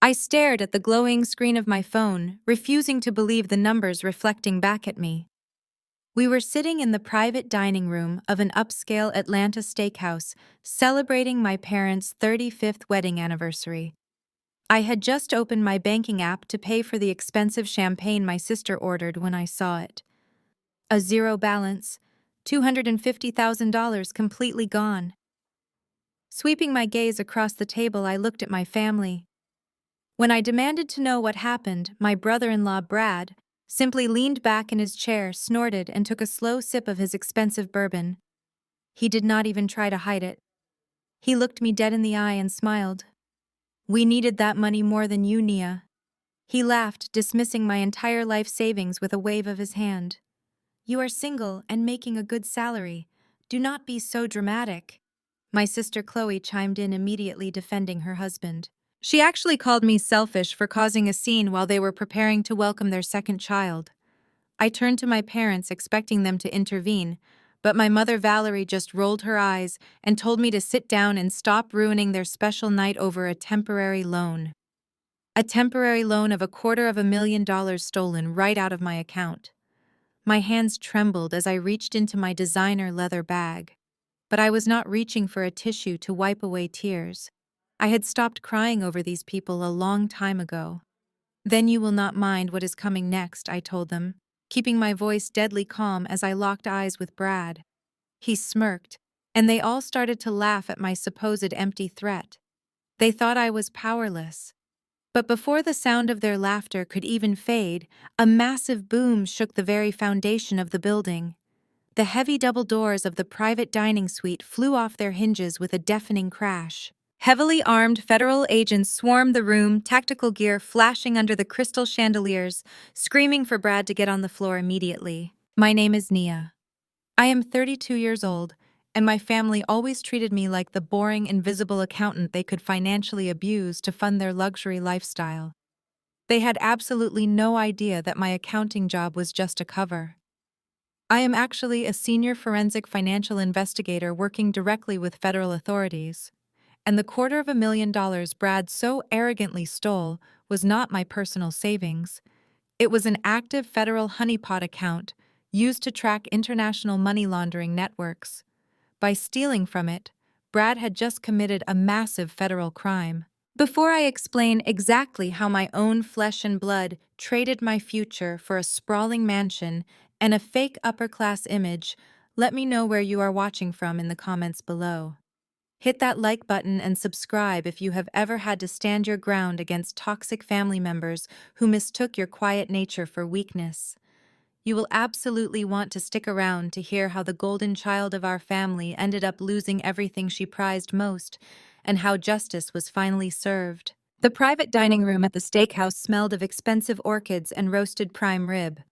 I stared at the glowing screen of my phone, refusing to believe the numbers reflecting back at me. We were sitting in the private dining room of an upscale Atlanta steakhouse, celebrating my parents' 35th wedding anniversary. I had just opened my banking app to pay for the expensive champagne my sister ordered when I saw it. A zero balance, $250,000 completely gone. Sweeping my gaze across the table, I looked at my family. When I demanded to know what happened, my brother-in-law, Brad, simply leaned back in his chair, snorted, and took a slow sip of his expensive bourbon. He did not even try to hide it. He looked me dead in the eye and smiled. "We needed that money more than you, Nia." He laughed, dismissing my entire life savings with a wave of his hand. "You are single and making a good salary. Do not be so dramatic." My sister Chloe chimed in, immediately defending her husband. She actually called me selfish for causing a scene while they were preparing to welcome their second child. I turned to my parents, expecting them to intervene, but my mother Valerie just rolled her eyes and told me to sit down and stop ruining their special night over a temporary loan. A temporary loan of $250,000 stolen right out of my account. My hands trembled as I reached into my designer leather bag. But I was not reaching for a tissue to wipe away tears. I had stopped crying over these people a long time ago. "Then you will not mind what is coming next," I told them, keeping my voice deadly calm as I locked eyes with Brad. He smirked, and they all started to laugh at my supposed empty threat. They thought I was powerless. But before the sound of their laughter could even fade, a massive boom shook the very foundation of the building. The heavy double doors of the private dining suite flew off their hinges with a deafening crash. Heavily armed federal agents swarmed the room, tactical gear flashing under the crystal chandeliers, screaming for Brad to get on the floor immediately. My name is Nia. I am 32 years old, and my family always treated me like the boring, invisible accountant they could financially abuse to fund their luxury lifestyle. They had absolutely no idea that my accounting job was just a cover. I am actually a senior forensic financial investigator working directly with federal authorities. And the $250,000 Brad so arrogantly stole was not my personal savings. It was an active federal honeypot account used to track international money laundering networks. By stealing from it, Brad had just committed a massive federal crime. Before I explain exactly how my own flesh and blood traded my future for a sprawling mansion and a fake upper-class image, let me know where you are watching from in the comments below. Hit that like button and subscribe if you have ever had to stand your ground against toxic family members who mistook your quiet nature for weakness. You will absolutely want to stick around to hear how the golden child of our family ended up losing everything she prized most, and how justice was finally served. The private dining room at the steakhouse smelled of expensive orchids and roasted prime rib.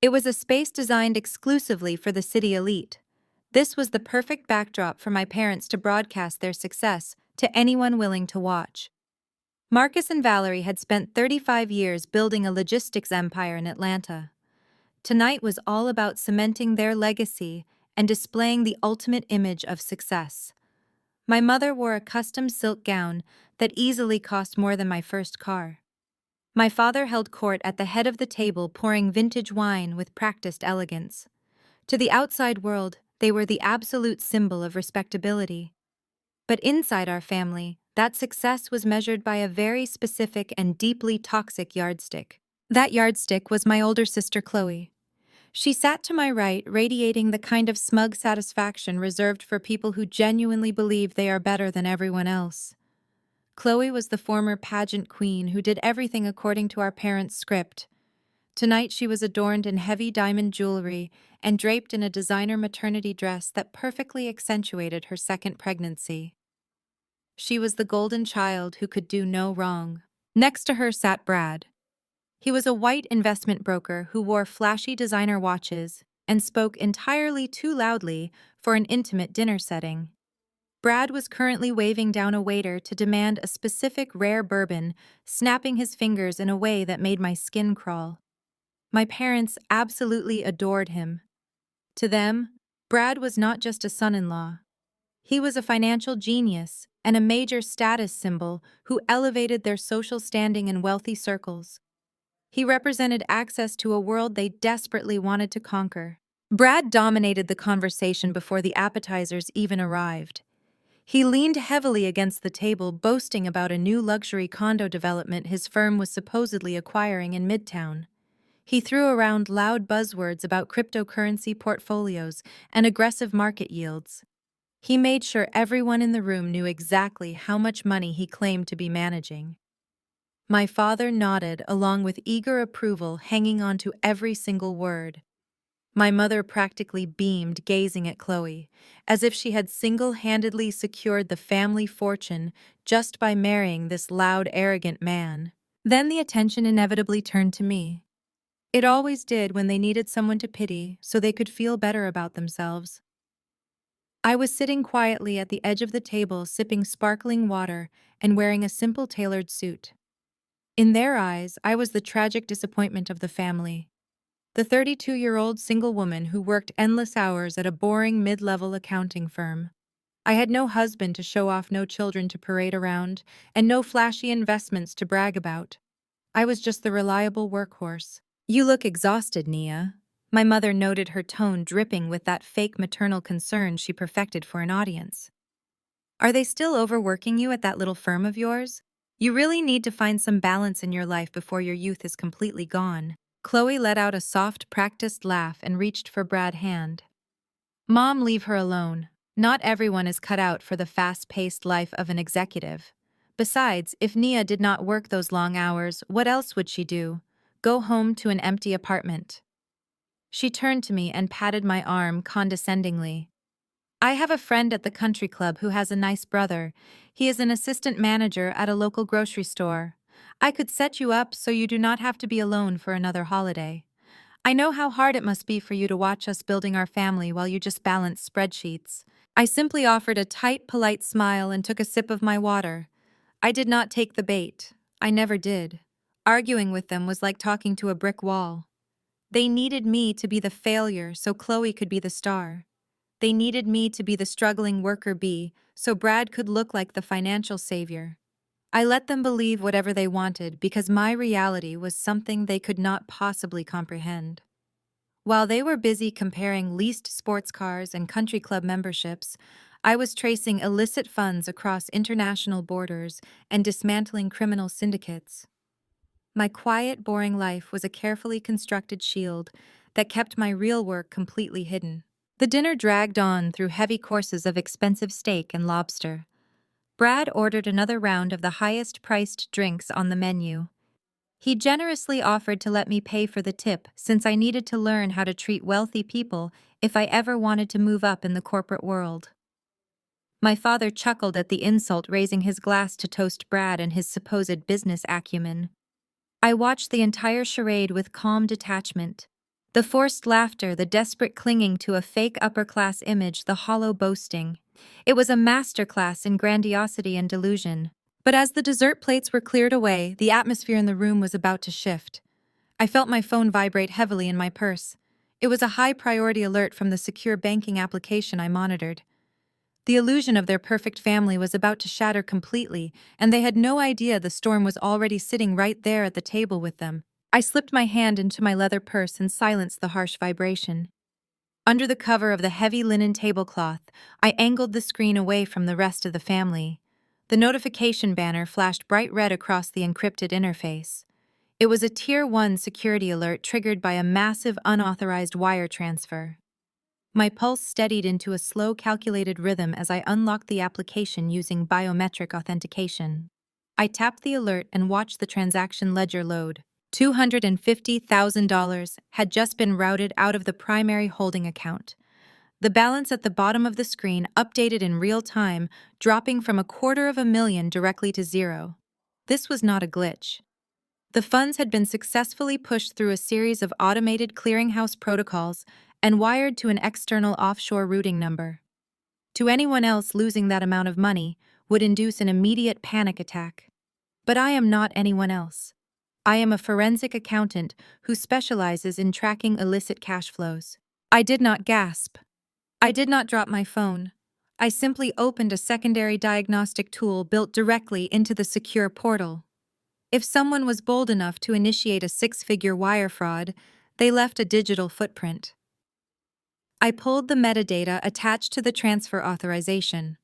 It was a space designed exclusively for the city elite. This was the perfect backdrop for my parents to broadcast their success to anyone willing to watch. Marcus and Valerie had spent 35 years building a logistics empire in Atlanta. Tonight was all about cementing their legacy and displaying the ultimate image of success. My mother wore a custom silk gown that easily cost more than my first car. My father held court at the head of the table, pouring vintage wine with practiced elegance. To the outside world, they were the absolute symbol of respectability. But inside our family, that success was measured by a very specific and deeply toxic yardstick. That yardstick was my older sister Chloe. She sat to my right, radiating the kind of smug satisfaction reserved for people who genuinely believe they are better than everyone else. Chloe was the former pageant queen who did everything according to our parents' script. Tonight she was adorned in heavy diamond jewelry and draped in a designer maternity dress that perfectly accentuated her second pregnancy. She was the golden child who could do no wrong. Next to her sat Brad. He was a white investment broker who wore flashy designer watches and spoke entirely too loudly for an intimate dinner setting. Brad was currently waving down a waiter to demand a specific rare bourbon, snapping his fingers in a way that made my skin crawl. My parents absolutely adored him. To them, Brad was not just a son-in-law. He was a financial genius, and a major status symbol who elevated their social standing in wealthy circles. He represented access to a world they desperately wanted to conquer. Brad dominated the conversation before the appetizers even arrived. He leaned heavily against the table, boasting about a new luxury condo development his firm was supposedly acquiring in Midtown. He threw around loud buzzwords about cryptocurrency portfolios and aggressive market yields. He made sure everyone in the room knew exactly how much money he claimed to be managing. My father nodded, along with eager approval hanging on to every single word. My mother practically beamed, gazing at Chloe, as if she had single-handedly secured the family fortune just by marrying this loud, arrogant man. Then the attention inevitably turned to me. It always did when they needed someone to pity so they could feel better about themselves. I was sitting quietly at the edge of the table, sipping sparkling water and wearing a simple tailored suit. In their eyes, I was the tragic disappointment of the family. The 32-year-old single woman who worked endless hours at a boring mid-level accounting firm. I had no husband to show off, no children to parade around, and no flashy investments to brag about. I was just the reliable workhorse. "You look exhausted, Nia." My mother noted, her tone dripping with that fake maternal concern she perfected for an audience. "Are they still overworking you at that little firm of yours? You really need to find some balance in your life before your youth is completely gone." Chloe let out a soft, practiced laugh and reached for Brad's hand. "Mom, leave her alone. Not everyone is cut out for the fast-paced life of an executive. Besides, if Nia did not work those long hours, what else would she do? Go home to an empty apartment?" She turned to me and patted my arm condescendingly. "I have a friend at the country club who has a nice brother. He is an assistant manager at a local grocery store. I could set you up so you do not have to be alone for another holiday. I know how hard it must be for you to watch us building our family while you just balance spreadsheets." I simply offered a tight, polite smile and took a sip of my water. I did not take the bait. I never did. Arguing with them was like talking to a brick wall. They needed me to be the failure so Chloe could be the star. They needed me to be the struggling worker bee so Brad could look like the financial savior. I let them believe whatever they wanted because my reality was something they could not possibly comprehend. While they were busy comparing leased sports cars and country club memberships, I was tracing illicit funds across international borders and dismantling criminal syndicates. My quiet, boring life was a carefully constructed shield that kept my real work completely hidden. The dinner dragged on through heavy courses of expensive steak and lobster. Brad ordered another round of the highest-priced drinks on the menu. He generously offered to let me pay for the tip since I needed to learn how to treat wealthy people if I ever wanted to move up in the corporate world. My father chuckled at the insult, raising his glass to toast Brad and his supposed business acumen. I watched the entire charade with calm detachment. The forced laughter, the desperate clinging to a fake upper-class image, the hollow boasting. It was a masterclass in grandiosity and delusion. But as the dessert plates were cleared away, the atmosphere in the room was about to shift. I felt my phone vibrate heavily in my purse. It was a high-priority alert from the secure banking application I monitored. The illusion of their perfect family was about to shatter completely, and they had no idea the storm was already sitting right there at the table with them. I slipped my hand into my leather purse and silenced the harsh vibration. Under the cover of the heavy linen tablecloth, I angled the screen away from the rest of the family. The notification banner flashed bright red across the encrypted interface. It was a Tier 1 security alert triggered by a massive unauthorized wire transfer. My pulse steadied into a slow, calculated rhythm as I unlocked the application using biometric authentication. I tapped the alert and watched the transaction ledger load. $250,000 had just been routed out of the primary holding account. The balance at the bottom of the screen updated in real time, dropping from $250,000 directly to zero. This was not a glitch. The funds had been successfully pushed through a series of automated clearinghouse protocols and wired to an external offshore routing number. To anyone else, losing that amount of money would induce an immediate panic attack. But I am not anyone else. I am a forensic accountant who specializes in tracking illicit cash flows. I did not gasp. I did not drop my phone. I simply opened a secondary diagnostic tool built directly into the secure portal. If someone was bold enough to initiate a six-figure wire fraud, they left a digital footprint. I pulled the metadata attached to the transfer authorization.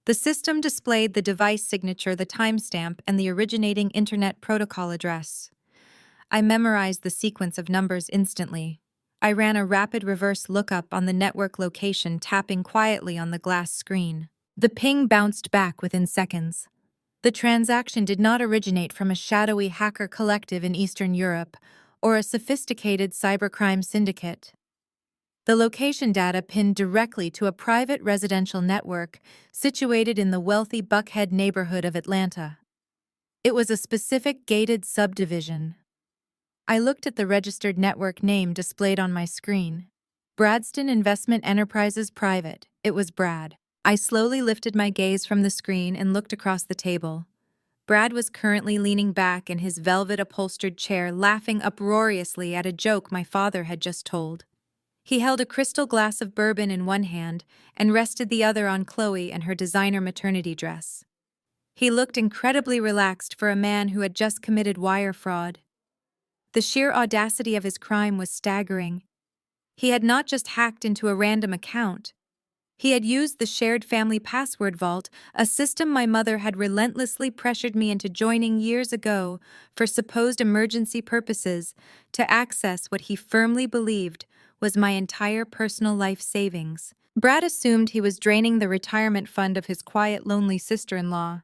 The system displayed the device signature, the timestamp, and the originating Internet Protocol address. I memorized the sequence of numbers instantly. I ran a rapid reverse lookup on the network location, tapping quietly on the glass screen. The ping bounced back within seconds. The transaction did not originate from a shadowy hacker collective in Eastern Europe or a sophisticated cybercrime syndicate. The location data pinned directly to a private residential network situated in the wealthy Buckhead neighborhood of Atlanta. It was a specific gated subdivision. I looked at the registered network name displayed on my screen. Bradston Investment Enterprises Private. It was Brad. I slowly lifted my gaze from the screen and looked across the table. Brad was currently leaning back in his velvet-upholstered chair, laughing uproariously at a joke my father had just told. He held a crystal glass of bourbon in one hand and rested the other on Chloe and her designer maternity dress. He looked incredibly relaxed for a man who had just committed wire fraud. The sheer audacity of his crime was staggering. He had not just hacked into a random account. He had used the shared family password vault, a system my mother had relentlessly pressured me into joining years ago for supposed emergency purposes, to access what he firmly believed was my entire personal life savings. Brad assumed he was draining the retirement fund of his quiet, lonely sister-in-law.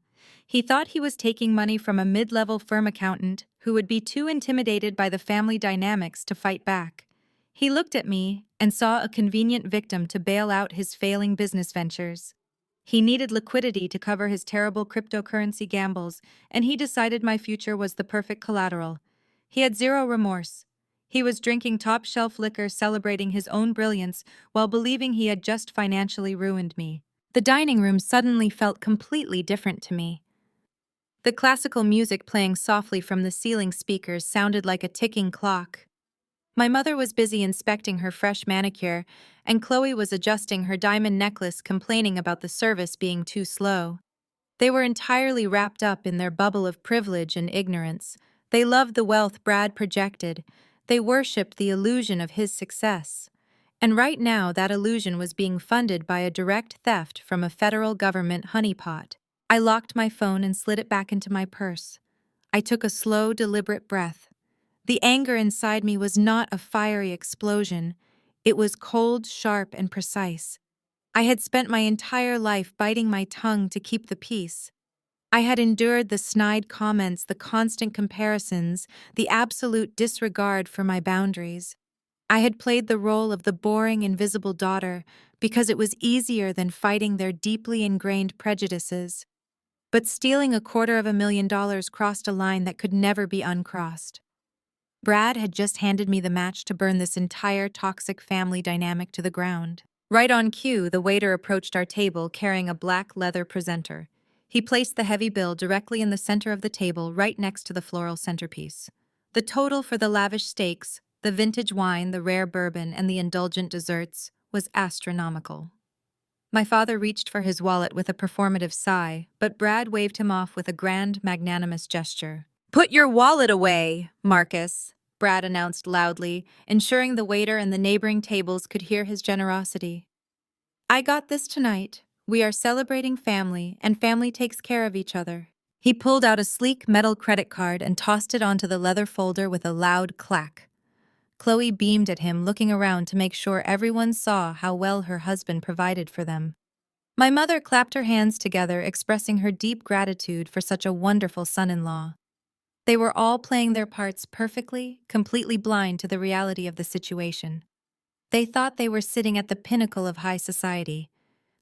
He thought he was taking money from a mid-level firm accountant who would be too intimidated by the family dynamics to fight back. He looked at me and saw a convenient victim to bail out his failing business ventures. He needed liquidity to cover his terrible cryptocurrency gambles, and he decided my future was the perfect collateral. He had zero remorse. He was drinking top-shelf liquor, celebrating his own brilliance, while believing he had just financially ruined me. The dining room suddenly felt completely different to me. The classical music playing softly from the ceiling speakers sounded like a ticking clock. My mother was busy inspecting her fresh manicure, and Chloe was adjusting her diamond necklace, complaining about the service being too slow. They were entirely wrapped up in their bubble of privilege and ignorance. They loved the wealth Brad projected. They worshipped the illusion of his success. And right now, that illusion was being funded by a direct theft from a federal government honeypot. I locked my phone and slid it back into my purse. I took a slow, deliberate breath. The anger inside me was not a fiery explosion. It was cold, sharp, and precise. I had spent my entire life biting my tongue to keep the peace. I had endured the snide comments, the constant comparisons, the absolute disregard for my boundaries. I had played the role of the boring, invisible daughter because it was easier than fighting their deeply ingrained prejudices. But stealing $250,000 crossed a line that could never be uncrossed. Brad had just handed me the match to burn this entire toxic family dynamic to the ground. Right on cue, the waiter approached our table carrying a black leather presenter. He placed the heavy bill directly in the center of the table, right next to the floral centerpiece. The total for the lavish steaks, the vintage wine, the rare bourbon, and the indulgent desserts was astronomical. My father reached for his wallet with a performative sigh, but Brad waved him off with a grand, magnanimous gesture. "Put your wallet away, Marcus," Brad announced loudly, ensuring the waiter and the neighboring tables could hear his generosity. "I got this tonight. We are celebrating family, and family takes care of each other." He pulled out a sleek metal credit card and tossed it onto the leather folder with a loud clack. Chloe beamed at him, looking around to make sure everyone saw how well her husband provided for them. My mother clapped her hands together, expressing her deep gratitude for such a wonderful son-in-law. They were all playing their parts perfectly, completely blind to the reality of the situation. They thought they were sitting at the pinnacle of high society.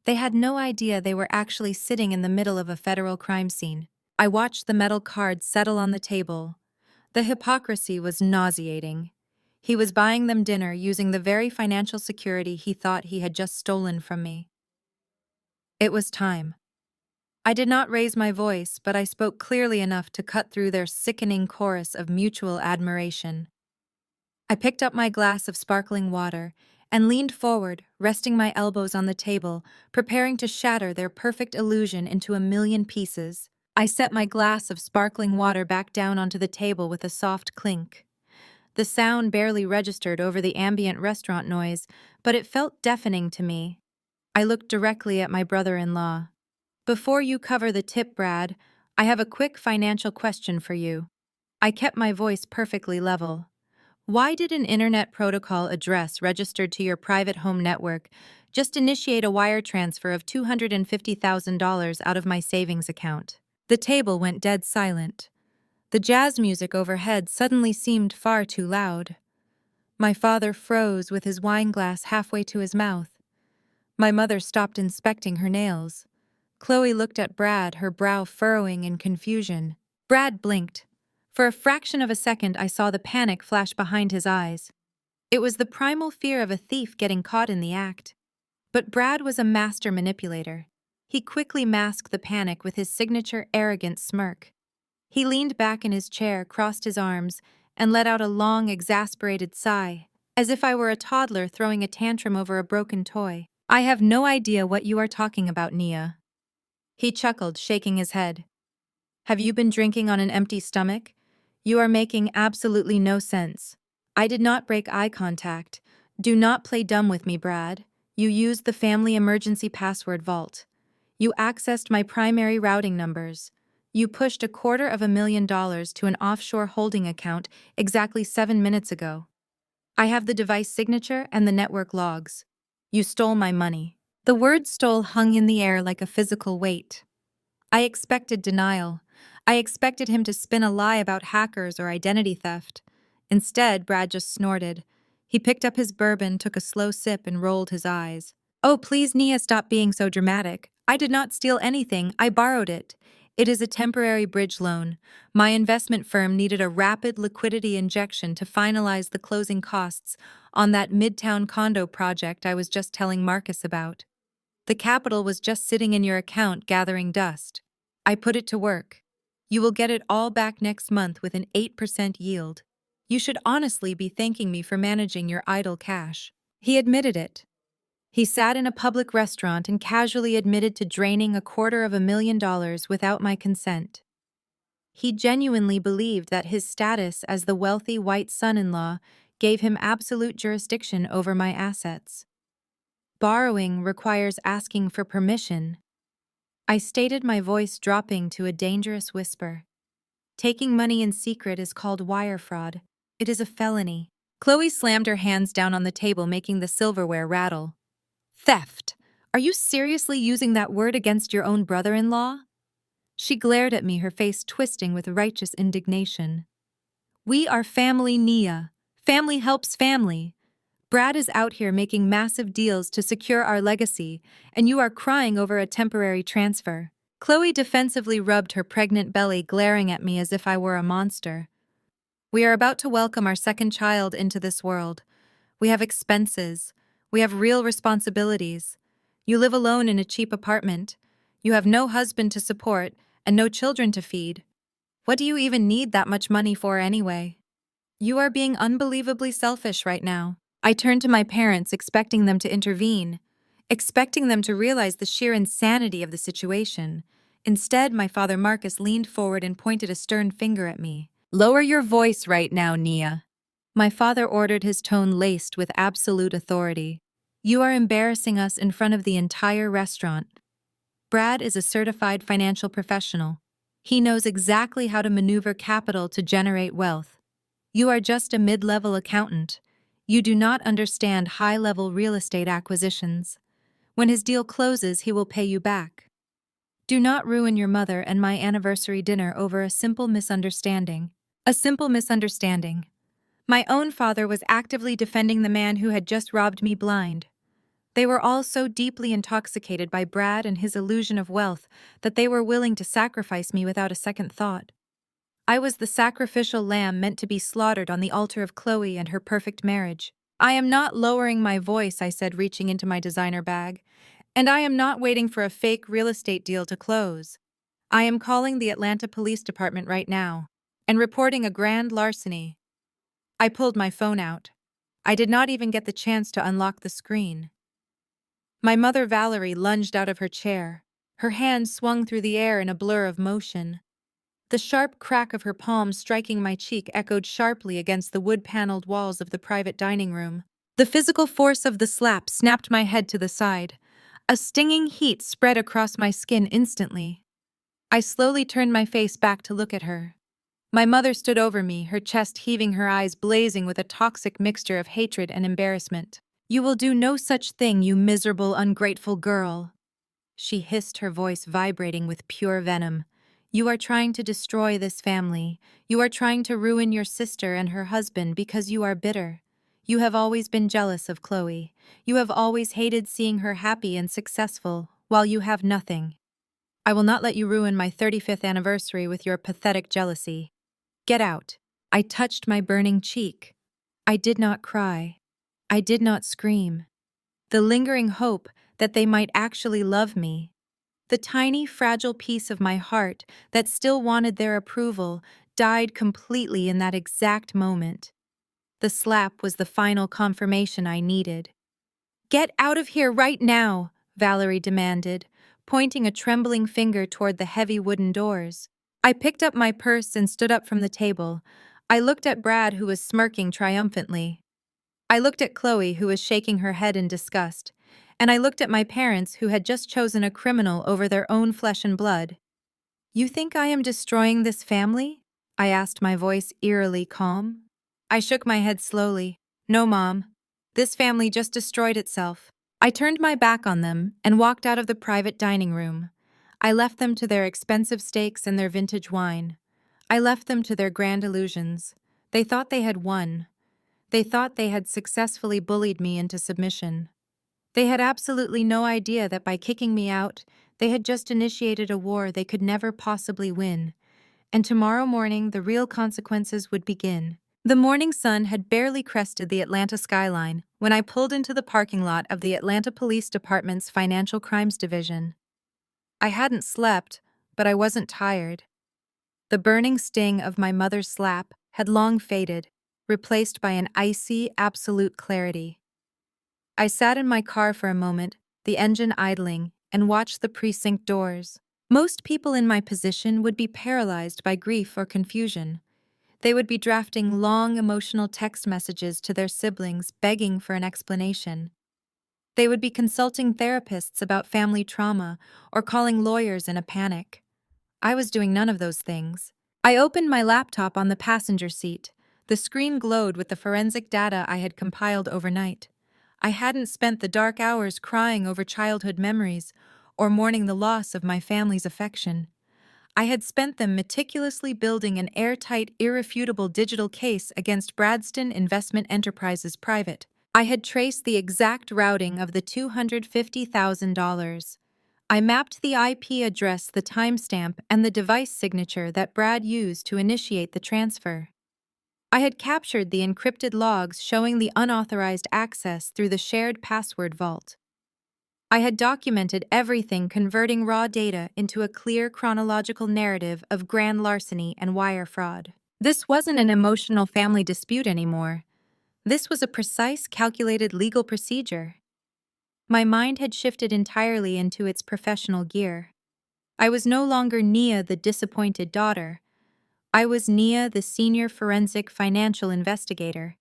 They had no idea they were actually sitting in the middle of a federal crime scene. I watched the metal card settle on the table. The hypocrisy was nauseating. He was buying them dinner using the very financial security he thought he had just stolen from me. It was time. I did not raise my voice, but I spoke clearly enough to cut through their sickening chorus of mutual admiration. I picked up my glass of sparkling water and leaned forward, resting my elbows on the table, preparing to shatter their perfect illusion into a million pieces. I set my glass of sparkling water back down onto the table with a soft clink. The sound barely registered over the ambient restaurant noise, but it felt deafening to me. I looked directly at my brother-in-law. Before you cover the tip, Brad, I have a quick financial question for you. I kept my voice perfectly level. Why did an internet protocol address registered to your private home network just initiate a wire transfer of $250,000 out of my savings account? The table went dead silent. The jazz music overhead suddenly seemed far too loud. My father froze with his wine glass halfway to his mouth. My mother stopped inspecting her nails. Chloe looked at Brad, her brow furrowing in confusion. Brad blinked. For a fraction of a second, I saw the panic flash behind his eyes. It was the primal fear of a thief getting caught in the act. But Brad was a master manipulator. He quickly masked the panic with his signature arrogant smirk. He leaned back in his chair, crossed his arms, and let out a long, exasperated sigh, as if I were a toddler throwing a tantrum over a broken toy. I have no idea what you are talking about, Nia. He chuckled, shaking his head. Have you been drinking on an empty stomach? You are making absolutely no sense. I did not break eye contact. Do not play dumb with me, Brad. You used the family emergency password vault. You accessed my primary routing numbers. You pushed $250,000 to an offshore holding account exactly 7 minutes ago. I have the device signature and the network logs. You stole my money. The word stole hung in the air like a physical weight. I expected denial. I expected him to spin a lie about hackers or identity theft. Instead, Brad just snorted. He picked up his bourbon, took a slow sip, and rolled his eyes. Oh, please, Nia, stop being so dramatic. I did not steal anything. I borrowed it. It is a temporary bridge loan. My investment firm needed a rapid liquidity injection to finalize the closing costs on that midtown condo project I was just telling Marcus about. The capital was just sitting in your account gathering dust. I put it to work. You will get it all back next month with an 8% yield. You should honestly be thanking me for managing your idle cash. He admitted it. He sat in a public restaurant and casually admitted to draining $250,000 without my consent. He genuinely believed that his status as the wealthy white son-in-law gave him absolute jurisdiction over my assets. Borrowing requires asking for permission. I stated, my voice dropping to a dangerous whisper. Taking money in secret is called wire fraud. It is a felony. Chloe slammed her hands down on the table, making the silverware rattle. Theft! Are you seriously using that word against your own brother-in-law? She glared at me, her face twisting with righteous indignation. We are family, Nia. Family helps family. Brad is out here making massive deals to secure our legacy, and you are crying over a temporary transfer. Chloe defensively rubbed her pregnant belly, glaring at me as if I were a monster. We are about to welcome our second child into this world. We have expenses. We have real responsibilities. You live alone in a cheap apartment. You have no husband to support and no children to feed. What do you even need that much money for anyway? You are being unbelievably selfish right now. I turned to my parents, expecting them to intervene, expecting them to realize the sheer insanity of the situation. Instead, my father Marcus leaned forward and pointed a stern finger at me. Lower your voice right now, Nia. My father ordered, his tone laced with absolute authority. You are embarrassing us in front of the entire restaurant. Brad is a certified financial professional. He knows exactly how to maneuver capital to generate wealth. You are just a mid-level accountant. You do not understand high-level real estate acquisitions. When his deal closes, he will pay you back. Do not ruin your mother and my anniversary dinner over a simple misunderstanding. A simple misunderstanding. My own father was actively defending the man who had just robbed me blind. They were all so deeply intoxicated by Brad and his illusion of wealth that they were willing to sacrifice me without a second thought. I was the sacrificial lamb meant to be slaughtered on the altar of Chloe and her perfect marriage. I am not lowering my voice, I said, reaching into my designer bag. And I am not waiting for a fake real estate deal to close. I am calling the Atlanta Police Department right now and reporting a grand larceny. I pulled my phone out. I did not even get the chance to unlock the screen. My mother Valerie lunged out of her chair. Her hand swung through the air in a blur of motion. The sharp crack of her palm striking my cheek echoed sharply against the wood-paneled walls of the private dining room. The physical force of the slap snapped my head to the side. A stinging heat spread across my skin instantly. I slowly turned my face back to look at her. My mother stood over me, her chest heaving, her eyes blazing with a toxic mixture of hatred and embarrassment. "You will do no such thing, you miserable, ungrateful girl," she hissed, her voice vibrating with pure venom. "You are trying to destroy this family. You are trying to ruin your sister and her husband because you are bitter. You have always been jealous of Chloe. You have always hated seeing her happy and successful, while you have nothing. I will not let you ruin my 35th anniversary with your pathetic jealousy. Get out." I touched my burning cheek. I did not cry. I did not scream. The lingering hope that they might actually love me, the tiny, fragile piece of my heart that still wanted their approval, died completely in that exact moment. The slap was the final confirmation I needed. "Get out of here right now," Valerie demanded, pointing a trembling finger toward the heavy wooden doors. I picked up my purse and stood up from the table. I looked at Brad, who was smirking triumphantly. I looked at Chloe, who was shaking her head in disgust. And I looked at my parents, who had just chosen a criminal over their own flesh and blood. "You think I am destroying this family?" I asked, my voice eerily calm. I shook my head slowly. "No, Mom. This family just destroyed itself." I turned my back on them and walked out of the private dining room. I left them to their expensive steaks and their vintage wine. I left them to their grand illusions. They thought they had won. They thought they had successfully bullied me into submission. They had absolutely no idea that by kicking me out, they had just initiated a war they could never possibly win. And tomorrow morning, the real consequences would begin. The morning sun had barely crested the Atlanta skyline when I pulled into the parking lot of the Atlanta Police Department's Financial Crimes Division. I hadn't slept, but I wasn't tired. The burning sting of my mother's slap had long faded, replaced by an icy, absolute clarity. I sat in my car for a moment, the engine idling, and watched the precinct doors. Most people in my position would be paralyzed by grief or confusion. They would be drafting long, emotional text messages to their siblings, begging for an explanation. They would be consulting therapists about family trauma or calling lawyers in a panic. I was doing none of those things. I opened my laptop on the passenger seat. The screen glowed with the forensic data I had compiled overnight. I hadn't spent the dark hours crying over childhood memories or mourning the loss of my family's affection. I had spent them meticulously building an airtight, irrefutable digital case against Bradston Investment Enterprises Private. I had traced the exact routing of the $250,000. I mapped the IP address, the timestamp, and the device signature that Brad used to initiate the transfer. I had captured the encrypted logs showing the unauthorized access through the shared password vault. I had documented everything, converting raw data into a clear chronological narrative of grand larceny and wire fraud. This wasn't an emotional family dispute anymore. This was a precise, calculated legal procedure. My mind had shifted entirely into its professional gear. I was no longer Nia, the disappointed daughter. I was Nia, the senior forensic financial investigator.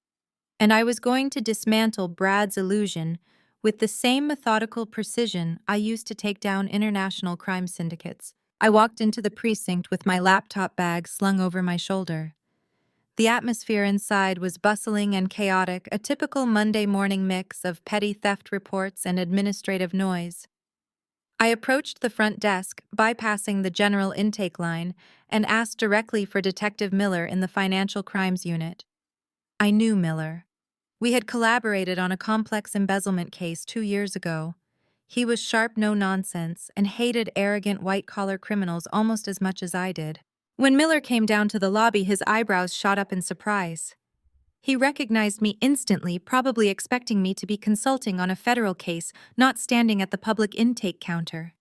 And I was going to dismantle Brad's illusion with the same methodical precision I used to take down international crime syndicates. I walked into the precinct with my laptop bag slung over my shoulder. The atmosphere inside was bustling and chaotic, a typical Monday morning mix of petty theft reports and administrative noise. I approached the front desk, bypassing the general intake line, and asked directly for Detective Miller in the Financial Crimes Unit. I knew Miller. We had collaborated on a complex embezzlement case 2 years ago. He was sharp, no-nonsense, and hated arrogant white-collar criminals almost as much as I did. When Miller came down to the lobby, his eyebrows shot up in surprise. He recognized me instantly, probably expecting me to be consulting on a federal case, not standing at the public intake counter.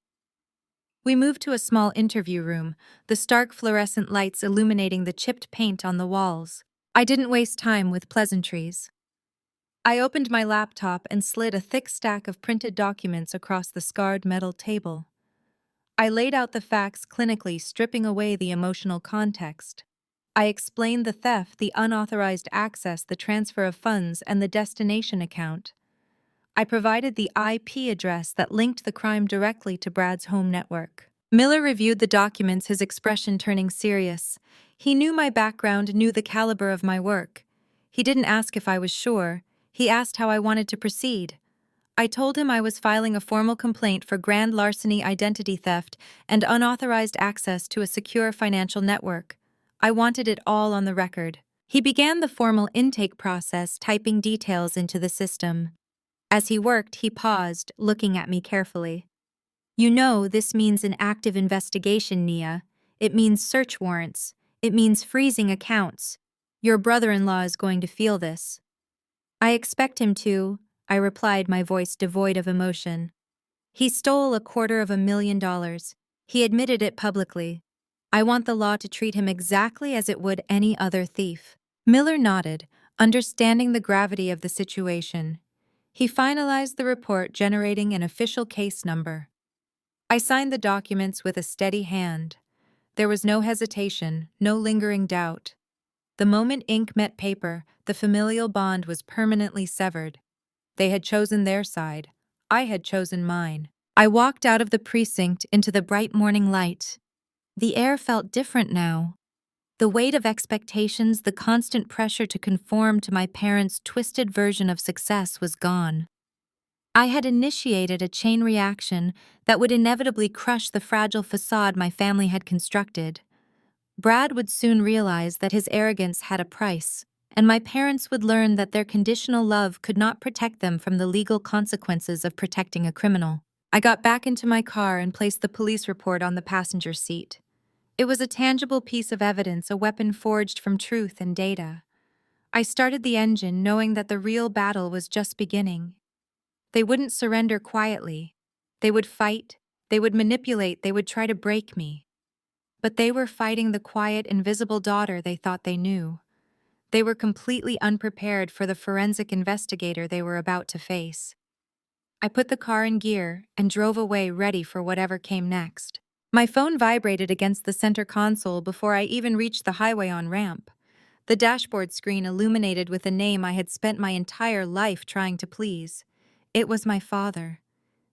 We moved to a small interview room, the stark fluorescent lights illuminating the chipped paint on the walls. I didn't waste time with pleasantries. I opened my laptop and slid a thick stack of printed documents across the scarred metal table. I laid out the facts clinically, stripping away the emotional context. I explained the theft, the unauthorized access, the transfer of funds, and the destination account. I provided the IP address that linked the crime directly to Brad's home network. Miller reviewed the documents, his expression turning serious. He knew my background, knew the caliber of my work. He didn't ask if I was sure. He asked how I wanted to proceed. I told him I was filing a formal complaint for grand larceny, identity theft, and unauthorized access to a secure financial network. I wanted it all on the record. He began the formal intake process, typing details into the system. As he worked, he paused, looking at me carefully. You know, this means an active investigation, Nia. It means search warrants. It means freezing accounts. Your brother-in-law is going to feel this. I expect him to, I replied, my voice devoid of emotion. He stole $250,000. He admitted it publicly. I want the law to treat him exactly as it would any other thief. Miller nodded, understanding the gravity of the situation. He finalized the report, generating an official case number. I signed the documents with a steady hand. There was no hesitation, no lingering doubt. The moment ink met paper, the familial bond was permanently severed. They had chosen their side. I had chosen mine. I walked out of the precinct into the bright morning light. The air felt different now. The weight of expectations, the constant pressure to conform to my parents' twisted version of success was gone. I had initiated a chain reaction that would inevitably crush the fragile facade my family had constructed. Brad would soon realize that his arrogance had a price, and my parents would learn that their conditional love could not protect them from the legal consequences of protecting a criminal. I got back into my car and placed the police report on the passenger seat. It was a tangible piece of evidence, a weapon forged from truth and data. I started the engine, knowing that the real battle was just beginning. They wouldn't surrender quietly. They would fight, they would manipulate, they would try to break me. But they were fighting the quiet, invisible daughter they thought they knew. They were completely unprepared for the forensic investigator they were about to face. I put the car in gear and drove away, ready for whatever came next. My phone vibrated against the center console before I even reached the highway on-ramp. The dashboard screen illuminated with a name I had spent my entire life trying to please. It was my father.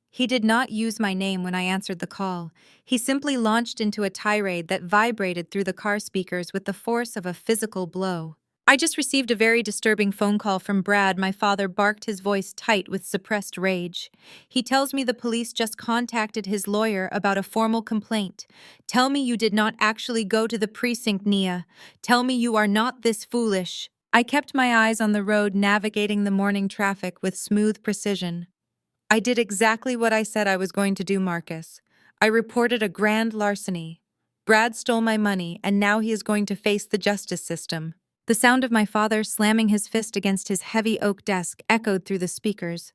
He did not use my name when I answered the call. He simply launched into a tirade that vibrated through the car speakers with the force of a physical blow. I just received a very disturbing phone call from Brad, my father barked, his voice tight with suppressed rage. He tells me the police just contacted his lawyer about a formal complaint. Tell me you did not actually go to the precinct, Nia. Tell me you are not this foolish. I kept my eyes on the road, navigating the morning traffic with smooth precision. I did exactly what I said I was going to do, Marcus. I reported a grand larceny. Brad stole my money, and now he is going to face the justice system. The sound of my father slamming his fist against his heavy oak desk echoed through the speakers.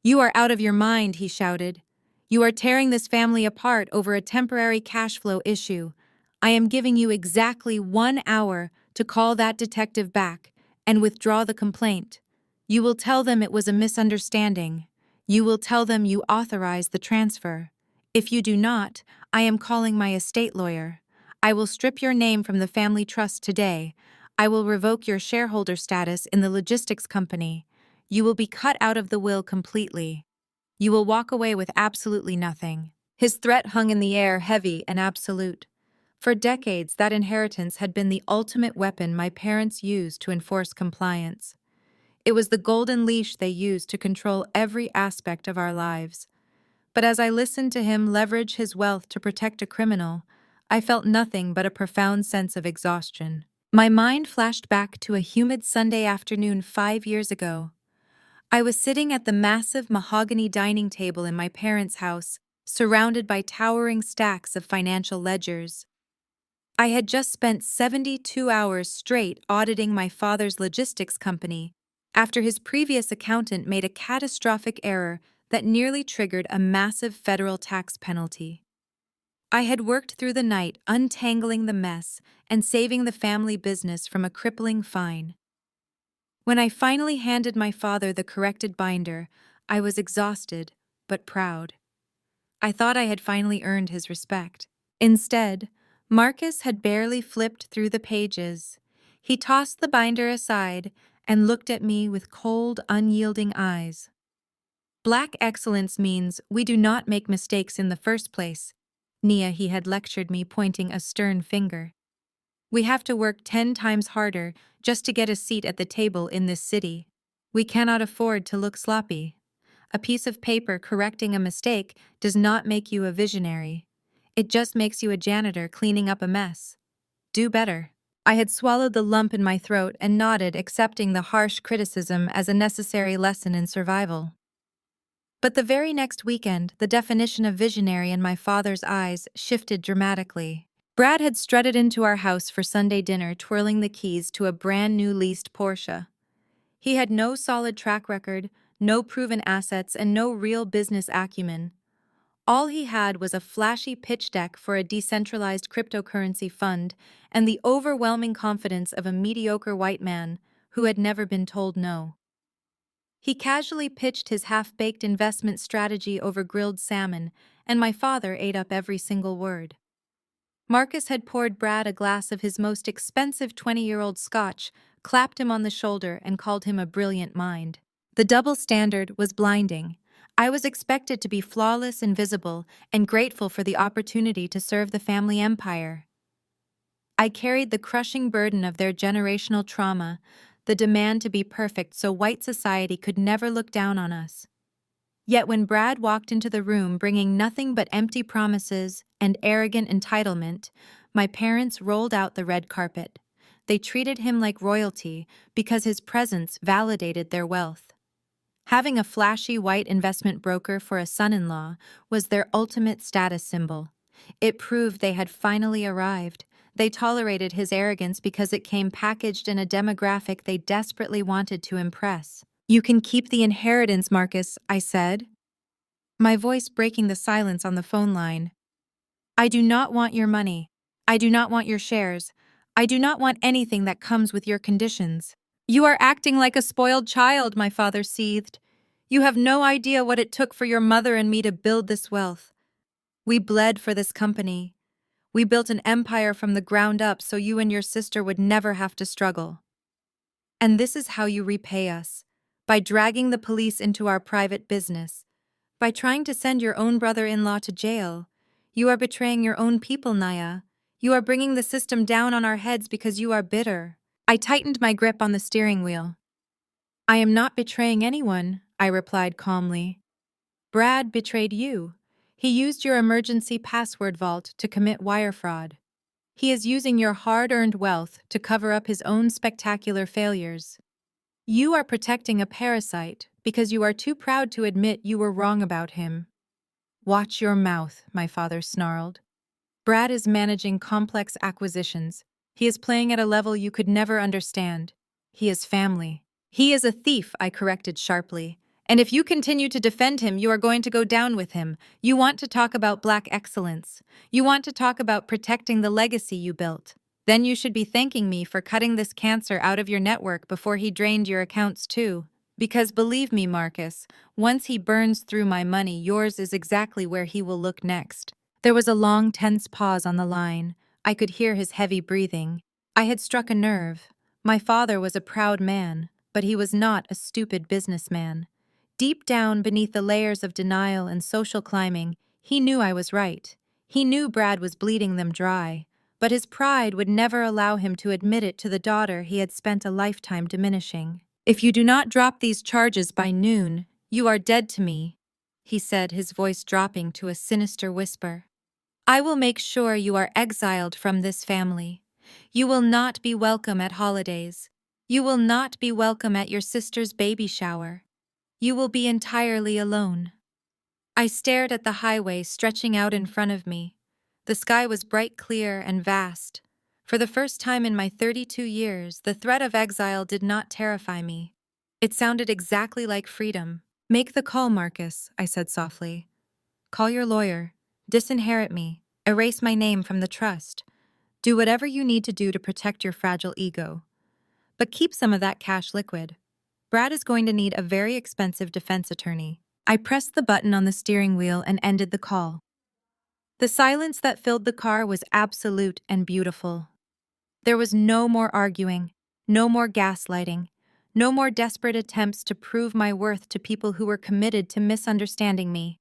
You are out of your mind, he shouted. You are tearing this family apart over a temporary cash flow issue. I am giving you exactly 1 hour to call that detective back and withdraw the complaint. You will tell them it was a misunderstanding. You will tell them you authorized the transfer. If you do not, I am calling my estate lawyer. I will strip your name from the family trust today. I will revoke your shareholder status in the logistics company. You will be cut out of the will completely. You will walk away with absolutely nothing. His threat hung in the air, heavy and absolute. For decades, that inheritance had been the ultimate weapon my parents used to enforce compliance. It was the golden leash they used to control every aspect of our lives. But as I listened to him leverage his wealth to protect a criminal, I felt nothing but a profound sense of exhaustion. My mind flashed back to a humid Sunday afternoon 5 years ago. I was sitting at the massive mahogany dining table in my parents' house, surrounded by towering stacks of financial ledgers. I had just spent 72 hours straight auditing my father's logistics company after his previous accountant made a catastrophic error that nearly triggered a massive federal tax penalty. I had worked through the night untangling the mess and saving the family business from a crippling fine. When I finally handed my father the corrected binder, I was exhausted, but proud. I thought I had finally earned his respect. Instead, Marcus had barely flipped through the pages. He tossed the binder aside and looked at me with cold, unyielding eyes. Black excellence means we do not make mistakes in the first place. Nia, he had lectured me, pointing a stern finger. We have to work 10 times harder just to get a seat at the table in this city. We cannot afford to look sloppy. A piece of paper correcting a mistake does not make you a visionary. It just makes you a janitor cleaning up a mess. Do better. I had swallowed the lump in my throat and nodded, accepting the harsh criticism as a necessary lesson in survival. But the very next weekend, the definition of visionary in my father's eyes shifted dramatically. Brad had strutted into our house for Sunday dinner, twirling the keys to a brand new leased Porsche. He had no solid track record, no proven assets, and no real business acumen. All he had was a flashy pitch deck for a decentralized cryptocurrency fund and the overwhelming confidence of a mediocre white man who had never been told no. He casually pitched his half-baked investment strategy over grilled salmon, and my father ate up every single word. Marcus had poured Brad a glass of his most expensive 20-year-old scotch, clapped him on the shoulder, and called him a brilliant mind. The double standard was blinding. I was expected to be flawless and visible, and grateful for the opportunity to serve the family empire. I carried the crushing burden of their generational trauma, the demand to be perfect so white society could never look down on us. Yet when Brad walked into the room bringing nothing but empty promises and arrogant entitlement, my parents rolled out the red carpet. They treated him like royalty because his presence validated their wealth. Having a flashy white investment broker for a son-in-law was their ultimate status symbol. It proved they had finally arrived. They tolerated his arrogance because it came packaged in a demographic they desperately wanted to impress. "You can keep the inheritance, Marcus," I said, my voice breaking the silence on the phone line. "I do not want your money. I do not want your shares. I do not want anything that comes with your conditions." "You are acting like a spoiled child," my father seethed. "You have no idea what it took for your mother and me to build this wealth. We bled for this company. We built an empire from the ground up so you and your sister would never have to struggle. And this is how you repay us, by dragging the police into our private business, by trying to send your own brother-in-law to jail. You are betraying your own people, Naya. You are bringing the system down on our heads because you are bitter." I tightened my grip on the steering wheel. "I am not betraying anyone," I replied calmly. "Brad betrayed you. He used your emergency password vault to commit wire fraud. He is using your hard-earned wealth to cover up his own spectacular failures. You are protecting a parasite because you are too proud to admit you were wrong about him." "Watch your mouth," my father snarled. "Brad is managing complex acquisitions. He is playing at a level you could never understand. He is family." "He is a thief," I corrected sharply. "And if you continue to defend him, you are going to go down with him. You want to talk about black excellence. You want to talk about protecting the legacy you built. Then you should be thanking me for cutting this cancer out of your network before he drained your accounts too. Because believe me, Marcus, once he burns through my money, yours is exactly where he will look next." There was a long, tense pause on the line. I could hear his heavy breathing. I had struck a nerve. My father was a proud man, but he was not a stupid businessman. Deep down beneath the layers of denial and social climbing, he knew I was right. He knew Brad was bleeding them dry, but his pride would never allow him to admit it to the daughter he had spent a lifetime diminishing. "If you do not drop these charges by noon, you are dead to me," he said, his voice dropping to a sinister whisper. "I will make sure you are exiled from this family. You will not be welcome at holidays. You will not be welcome at your sister's baby shower. You will be entirely alone." I stared at the highway stretching out in front of me. The sky was bright, clear, and vast. For the first time in my 32 years, the threat of exile did not terrify me. It sounded exactly like freedom. "Make the call, Marcus," I said softly. "Call your lawyer. Disinherit me. Erase my name from the trust. Do whatever you need to do to protect your fragile ego. But keep some of that cash liquid. Brad is going to need a very expensive defense attorney. I pressed the button on the steering wheel and ended the call. The silence that filled the car was absolute and beautiful. There was no more arguing, no more gaslighting, no more desperate attempts to prove my worth to people who were committed to misunderstanding me.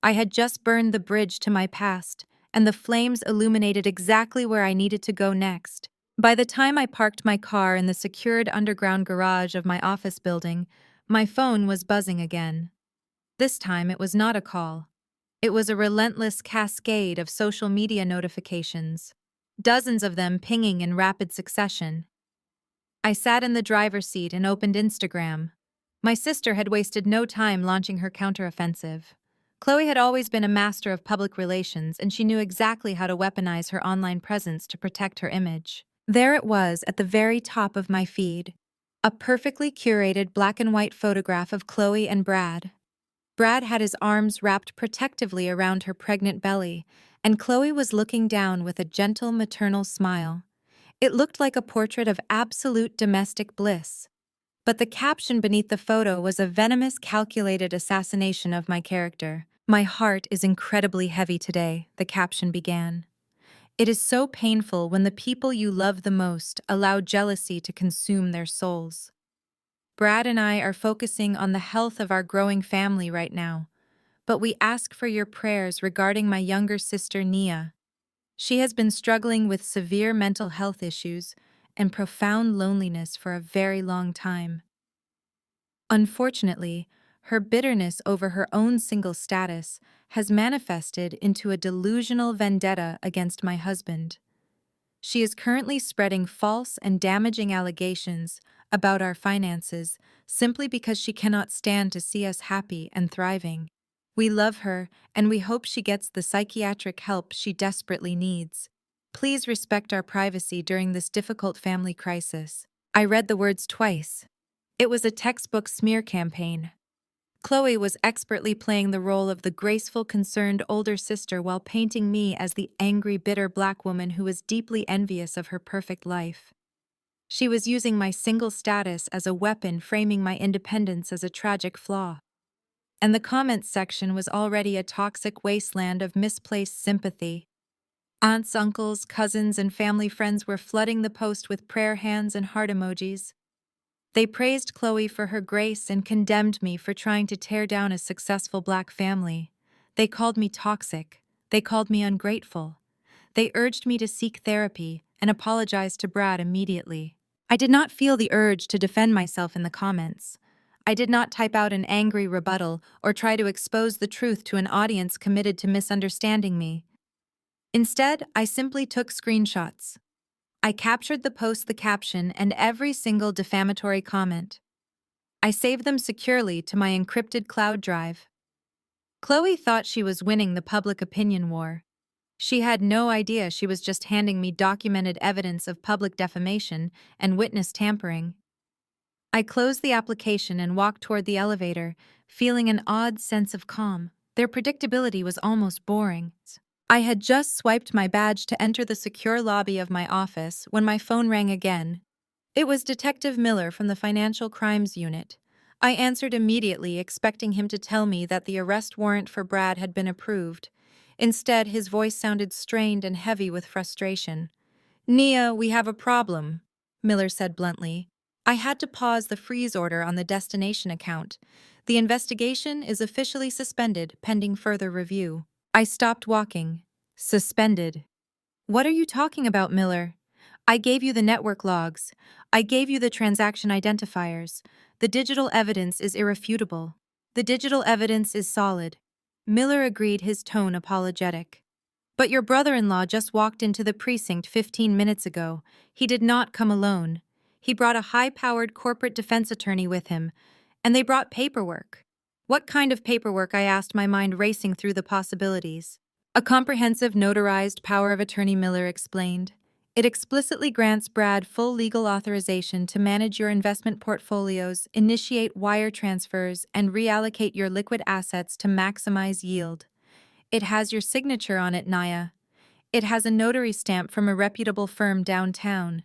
I had just burned the bridge to my past, and the flames illuminated exactly where I needed to go next. By the time I parked my car in the secured underground garage of my office building, my phone was buzzing again. This time it was not a call. It was a relentless cascade of social media notifications, dozens of them pinging in rapid succession. I sat in the driver's seat and opened Instagram. My sister had wasted no time launching her counteroffensive. Chloe had always been a master of public relations, and she knew exactly how to weaponize her online presence to protect her image. There it was at the very top of my feed, a perfectly curated black and white photograph of Chloe and Brad. Brad had his arms wrapped protectively around her pregnant belly, and Chloe was looking down with a gentle maternal smile. It looked like a portrait of absolute domestic bliss. But the caption beneath the photo was a venomous, calculated assassination of my character. "My heart is incredibly heavy today," the caption began. "It is so painful when the people you love the most allow jealousy to consume their souls. Brad and I are focusing on the health of our growing family right now, but we ask for your prayers regarding my younger sister Nia. She has been struggling with severe mental health issues and profound loneliness for a very long time. Unfortunately, her bitterness over her own single status has manifested into a delusional vendetta against my husband. She is currently spreading false and damaging allegations about our finances simply because she cannot stand to see us happy and thriving. We love her, and we hope she gets the psychiatric help she desperately needs. Please respect our privacy during this difficult family crisis." I read the words twice. It was a textbook smear campaign. Chloe was expertly playing the role of the graceful, concerned older sister while painting me as the angry, bitter black woman who was deeply envious of her perfect life. She was using my single status as a weapon, framing my independence as a tragic flaw. And the comments section was already a toxic wasteland of misplaced sympathy. Aunts, uncles, cousins, and family friends were flooding the post with prayer hands and heart emojis. They praised Chloe for her grace and condemned me for trying to tear down a successful black family. They called me toxic. They called me ungrateful. They urged me to seek therapy and apologize to Brad immediately. I did not feel the urge to defend myself in the comments. I did not type out an angry rebuttal or try to expose the truth to an audience committed to misunderstanding me. Instead, I simply took screenshots. I captured the post, the caption, and every single defamatory comment. I saved them securely to my encrypted cloud drive. Chloe thought she was winning the public opinion war. She had no idea she was just handing me documented evidence of public defamation and witness tampering. I closed the application and walked toward the elevator, feeling an odd sense of calm. Their predictability was almost boring. I had just swiped my badge to enter the secure lobby of my office when my phone rang again. It was Detective Miller from the Financial Crimes Unit. I answered immediately, expecting him to tell me that the arrest warrant for Brad had been approved. Instead, his voice sounded strained and heavy with frustration. "Nia, we have a problem," Miller said bluntly. I had to pause the freeze order on the destination account. The investigation is officially suspended pending further review. I stopped walking. Suspended. "What are you talking about, Miller? I gave you the network logs. I gave you the transaction identifiers. The digital evidence is irrefutable. The digital evidence is solid." Miller agreed, his tone apologetic. "But your brother-in-law just walked into the precinct 15 minutes ago. He did not come alone. He brought a high-powered corporate defense attorney with him, and they brought paperwork." "What kind of paperwork?" I asked, my mind racing through the possibilities. "A comprehensive notarized power of attorney," Miller explained. "It explicitly grants Brad full legal authorization to manage your investment portfolios, initiate wire transfers, and reallocate your liquid assets to maximize yield. It has your signature on it, Naya. It has a notary stamp from a reputable firm downtown.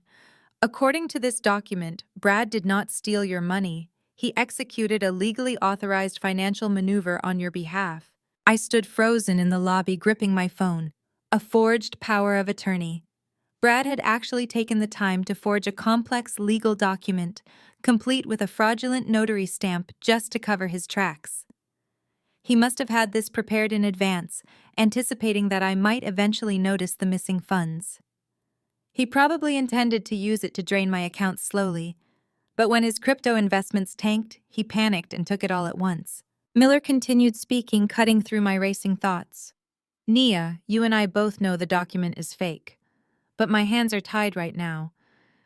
According to this document, Brad did not steal your money. He executed a legally authorized financial maneuver on your behalf. I stood frozen in the lobby, gripping my phone. A forged power of attorney. Brad had actually taken the time to forge a complex legal document, complete with a fraudulent notary stamp just to cover his tracks. He must have had this prepared in advance, anticipating that I might eventually notice the missing funds. He probably intended to use it to drain my account slowly, but when his crypto investments tanked, he panicked and took it all at once. Miller continued speaking, cutting through my racing thoughts. Nia, you and I both know the document is fake. But my hands are tied right now,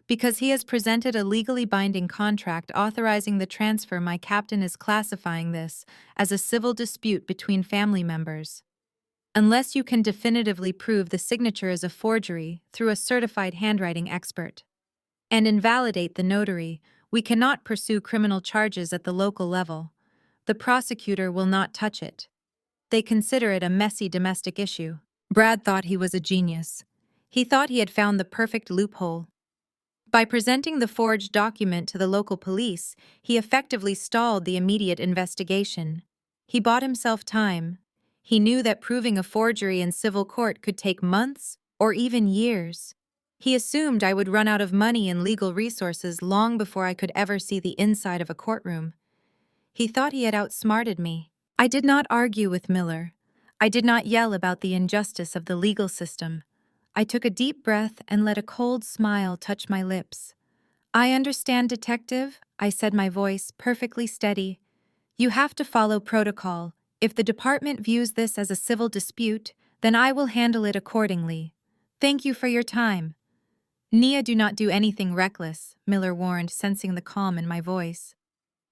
because he has presented a legally binding contract authorizing the transfer. My captain is classifying this as a civil dispute between family members. Unless you can definitively prove the signature is a forgery through a certified handwriting expert and invalidate the notary, we cannot pursue criminal charges at the local level. The prosecutor will not touch it. They consider it a messy domestic issue. Brad thought he was a genius. He thought he had found the perfect loophole. By presenting the forged document to the local police, he effectively stalled the immediate investigation. He bought himself time. He knew that proving a forgery in civil court could take months or even years. He assumed I would run out of money and legal resources long before I could ever see the inside of a courtroom. He thought he had outsmarted me. I did not argue with Miller. I did not yell about the injustice of the legal system. I took a deep breath and let a cold smile touch my lips. I understand, detective, I said, my voice perfectly steady. You have to follow protocol. If the department views this as a civil dispute, then I will handle it accordingly. Thank you for your time. Nia, do not do anything reckless, Miller warned, sensing the calm in my voice.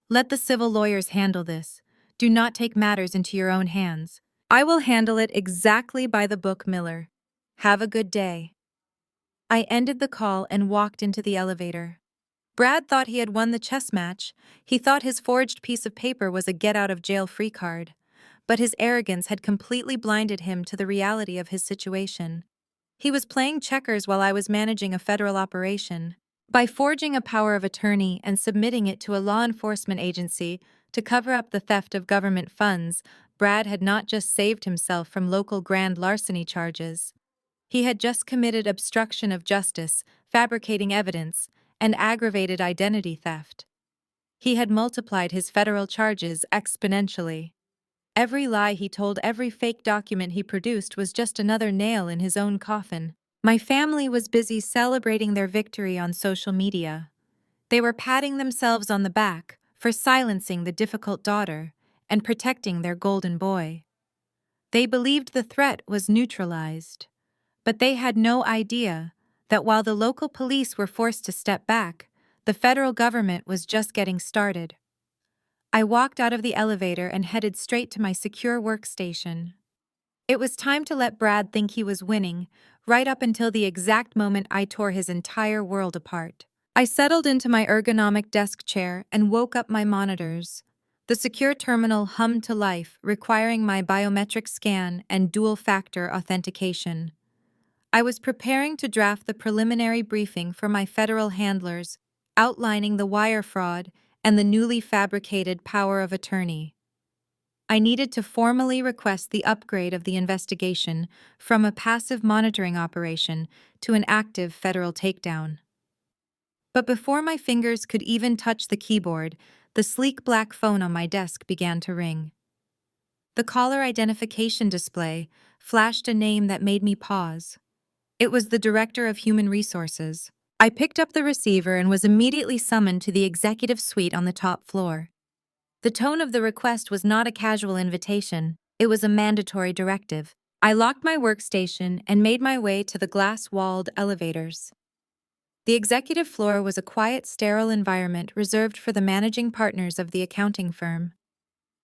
Let the civil lawyers handle this. Do not take matters into your own hands. I will handle it exactly by the book, Miller. Have a good day. I ended the call and walked into the elevator. Brad thought he had won the chess match. He thought his forged piece of paper was a get-out-of-jail-free card. But his arrogance had completely blinded him to the reality of his situation. He was playing checkers while I was managing a federal operation. By forging a power of attorney and submitting it to a law enforcement agency to cover up the theft of government funds, Brad had not just saved himself from local grand larceny charges. He had just committed obstruction of justice, fabricating evidence, and aggravated identity theft. He had multiplied his federal charges exponentially. Every lie he told, every fake document he produced was just another nail in his own coffin. My family was busy celebrating their victory on social media. They were patting themselves on the back for silencing the difficult daughter and protecting their golden boy. They believed the threat was neutralized, but they had no idea that while the local police were forced to step back, the federal government was just getting started. I walked out of the elevator and headed straight to my secure workstation. It was time to let Brad think he was winning, right up until the exact moment I tore his entire world apart. I settled into my ergonomic desk chair and woke up my monitors. The secure terminal hummed to life, requiring my biometric scan and dual-factor authentication. I was preparing to draft the preliminary briefing for my federal handlers, outlining the wire fraud and the newly fabricated power of attorney. I needed to formally request the upgrade of the investigation from a passive monitoring operation to an active federal takedown. But before my fingers could even touch the keyboard, the sleek black phone on my desk began to ring. The caller identification display flashed a name that made me pause. It was the Director of Human Resources. I picked up the receiver and was immediately summoned to the executive suite on the top floor. The tone of the request was not a casual invitation, it was a mandatory directive. I locked my workstation and made my way to the glass-walled elevators. The executive floor was a quiet, sterile environment reserved for the managing partners of the accounting firm.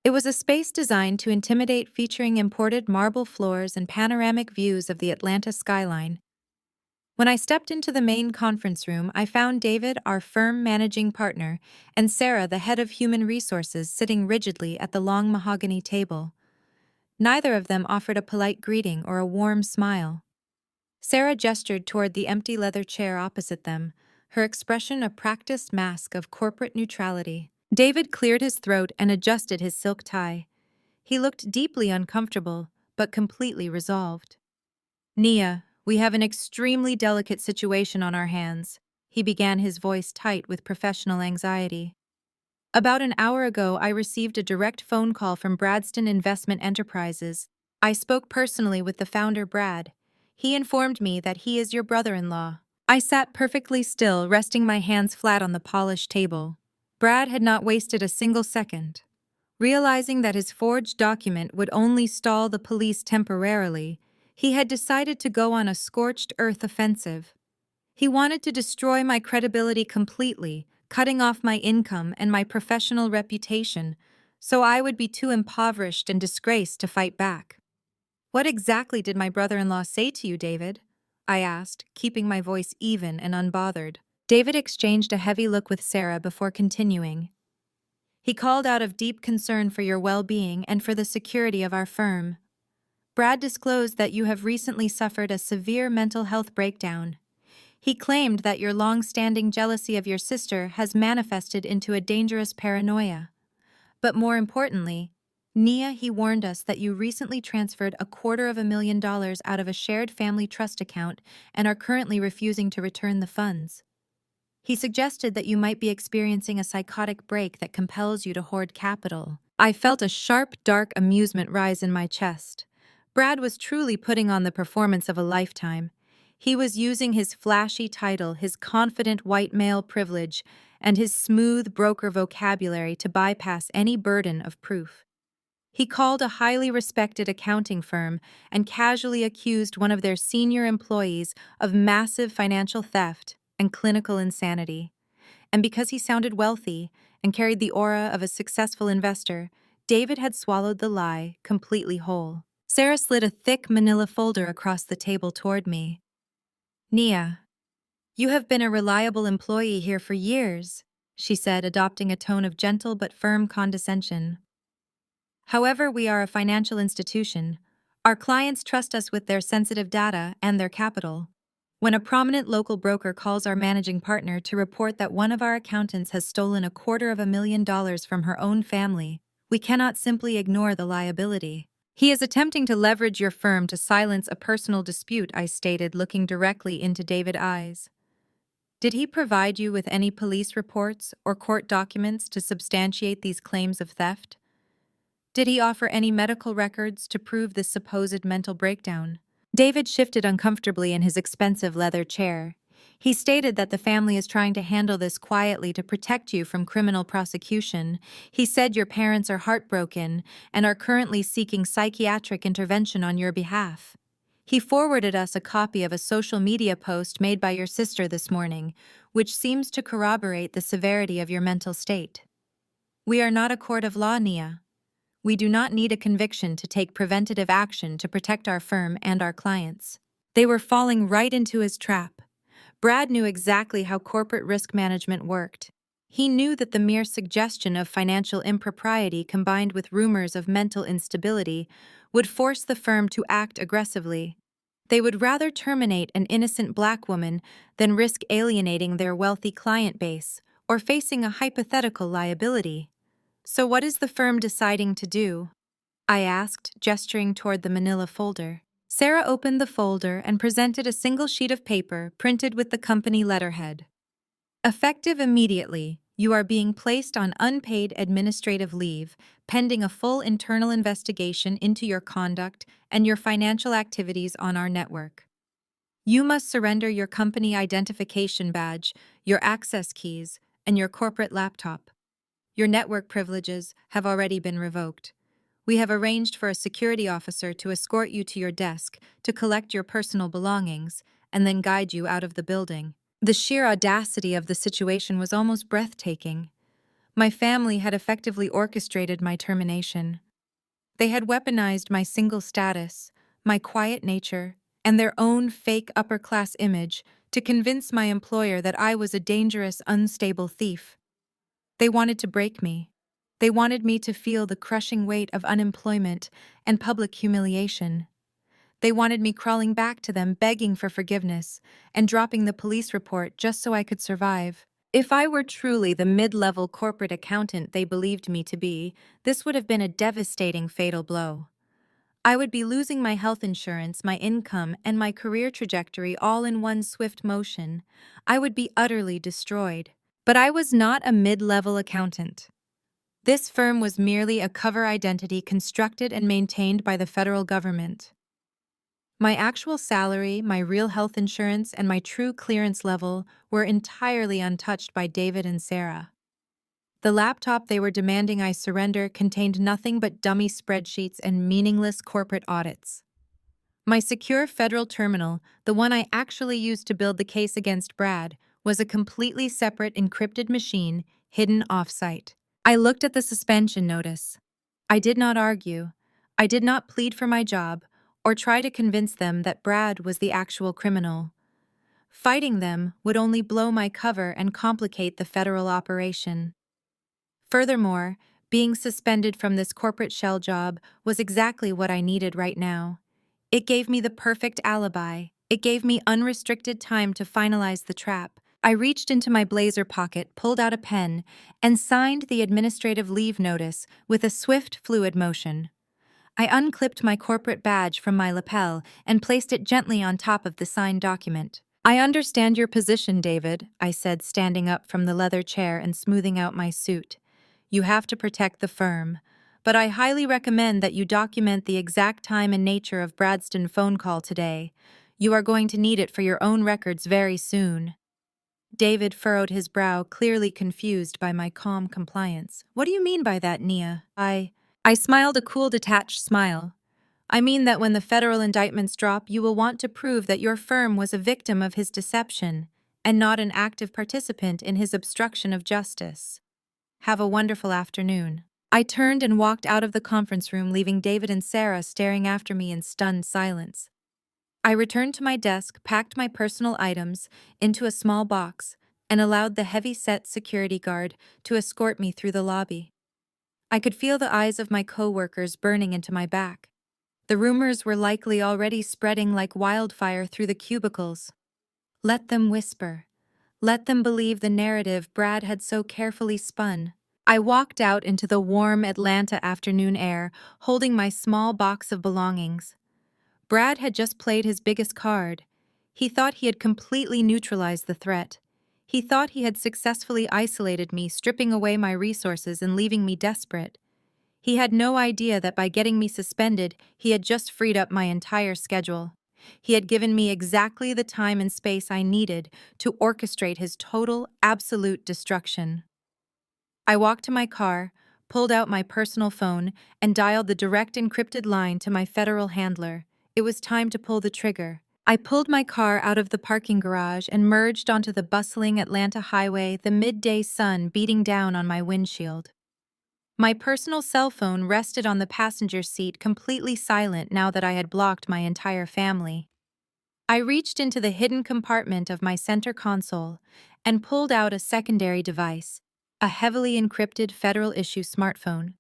It was a space designed to intimidate, featuring imported marble floors and panoramic views of the Atlanta skyline. When I stepped into the main conference room, I found David, our firm managing partner, and Sarah, the head of human resources, sitting rigidly at the long mahogany table. Neither of them offered a polite greeting or a warm smile. Sarah gestured toward the empty leather chair opposite them, her expression a practiced mask of corporate neutrality. David cleared his throat and adjusted his silk tie. He looked deeply uncomfortable, but completely resolved. Nia, we have an extremely delicate situation on our hands. He began, his voice tight with professional anxiety. About an hour ago, I received a direct phone call from Bradston Investment Enterprises. I spoke personally with the founder, Brad. He informed me that he is your brother-in-law. I sat perfectly still, resting my hands flat on the polished table. Brad had not wasted a single second. Realizing that his forged document would only stall the police temporarily, he had decided to go on a scorched earth offensive. He wanted to destroy my credibility completely, cutting off my income and my professional reputation, so I would be too impoverished and disgraced to fight back. What exactly did my brother-in-law say to you, David? I asked, keeping my voice even and unbothered. David exchanged a heavy look with Sarah before continuing. He called out of deep concern for your well-being and for the security of our firm. Brad disclosed that you have recently suffered a severe mental health breakdown. He claimed that your long-standing jealousy of your sister has manifested into a dangerous paranoia. But more importantly, Nia, he warned us that you recently transferred $250,000 out of a shared family trust account and are currently refusing to return the funds. He suggested that you might be experiencing a psychotic break that compels you to hoard capital. I felt a sharp, dark amusement rise in my chest. Brad was truly putting on the performance of a lifetime. He was using his flashy title, his confident white male privilege, and his smooth broker vocabulary to bypass any burden of proof. He called a highly respected accounting firm and casually accused one of their senior employees of massive financial theft and clinical insanity. And because he sounded wealthy and carried the aura of a successful investor, David had swallowed the lie completely whole. Sarah slid a thick manila folder across the table toward me. Nia, you have been a reliable employee here for years, she said, adopting a tone of gentle but firm condescension. However, we are a financial institution. Our clients trust us with their sensitive data and their capital. When a prominent local broker calls our managing partner to report that one of our accountants has stolen $250,000 from her own family, we cannot simply ignore the liability. He is attempting to leverage your firm to silence a personal dispute, I stated, looking directly into David's eyes. Did he provide you with any police reports or court documents to substantiate these claims of theft? Did he offer any medical records to prove this supposed mental breakdown? David shifted uncomfortably in his expensive leather chair. He stated that the family is trying to handle this quietly to protect you from criminal prosecution. He said your parents are heartbroken and are currently seeking psychiatric intervention on your behalf. He forwarded us a copy of a social media post made by your sister this morning, which seems to corroborate the severity of your mental state. We are not a court of law, Nia. We do not need a conviction to take preventative action to protect our firm and our clients. They were falling right into his trap. Brad knew exactly how corporate risk management worked. He knew that the mere suggestion of financial impropriety combined with rumors of mental instability would force the firm to act aggressively. They would rather terminate an innocent black woman than risk alienating their wealthy client base or facing a hypothetical liability. So what is the firm deciding to do? I asked, gesturing toward the manila folder. Sarah opened the folder and presented a single sheet of paper printed with the company letterhead. Effective immediately, you are being placed on unpaid administrative leave, pending a full internal investigation into your conduct and your financial activities on our network. You must surrender your company identification badge, your access keys, and your corporate laptop. Your network privileges have already been revoked. We have arranged for a security officer to escort you to your desk to collect your personal belongings and then guide you out of the building. The sheer audacity of the situation was almost breathtaking. My family had effectively orchestrated my termination. They had weaponized my single status, my quiet nature, and their own fake upper-class image to convince my employer that I was a dangerous, unstable thief. They wanted to break me. They wanted me to feel the crushing weight of unemployment and public humiliation. They wanted me crawling back to them, begging for forgiveness, and dropping the police report just so I could survive. If I were truly the mid-level corporate accountant they believed me to be, this would have been a devastating fatal blow. I would be losing my health insurance, my income, and my career trajectory all in one swift motion. I would be utterly destroyed. But I was not a mid-level accountant. This firm was merely a cover identity constructed and maintained by the federal government. My actual salary, my real health insurance, and my true clearance level were entirely untouched by David and Sarah. The laptop they were demanding I surrender contained nothing but dummy spreadsheets and meaningless corporate audits. My secure federal terminal, the one I actually used to build the case against Brad, was a completely separate encrypted machine hidden off-site. I looked at the suspension notice. I did not argue. I did not plead for my job or try to convince them that Brad was the actual criminal. Fighting them would only blow my cover and complicate the federal operation. Furthermore, being suspended from this corporate shell job was exactly what I needed right now. It gave me the perfect alibi. It gave me unrestricted time to finalize the trap. I reached into my blazer pocket, pulled out a pen, and signed the administrative leave notice with a swift, fluid motion. I unclipped my corporate badge from my lapel and placed it gently on top of the signed document. "I understand your position, David," I said, standing up from the leather chair and smoothing out my suit. "You have to protect the firm. But I highly recommend that you document the exact time and nature of Bradston's phone call today. You are going to need it for your own records very soon." David furrowed his brow, clearly confused by my calm compliance. "What do you mean by that, Nia?" I smiled a cool, detached smile. "I mean that when the federal indictments drop, you will want to prove that your firm was a victim of his deception and not an active participant in his obstruction of justice. Have a wonderful afternoon." I turned and walked out of the conference room, leaving David and Sarah staring after me in stunned silence. I returned to my desk, packed my personal items into a small box, and allowed the heavy-set security guard to escort me through the lobby. I could feel the eyes of my coworkers burning into my back. The rumors were likely already spreading like wildfire through the cubicles. Let them whisper. Let them believe the narrative Brad had so carefully spun. I walked out into the warm Atlanta afternoon air, holding my small box of belongings. Brad had just played his biggest card. He thought he had completely neutralized the threat. He thought he had successfully isolated me, stripping away my resources and leaving me desperate. He had no idea that by getting me suspended, he had just freed up my entire schedule. He had given me exactly the time and space I needed to orchestrate his total, absolute destruction. I walked to my car, pulled out my personal phone, and dialed the direct encrypted line to my federal handler. It was time to pull the trigger. I pulled my car out of the parking garage and merged onto the bustling Atlanta highway, the midday sun beating down on my windshield. My personal cell phone rested on the passenger seat, completely silent now that I had blocked my entire family. I reached into the hidden compartment of my center console and pulled out a secondary device, a heavily encrypted federal-issue smartphone.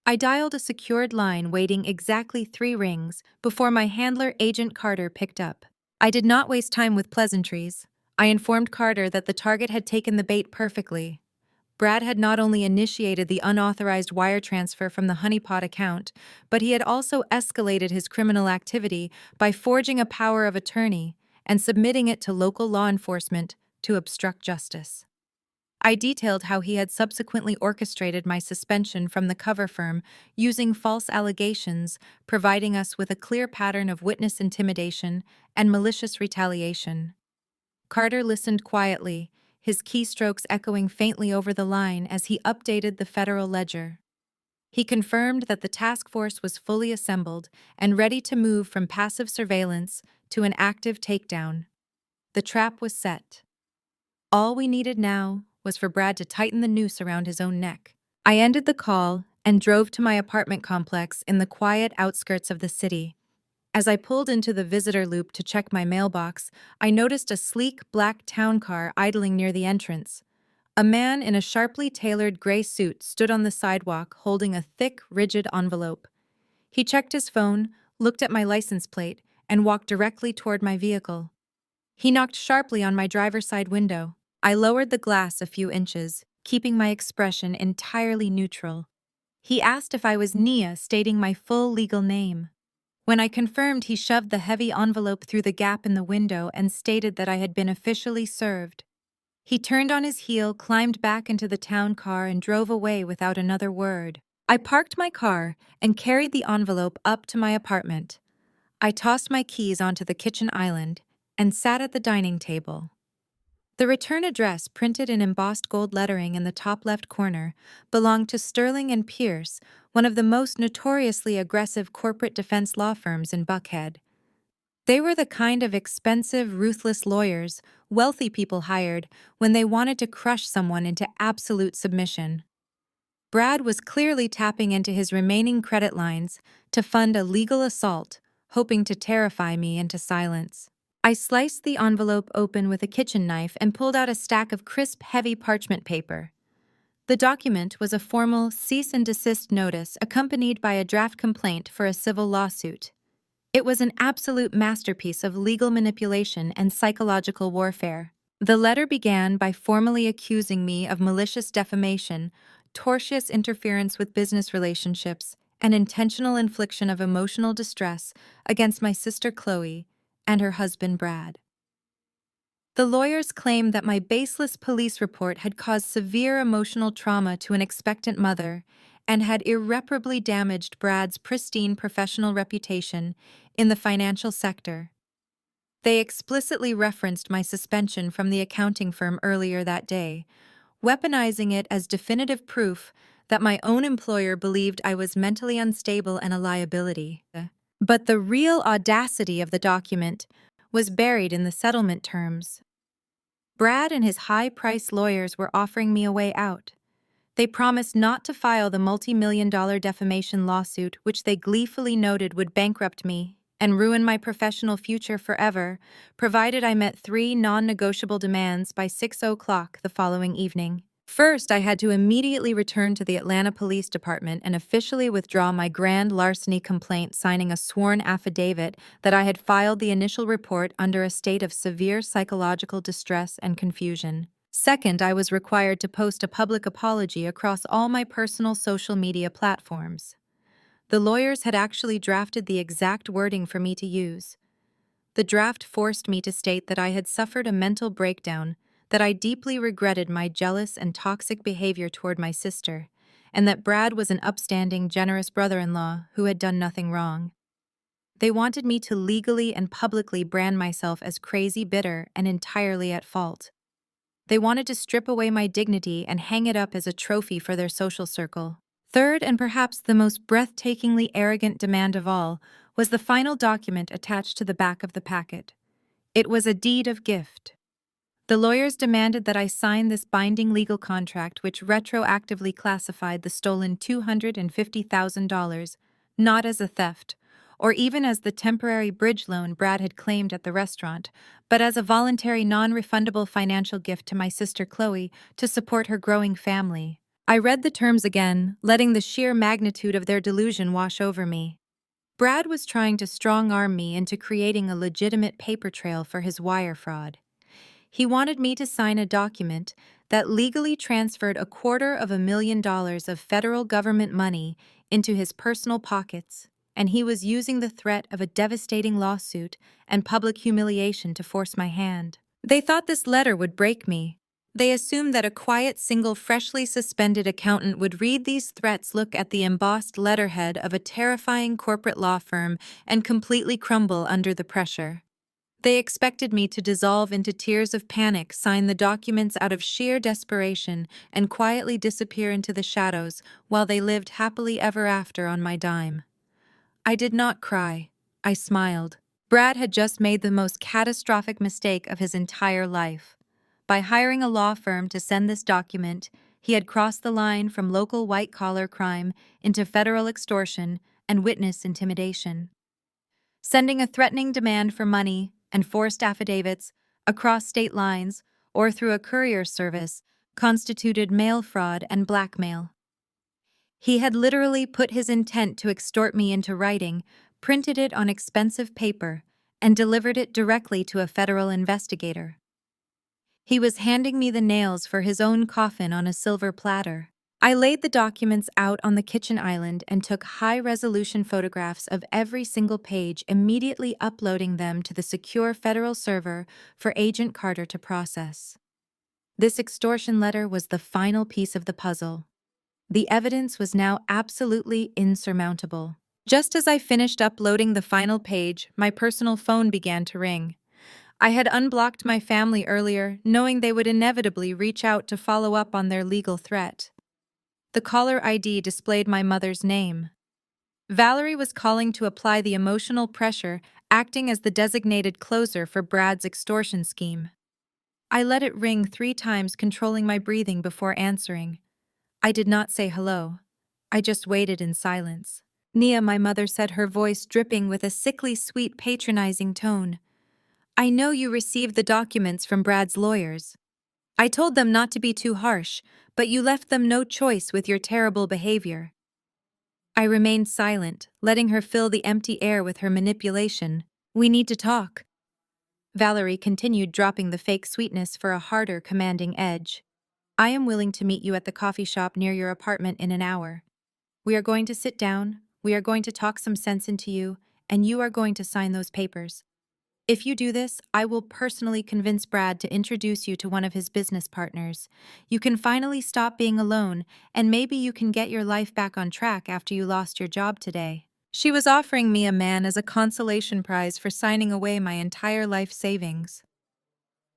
I dialed a secured line, waiting exactly 3 rings before my handler, Agent Carter, picked up. I did not waste time with pleasantries. I informed Carter that the target had taken the bait perfectly. Brad had not only initiated the unauthorized wire transfer from the honeypot account, but he had also escalated his criminal activity by forging a power of attorney and submitting it to local law enforcement to obstruct justice. I detailed how he had subsequently orchestrated my suspension from the cover firm using false allegations, providing us with a clear pattern of witness intimidation and malicious retaliation. Carter listened quietly, his keystrokes echoing faintly over the line as he updated the federal ledger. He confirmed that the task force was fully assembled and ready to move from passive surveillance to an active takedown. The trap was set. All we needed now was for Brad to tighten the noose around his own neck. I ended the call and drove to my apartment complex in the quiet outskirts of the city. As I pulled into the visitor loop to check my mailbox, I noticed a sleek black town car idling near the entrance. A man in a sharply tailored gray suit stood on the sidewalk holding a thick, rigid envelope. He checked his phone, looked at my license plate, and walked directly toward my vehicle. He knocked sharply on my driver's side window. I lowered the glass a few inches, keeping my expression entirely neutral. He asked if I was Nia, stating my full legal name. When I confirmed, he shoved the heavy envelope through the gap in the window and stated that I had been officially served. He turned on his heel, climbed back into the town car, and drove away without another word. I parked my car and carried the envelope up to my apartment. I tossed my keys onto the kitchen island and sat at the dining table. The return address, printed in embossed gold lettering in the top left corner, belonged to Sterling and Pierce, one of the most notoriously aggressive corporate defense law firms in Buckhead. They were the kind of expensive, ruthless lawyers wealthy people hired when they wanted to crush someone into absolute submission. Brad was clearly tapping into his remaining credit lines to fund a legal assault, hoping to terrify me into silence. I sliced the envelope open with a kitchen knife and pulled out a stack of crisp, heavy parchment paper. The document was a formal cease and desist notice accompanied by a draft complaint for a civil lawsuit. It was an absolute masterpiece of legal manipulation and psychological warfare. The letter began by formally accusing me of malicious defamation, tortious interference with business relationships, and intentional infliction of emotional distress against my sister Chloe and her husband Brad. The lawyers claimed that my baseless police report had caused severe emotional trauma to an expectant mother and had irreparably damaged Brad's pristine professional reputation in the financial sector. They explicitly referenced my suspension from the accounting firm earlier that day, weaponizing it as definitive proof that my own employer believed I was mentally unstable and a liability. But the real audacity of the document was buried in the settlement terms. Brad and his high-priced lawyers were offering me a way out. They promised not to file the multi-million-dollar defamation lawsuit, which they gleefully noted would bankrupt me and ruin my professional future forever, provided I met 3 non-negotiable demands by 6 o'clock the following evening. First, I had to immediately return to the Atlanta Police Department and officially withdraw my grand larceny complaint, signing a sworn affidavit that I had filed the initial report under a state of severe psychological distress and confusion. Second, I was required to post a public apology across all my personal social media platforms. The lawyers had actually drafted the exact wording for me to use. The draft forced me to state that I had suffered a mental breakdown, that I deeply regretted my jealous and toxic behavior toward my sister, and that Brad was an upstanding, generous brother-in-law who had done nothing wrong. They wanted me to legally and publicly brand myself as crazy, bitter, and entirely at fault. They wanted to strip away my dignity and hang it up as a trophy for their social circle. Third, and perhaps the most breathtakingly arrogant demand of all, was the final document attached to the back of the packet. It was a deed of gift. The lawyers demanded that I sign this binding legal contract, which retroactively classified the stolen $250,000 not as a theft, or even as the temporary bridge loan Brad had claimed at the restaurant, but as a voluntary non-refundable financial gift to my sister Chloe to support her growing family. I read the terms again, letting the sheer magnitude of their delusion wash over me. Brad was trying to strong-arm me into creating a legitimate paper trail for his wire fraud. He wanted me to sign a document that legally transferred $250,000 of federal government money into his personal pockets, and he was using the threat of a devastating lawsuit and public humiliation to force my hand. They thought this letter would break me. They assumed that a quiet, single, freshly suspended accountant would read these threats, look at the embossed letterhead of a terrifying corporate law firm, and completely crumble under the pressure. They expected me to dissolve into tears of panic, sign the documents out of sheer desperation, and quietly disappear into the shadows while they lived happily ever after on my dime. I did not cry. I smiled. Brad had just made the most catastrophic mistake of his entire life. By hiring a law firm to send this document, he had crossed the line from local white-collar crime into federal extortion and witness intimidation. Sending a threatening demand for money and forced affidavits across state lines or through a courier service constituted mail fraud and blackmail. He had literally put his intent to extort me into writing, printed it on expensive paper, and delivered it directly to a federal investigator. He was handing me the nails for his own coffin on a silver platter. I laid the documents out on the kitchen island and took high-resolution photographs of every single page, immediately uploading them to the secure federal server for Agent Carter to process. This extortion letter was the final piece of the puzzle. The evidence was now absolutely insurmountable. Just as I finished uploading the final page, my personal phone began to ring. I had unblocked my family earlier, knowing they would inevitably reach out to follow up on their legal threat. The caller ID displayed my mother's name. Valerie was calling to apply the emotional pressure, acting as the designated closer for Brad's extortion scheme. I let it ring 3 times, controlling my breathing before answering. I did not say hello. I just waited in silence. "Nia," my mother said, her voice dripping with a sickly sweet patronizing tone. "I know you received the documents from Brad's lawyers. I told them not to be too harsh, but you left them no choice with your terrible behavior." I remained silent, letting her fill the empty air with her manipulation. "We need to talk." Valerie continued, dropping the fake sweetness for a harder, commanding edge. "I am willing to meet you at the coffee shop near your apartment in an hour. We are going to sit down, we are going to talk some sense into you, and you are going to sign those papers. If you do this, I will personally convince Brad to introduce you to one of his business partners. You can finally stop being alone, and maybe you can get your life back on track after you lost your job today." She was offering me a man as a consolation prize for signing away my entire life savings.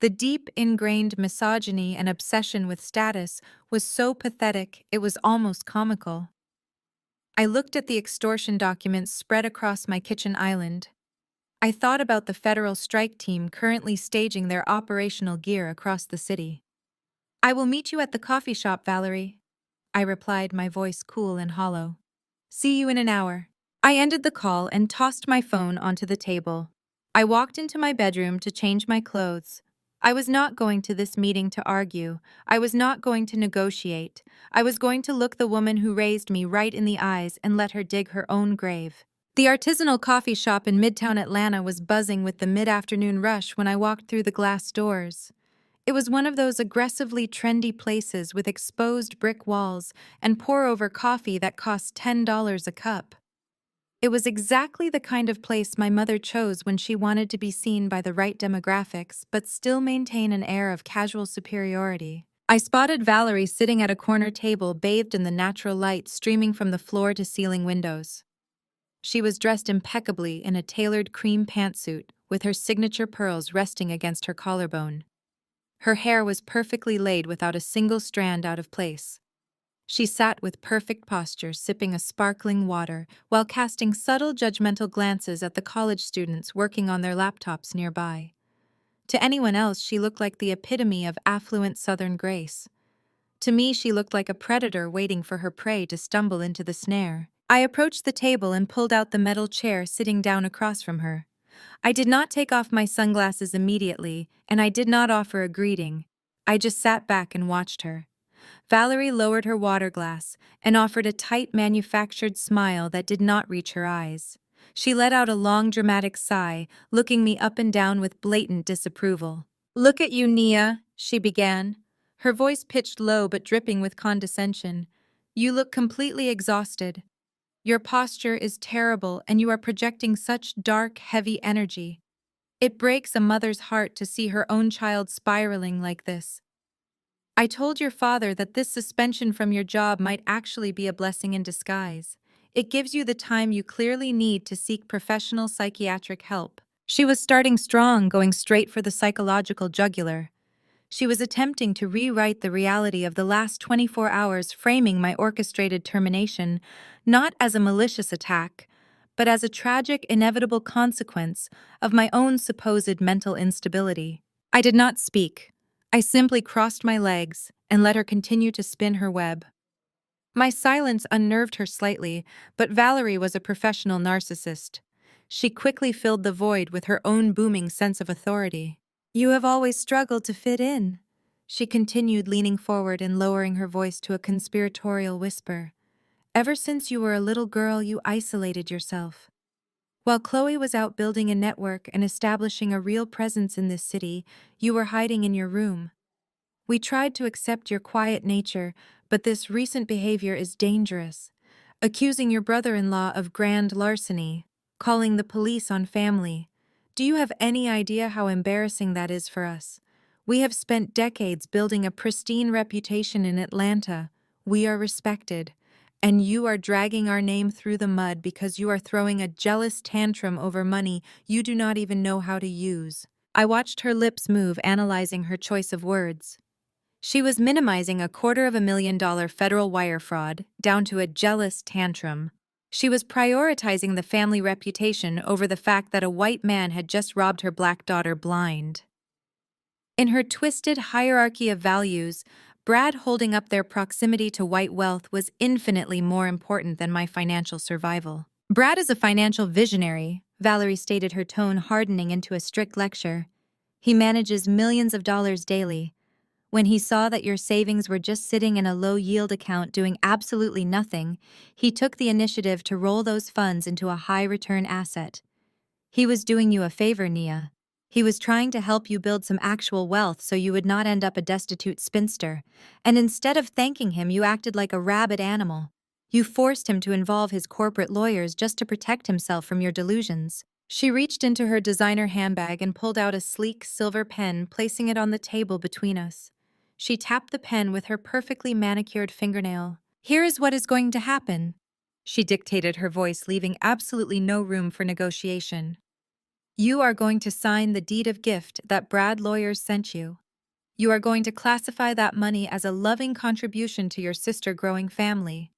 The deep, ingrained misogyny and obsession with status was so pathetic it was almost comical. I looked at the extortion documents spread across my kitchen island. I thought about the federal strike team currently staging their operational gear across the city. "I will meet you at the coffee shop, Valerie," I replied, my voice cool and hollow. "See you in an hour." I ended the call and tossed my phone onto the table. I walked into my bedroom to change my clothes. I was not going to this meeting to argue. I was not going to negotiate. I was going to look the woman who raised me right in the eyes and let her dig her own grave. The artisanal coffee shop in Midtown Atlanta was buzzing with the mid-afternoon rush when I walked through the glass doors. It was one of those aggressively trendy places with exposed brick walls and pour-over coffee that cost $10 a cup. It was exactly the kind of place my mother chose when she wanted to be seen by the right demographics but still maintain an air of casual superiority. I spotted Valerie sitting at a corner table bathed in the natural light streaming from the floor-to-ceiling windows. She was dressed impeccably in a tailored cream pantsuit, with her signature pearls resting against her collarbone. Her hair was perfectly laid without a single strand out of place. She sat with perfect posture, sipping a sparkling water, while casting subtle, judgmental glances at the college students working on their laptops nearby. To anyone else, she looked like the epitome of affluent Southern grace. To me, she looked like a predator waiting for her prey to stumble into the snare. I approached the table and pulled out the metal chair, sitting down across from her. I did not take off my sunglasses immediately, and I did not offer a greeting. I just sat back and watched her. Valerie lowered her water glass and offered a tight, manufactured smile that did not reach her eyes. She let out a long, dramatic sigh, looking me up and down with blatant disapproval. "Look at you, Nia," she began, her voice pitched low but dripping with condescension. "You look completely exhausted. Your posture is terrible, and you are projecting such dark, heavy energy. It breaks a mother's heart to see her own child spiraling like this. I told your father that this suspension from your job might actually be a blessing in disguise. It gives you the time you clearly need to seek professional psychiatric help." She was starting strong, going straight for the psychological jugular. She was attempting to rewrite the reality of the last 24 hours, framing my orchestrated termination not as a malicious attack, but as a tragic, inevitable consequence of my own supposed mental instability. I did not speak. I simply crossed my legs and let her continue to spin her web. My silence unnerved her slightly, but Valerie was a professional narcissist. She quickly filled the void with her own booming sense of authority. "You have always struggled to fit in," she continued, leaning forward and lowering her voice to a conspiratorial whisper. "Ever since you were a little girl, you isolated yourself. While Chloe was out building a network and establishing a real presence in this city, you were hiding in your room. We tried to accept your quiet nature, but this recent behavior is dangerous. Accusing your brother-in-law of grand larceny, calling the police on family. Do you have any idea how embarrassing that is for us? We have spent decades building a pristine reputation in Atlanta. We are respected. And you are dragging our name through the mud because you are throwing a jealous tantrum over money you do not even know how to use. I watched her lips move, analyzing her choice of words. She was minimizing $250,000 federal wire fraud down to a jealous tantrum. She was prioritizing the family reputation over the fact that a white man had just robbed her black daughter blind. In her twisted hierarchy of values, Brad holding up their proximity to white wealth was infinitely more important than my financial survival. Brad is a financial visionary, Valerie stated, her tone hardening into a strict lecture. He manages millions of dollars daily. When he saw that your savings were just sitting in a low-yield account doing absolutely nothing, he took the initiative to roll those funds into a high-return asset. He was doing you a favor, Nia. He was trying to help you build some actual wealth so you would not end up a destitute spinster, and instead of thanking him, you acted like a rabid animal. You forced him to involve his corporate lawyers just to protect himself from your delusions. She reached into her designer handbag and pulled out a sleek silver pen, placing it on the table between us. She tapped the pen with her perfectly manicured fingernail. "Here is what is going to happen," she dictated, her voice leaving absolutely no room for negotiation. "You are going to sign the deed of gift that Brad lawyers sent you. You are going to classify that money as a loving contribution to your sister-growing family.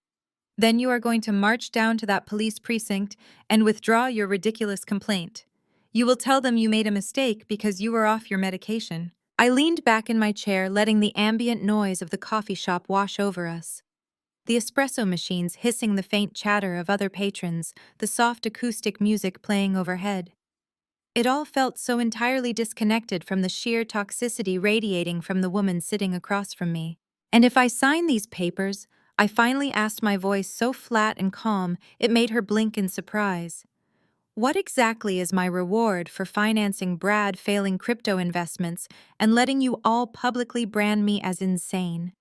Then you are going to march down to that police precinct and withdraw your ridiculous complaint. You will tell them you made a mistake because you were off your medication." I leaned back in my chair, letting the ambient noise of the coffee shop wash over us. The espresso machines hissing, the faint chatter of other patrons, the soft acoustic music playing overhead. It all felt so entirely disconnected from the sheer toxicity radiating from the woman sitting across from me. "And if I sign these papers?" I finally asked, my voice so flat and calm it made her blink in surprise. "What exactly is my reward for financing Brad failing crypto investments and letting you all publicly brand me as insane?"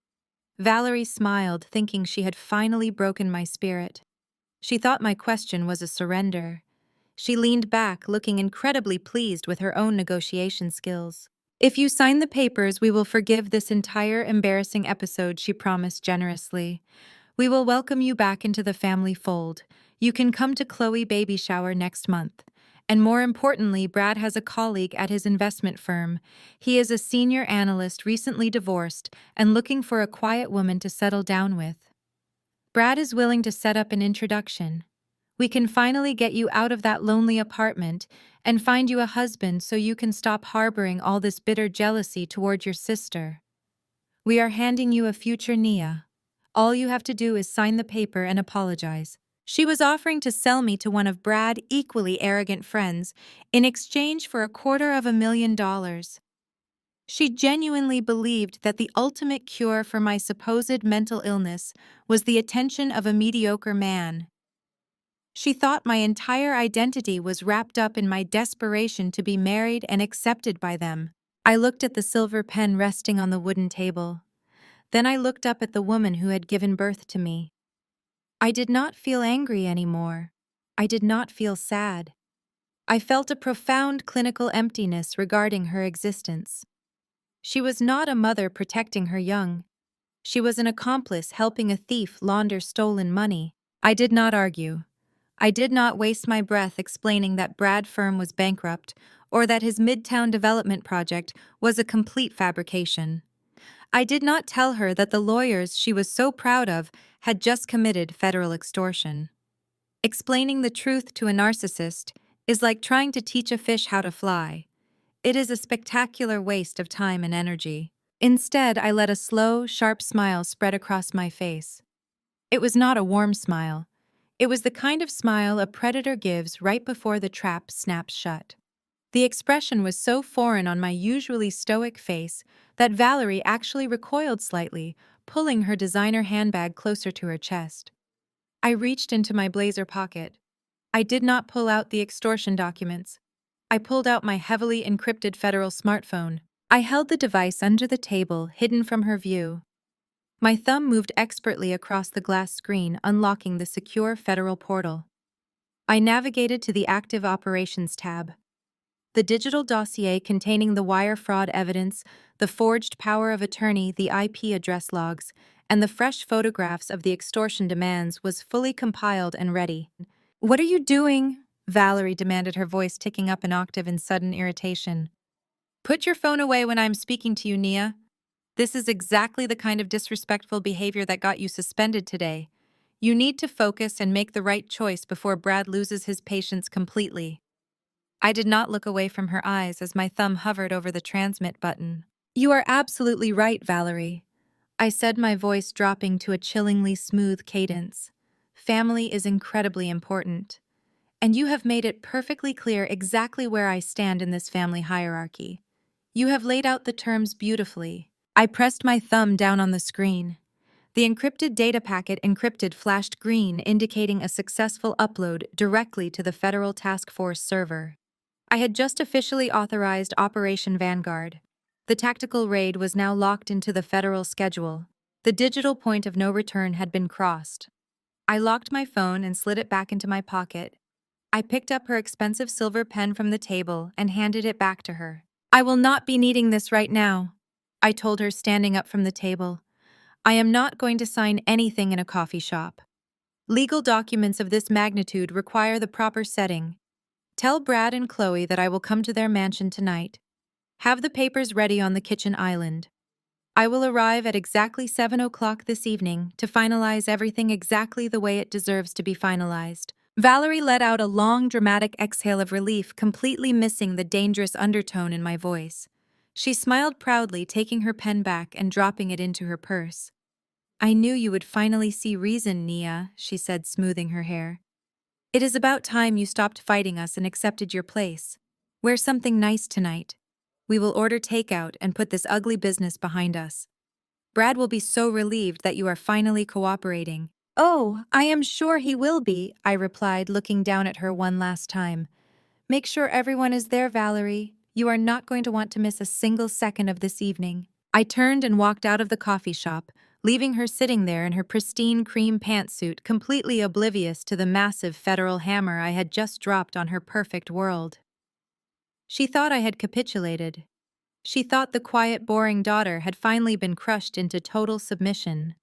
Valerie smiled, thinking she had finally broken my spirit. She thought my question was a surrender. She leaned back, looking incredibly pleased with her own negotiation skills. "If you sign the papers, we will forgive this entire embarrassing episode," she promised generously. "We will welcome you back into the family fold. You can come to Chloe baby shower next month. And more importantly, Brad has a colleague at his investment firm. He is a senior analyst, recently divorced, and looking for a quiet woman to settle down with. Brad is willing to set up an introduction. We can finally get you out of that lonely apartment and find you a husband so you can stop harboring all this bitter jealousy toward your sister. We are handing you a future, Nia. All you have to do is sign the paper and apologize." She was offering to sell me to one of Brad's equally arrogant friends in exchange for $250,000. She genuinely believed that the ultimate cure for my supposed mental illness was the attention of a mediocre man. She thought my entire identity was wrapped up in my desperation to be married and accepted by them. I looked at the silver pen resting on the wooden table. Then I looked up at the woman who had given birth to me. I did not feel angry anymore. I did not feel sad. I felt a profound clinical emptiness regarding her existence. She was not a mother protecting her young. She was an accomplice helping a thief launder stolen money. I did not argue. I did not waste my breath explaining that Brad firm was bankrupt or that his Midtown development project was a complete fabrication. I did not tell her that the lawyers she was so proud of had just committed federal extortion. Explaining the truth to a narcissist is like trying to teach a fish how to fly. It is a spectacular waste of time and energy. Instead, I let a slow, sharp smile spread across my face. It was not a warm smile. It was the kind of smile a predator gives right before the trap snaps shut. The expression was so foreign on my usually stoic face that Valerie actually recoiled slightly, pulling her designer handbag closer to her chest. I reached into my blazer pocket. I did not pull out the extortion documents. I pulled out my heavily encrypted federal smartphone. I held the device under the table, hidden from her view. My thumb moved expertly across the glass screen, unlocking the secure federal portal. I navigated to the Active Operations tab. The digital dossier containing the wire fraud evidence, the forged power of attorney, the IP address logs, and the fresh photographs of the extortion demands was fully compiled and ready. "What are you doing?" Valerie demanded, her voice ticking up an octave in sudden irritation. "Put your phone away when I'm speaking to you, Nia. This is exactly the kind of disrespectful behavior that got you suspended today. You need to focus and make the right choice before Brad loses his patience completely." I did not look away from her eyes as my thumb hovered over the transmit button. "You are absolutely right, Valerie," I said, my voice dropping to a chillingly smooth cadence. "Family is incredibly important, and you have made it perfectly clear exactly where I stand in this family hierarchy. You have laid out the terms beautifully." I pressed my thumb down on the screen. The encrypted data packet encrypted flashed green, indicating a successful upload directly to the Federal Task Force server. I had just officially authorized Operation Vanguard. The tactical raid was now locked into the federal schedule. The digital point of no return had been crossed. I locked my phone and slid it back into my pocket. I picked up her expensive silver pen from the table and handed it back to her. "I will not be needing this right now," I told her, standing up from the table. "I am not going to sign anything in a coffee shop. Legal documents of this magnitude require the proper setting. Tell Brad and Chloe that I will come to their mansion tonight. Have the papers ready on the kitchen island. I will arrive at exactly 7 o'clock this evening to finalize everything exactly the way it deserves to be finalized." Valerie let out a long, dramatic exhale of relief, completely missing the dangerous undertone in my voice. She smiled proudly, taking her pen back and dropping it into her purse. "I knew you would finally see reason, Nia," she said, smoothing her hair. "It is about time you stopped fighting us and accepted your place. Wear something nice tonight. We will order takeout and put this ugly business behind us. Brad will be so relieved that you are finally cooperating." "Oh, I am sure he will be," I replied, looking down at her one last time. "Make sure everyone is there, Valerie. You are not going to want to miss a single second of this evening." I turned and walked out of the coffee shop, leaving her sitting there in her pristine cream pantsuit, completely oblivious to the massive federal hammer I had just dropped on her perfect world. She thought I had capitulated. She thought the quiet, boring daughter had finally been crushed into total submission.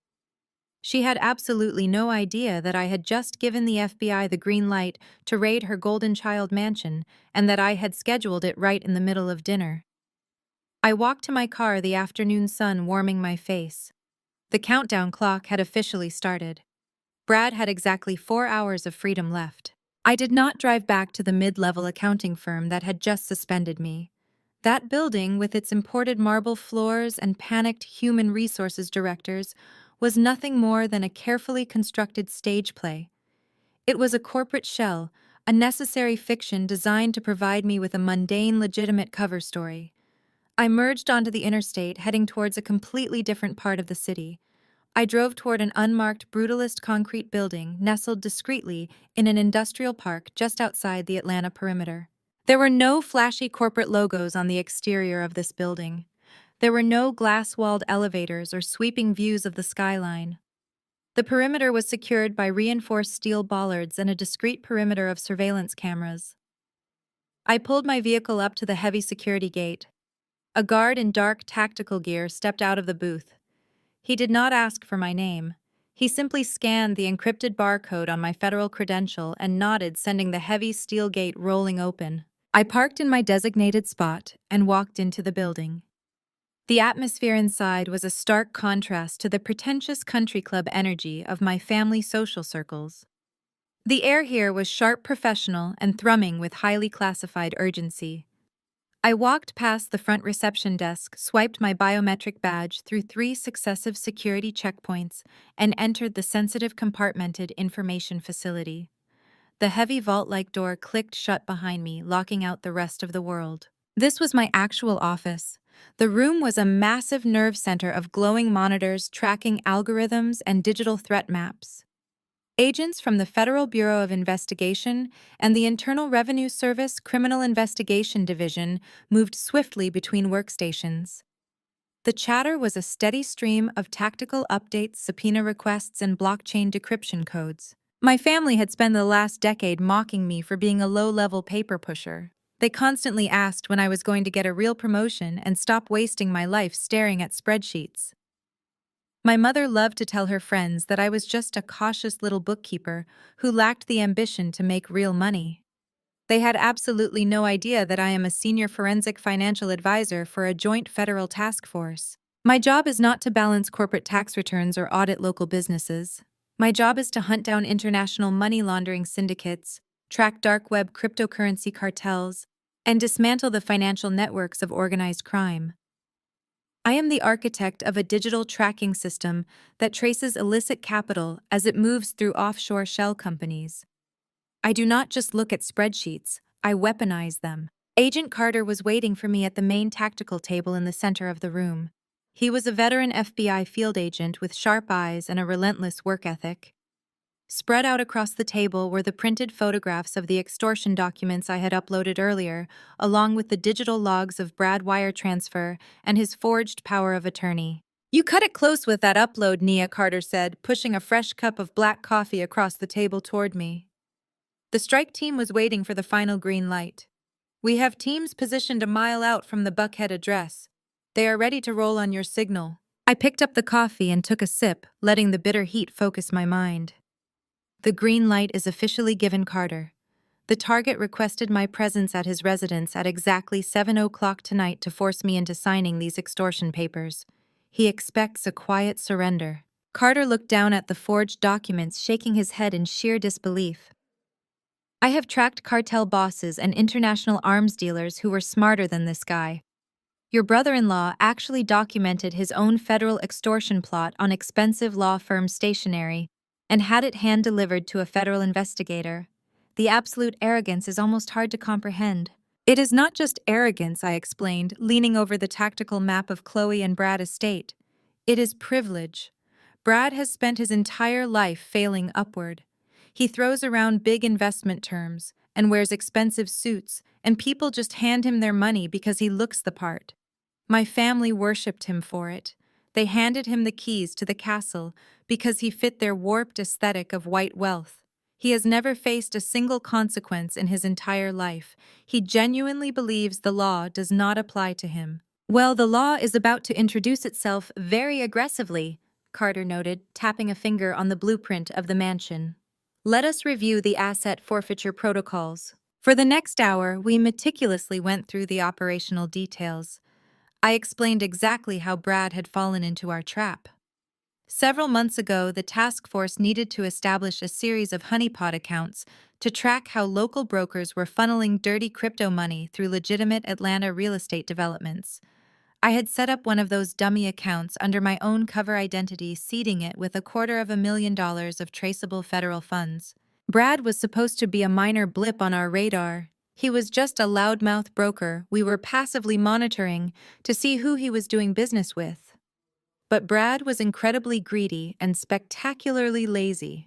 She had absolutely no idea that I had just given the FBI the green light to raid her golden child mansion, and that I had scheduled it right in the middle of dinner. I walked to my car, the afternoon sun warming my face. The countdown clock had officially started. Brad had exactly 4 hours of freedom left. I did not drive back to the mid-level accounting firm that had just suspended me. That building, with its imported marble floors and panicked human resources directors, was nothing more than a carefully constructed stage play. It was a corporate shell, a necessary fiction designed to provide me with a mundane, legitimate cover story. I merged onto the interstate, heading towards a completely different part of the city. I drove toward an unmarked, brutalist concrete building nestled discreetly in an industrial park just outside the Atlanta perimeter. There were no flashy corporate logos on the exterior of this building. There were no glass-walled elevators or sweeping views of the skyline. The perimeter was secured by reinforced steel bollards and a discreet perimeter of surveillance cameras. I pulled my vehicle up to the heavy security gate. A guard in dark tactical gear stepped out of the booth. He did not ask for my name. He simply scanned the encrypted barcode on my federal credential and nodded, sending the heavy steel gate rolling open. I parked in my designated spot and walked into the building. The atmosphere inside was a stark contrast to the pretentious country club energy of my family social circles. The air here was sharp, professional, and thrumming with highly classified urgency. I walked past the front reception desk, swiped my biometric badge through 3 successive security checkpoints, and entered the sensitive compartmented information facility. The heavy vault-like door clicked shut behind me, locking out the rest of the world. This was my actual office. The room was a massive nerve center of glowing monitors tracking algorithms and digital threat maps. Agents from the Federal Bureau of Investigation and the Internal Revenue Service Criminal Investigation Division moved swiftly between workstations. The chatter was a steady stream of tactical updates, subpoena requests, and blockchain decryption codes. My family had spent the last decade mocking me for being a low-level paper pusher. They constantly asked when I was going to get a real promotion and stop wasting my life staring at spreadsheets. My mother loved to tell her friends that I was just a cautious little bookkeeper who lacked the ambition to make real money. They had absolutely no idea that I am a senior forensic financial advisor for a joint federal task force. My job is not to balance corporate tax returns or audit local businesses. My job is to hunt down international money laundering syndicates, track dark web cryptocurrency cartels, and dismantle the financial networks of organized crime. I am the architect of a digital tracking system that traces illicit capital as it moves through offshore shell companies. I do not just look at spreadsheets, I weaponize them. Agent Carter was waiting for me at the main tactical table in the center of the room. He was a veteran FBI field agent with sharp eyes and a relentless work ethic. Spread out across the table were the printed photographs of the extortion documents I had uploaded earlier, along with the digital logs of Brad wire transfer and his forged power of attorney. "You cut it close with that upload," Nia Carter said, pushing a fresh cup of black coffee across the table toward me. The strike team was waiting for the final green light. "We have teams positioned a mile out from the Buckhead address. They are ready to roll on your signal." I picked up the coffee and took a sip, letting the bitter heat focus my mind. The green light is officially given, Carter. The target requested my presence at his residence at exactly 7 o'clock tonight to force me into signing these extortion papers. He expects a quiet surrender. Carter looked down at the forged documents, shaking his head in sheer disbelief. "I have tracked cartel bosses and international arms dealers who were smarter than this guy. Your brother-in-law actually documented his own federal extortion plot on expensive law firm stationery and had it hand-delivered to a federal investigator. The absolute arrogance is almost hard to comprehend." "It is not just arrogance," I explained, leaning over the tactical map of Chloe and Brad estate. "It is privilege. Brad has spent his entire life failing upward. He throws around big investment terms and wears expensive suits, and people just hand him their money because he looks the part. My family worshipped him for it. They handed him the keys to the castle because he fit their warped aesthetic of white wealth. He has never faced a single consequence in his entire life. He genuinely believes the law does not apply to him." "Well, the law is about to introduce itself very aggressively," Carter noted, tapping a finger on the blueprint of the mansion. "Let us review the asset forfeiture protocols." For the next hour, we meticulously went through the operational details. I explained exactly how Brad had fallen into our trap. Several months ago, the task force needed to establish a series of honeypot accounts to track how local brokers were funneling dirty crypto money through legitimate Atlanta real estate developments. I had set up one of those dummy accounts under my own cover identity, seeding it with $250,000 of traceable federal funds. Brad was supposed to be a minor blip on our radar. He was just a loudmouth broker we were passively monitoring to see who he was doing business with. But Brad was incredibly greedy and spectacularly lazy.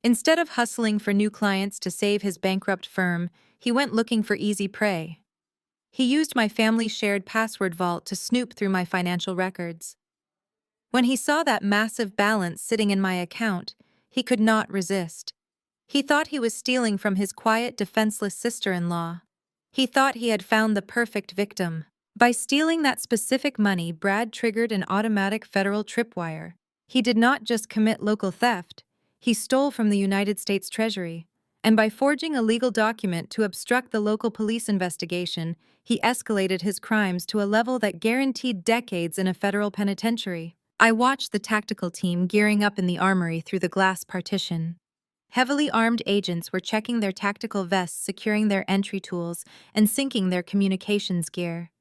Instead of hustling for new clients to save his bankrupt firm, he went looking for easy prey. He used my family's shared password vault to snoop through my financial records. When he saw that massive balance sitting in my account, he could not resist. He thought he was stealing from his quiet, defenseless sister-in-law. He thought he had found the perfect victim. By stealing that specific money, Brad triggered an automatic federal tripwire. He did not just commit local theft, he stole from the United States Treasury. And by forging a legal document to obstruct the local police investigation, he escalated his crimes to a level that guaranteed decades in a federal penitentiary. I watched the tactical team gearing up in the armory through the glass partition. Heavily armed agents were checking their tactical vests, securing their entry tools, and syncing their communications gear.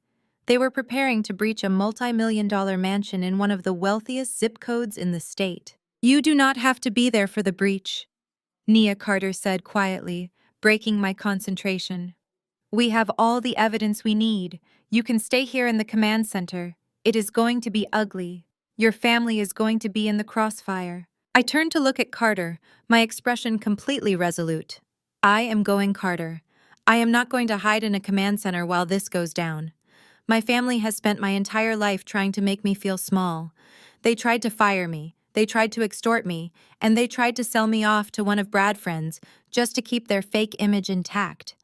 They were preparing to breach a multi-million-dollar mansion in one of the wealthiest zip codes in the state. "You do not have to be there for the breach," Nia Carter said quietly, breaking my concentration. "We have all the evidence we need. You can stay here in the command center. It is going to be ugly. Your family is going to be in the crossfire. I turned to look at Carter, my expression completely resolute. I am going Carter. I am not going to hide in a command center while this goes down. My family has spent my entire life trying to make me feel small. They tried to fire me, they tried to extort me, and they tried to sell me off to one of Brad's friends just to keep their fake image intact.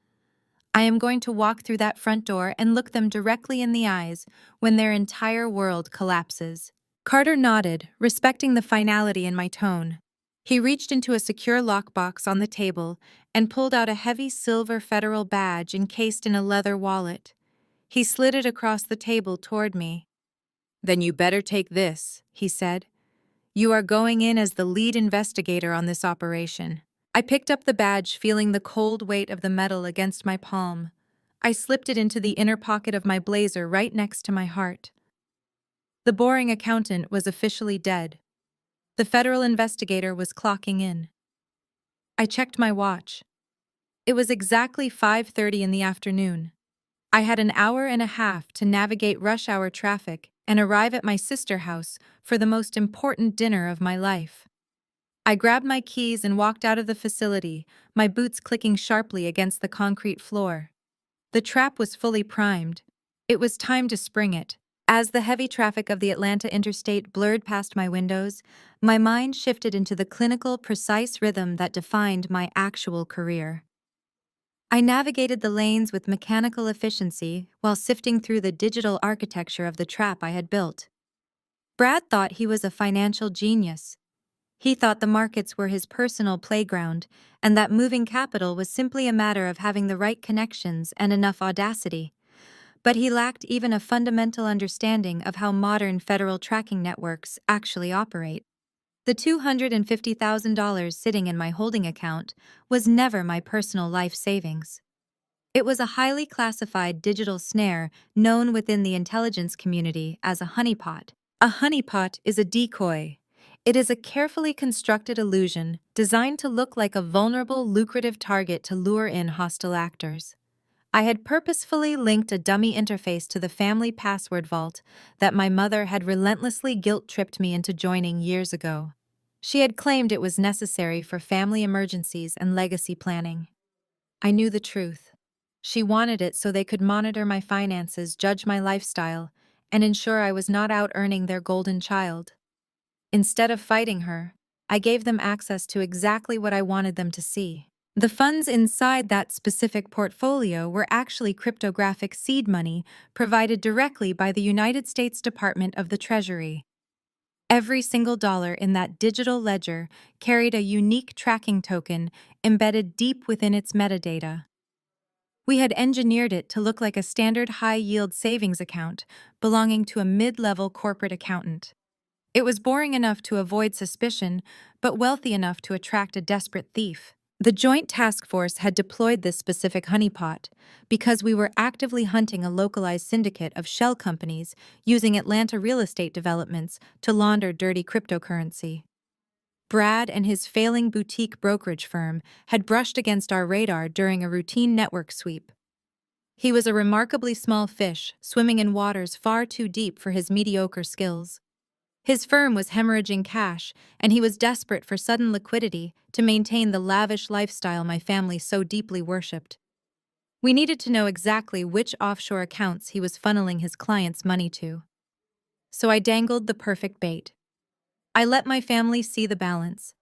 I am going to walk through that front door and look them directly in the eyes when their entire world collapses. Carter nodded, respecting the finality in my tone. He reached into a secure lockbox on the table and pulled out a heavy silver federal badge encased in a leather wallet. He slid it across the table toward me. "Then you better take this," he said. "You are going in as the lead investigator on this operation." I picked up the badge, feeling the cold weight of the metal against my palm. I slipped it into the inner pocket of my blazer right next to my heart. The boring accountant was officially dead. The federal investigator was clocking in. I checked my watch. It was exactly 5:30 in the afternoon. I had an hour and a half to navigate rush hour traffic and arrive at my sister house for the most important dinner of my life. I grabbed my keys and walked out of the facility, my boots clicking sharply against the concrete floor. The trap was fully primed. It was time to spring it. As the heavy traffic of the Atlanta interstate blurred past my windows, my mind shifted into the clinical, precise rhythm that defined my actual career. I navigated the lanes with mechanical efficiency while sifting through the digital architecture of the trap I had built. Brad thought he was a financial genius. He thought the markets were his personal playground, and that moving capital was simply a matter of having the right connections and enough audacity. But he lacked even a fundamental understanding of how modern federal tracking networks actually operate. The $250,000 sitting in my holding account was never my personal life savings. It was a highly classified digital snare known within the intelligence community as a honeypot. A honeypot is a decoy. It is a carefully constructed illusion designed to look like a vulnerable, lucrative target to lure in hostile actors. I had purposefully linked a dummy interface to the family password vault that my mother had relentlessly guilt-tripped me into joining years ago. She had claimed it was necessary for family emergencies and legacy planning. I knew the truth. She wanted it so they could monitor my finances, judge my lifestyle, and ensure I was not out earning their golden child. Instead of fighting her, I gave them access to exactly what I wanted them to see. The funds inside that specific portfolio were actually cryptographic seed money provided directly by the United States Department of the Treasury. Every single dollar in that digital ledger carried a unique tracking token embedded deep within its metadata. We had engineered it to look like a standard high-yield savings account belonging to a mid-level corporate accountant. It was boring enough to avoid suspicion, but wealthy enough to attract a desperate thief. The Joint Task Force had deployed this specific honeypot because we were actively hunting a localized syndicate of shell companies using Atlanta real estate developments to launder dirty cryptocurrency. Brad and his failing boutique brokerage firm had brushed against our radar during a routine network sweep. He was a remarkably small fish, swimming in waters far too deep for his mediocre skills. His firm was hemorrhaging cash, and he was desperate for sudden liquidity to maintain the lavish lifestyle my family so deeply worshipped. We needed to know exactly which offshore accounts he was funneling his clients' money to. So I dangled the perfect bait. I let my family see the balance.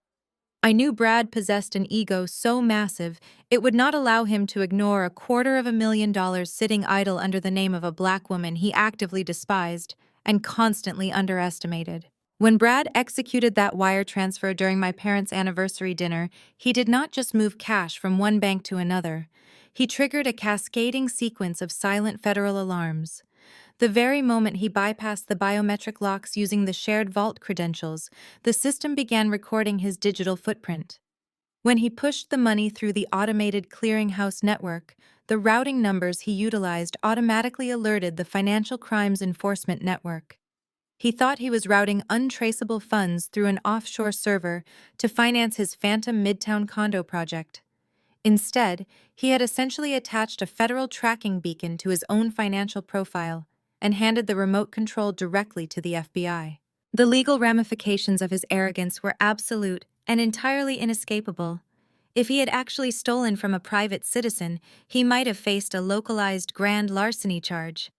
I knew Brad possessed an ego so massive it would not allow him to ignore $250,000 sitting idle under the name of a black woman he actively despised and constantly underestimated. When Brad executed that wire transfer during my parents' anniversary dinner, he did not just move cash from one bank to another. He triggered a cascading sequence of silent federal alarms. The very moment he bypassed the biometric locks using the shared vault credentials, the system began recording his digital footprint. When he pushed the money through the automated clearinghouse network, the routing numbers he utilized automatically alerted the Financial Crimes Enforcement Network. He thought he was routing untraceable funds through an offshore server to finance his phantom Midtown condo project. Instead, he had essentially attached a federal tracking beacon to his own financial profile and handed the remote control directly to the FBI. The legal ramifications of his arrogance were absolute and entirely inescapable. If he had actually stolen from a private citizen, he might have faced a localized grand larceny charge.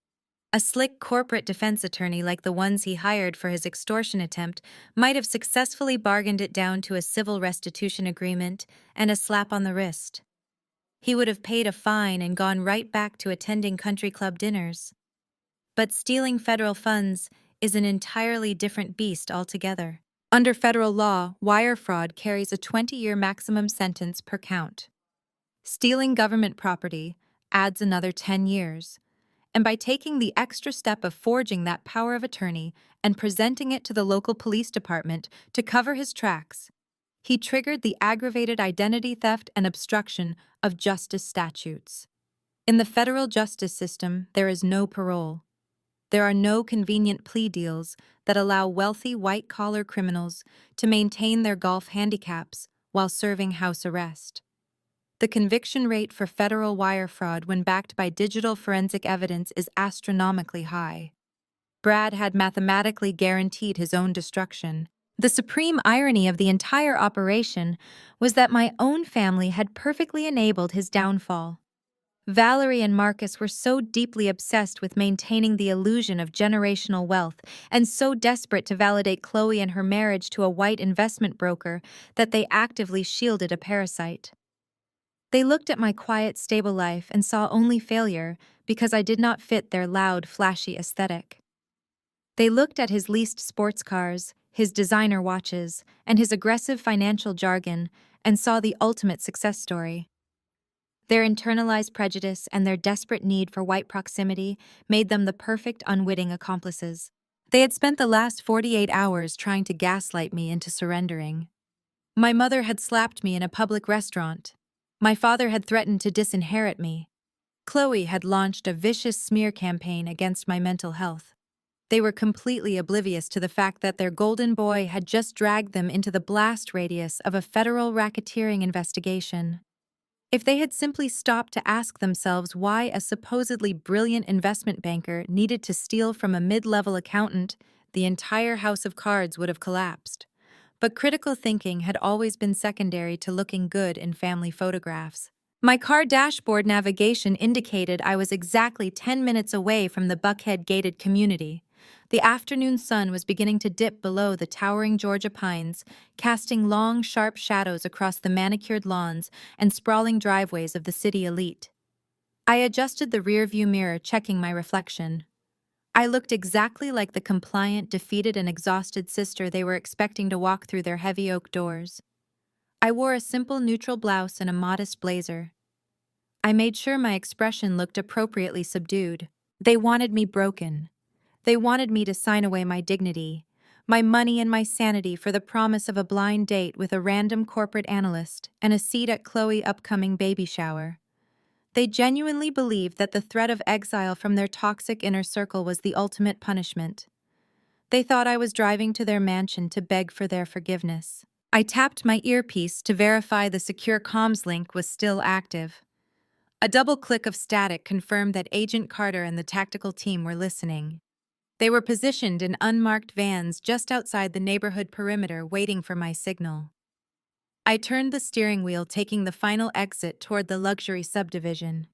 A slick corporate defense attorney like the ones he hired for his extortion attempt might have successfully bargained it down to a civil restitution agreement and a slap on the wrist. He would have paid a fine and gone right back to attending country club dinners. But stealing federal funds is an entirely different beast altogether. Under federal law, wire fraud carries a 20-year maximum sentence per count. Stealing government property adds another 10 years. And by taking the extra step of forging that power of attorney and presenting it to the local police department to cover his tracks, he triggered the aggravated identity theft and obstruction of justice statutes. In the federal justice system, there is no parole. There are no convenient plea deals that allow wealthy white-collar criminals to maintain their golf handicaps while serving house arrest. The conviction rate for federal wire fraud when backed by digital forensic evidence is astronomically high. Brad had mathematically guaranteed his own destruction. The supreme irony of the entire operation was that my own family had perfectly enabled his downfall. Valerie and Marcus were so deeply obsessed with maintaining the illusion of generational wealth and so desperate to validate Chloe and her marriage to a white investment broker that they actively shielded a parasite. They looked at my quiet, stable life and saw only failure because I did not fit their loud, flashy aesthetic. They looked at his leased sports cars, his designer watches, and his aggressive financial jargon and saw the ultimate success story. Their internalized prejudice and their desperate need for white proximity made them the perfect unwitting accomplices. They had spent the last 48 hours trying to gaslight me into surrendering. My mother had slapped me in a public restaurant. My father had threatened to disinherit me. Chloe had launched a vicious smear campaign against my mental health. They were completely oblivious to the fact that their golden boy had just dragged them into the blast radius of a federal racketeering investigation. If they had simply stopped to ask themselves why a supposedly brilliant investment banker needed to steal from a mid-level accountant, the entire house of cards would have collapsed. But critical thinking had always been secondary to looking good in family photographs. My car dashboard navigation indicated I was exactly 10 minutes away from the Buckhead gated community. The afternoon sun was beginning to dip below the towering Georgia pines, casting long, sharp shadows across the manicured lawns and sprawling driveways of the city elite. I adjusted the rearview mirror, checking my reflection. I looked exactly like the compliant, defeated, and exhausted sister they were expecting to walk through their heavy oak doors. I wore a simple neutral blouse and a modest blazer. I made sure my expression looked appropriately subdued. They wanted me broken. They wanted me to sign away my dignity, my money and my sanity for the promise of a blind date with a random corporate analyst and a seat at Chloe's upcoming baby shower. They genuinely believed that the threat of exile from their toxic inner circle was the ultimate punishment. They thought I was driving to their mansion to beg for their forgiveness. I tapped my earpiece to verify the secure comms link was still active. A double click of static confirmed that Agent Carter and the tactical team were listening. They were positioned in unmarked vans just outside the neighborhood perimeter waiting for my signal. I turned the steering wheel, taking the final exit toward the luxury subdivision.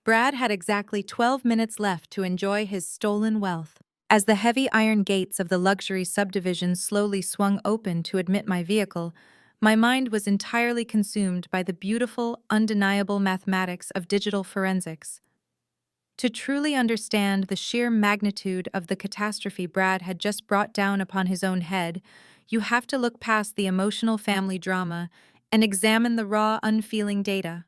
Brad had exactly 12 minutes left to enjoy his stolen wealth. As the heavy iron gates of the luxury subdivision slowly swung open to admit my vehicle, my mind was entirely consumed by the beautiful, undeniable mathematics of digital forensics. To truly understand the sheer magnitude of the catastrophe Brad had just brought down upon his own head, you have to look past the emotional family drama and examine the raw, unfeeling data.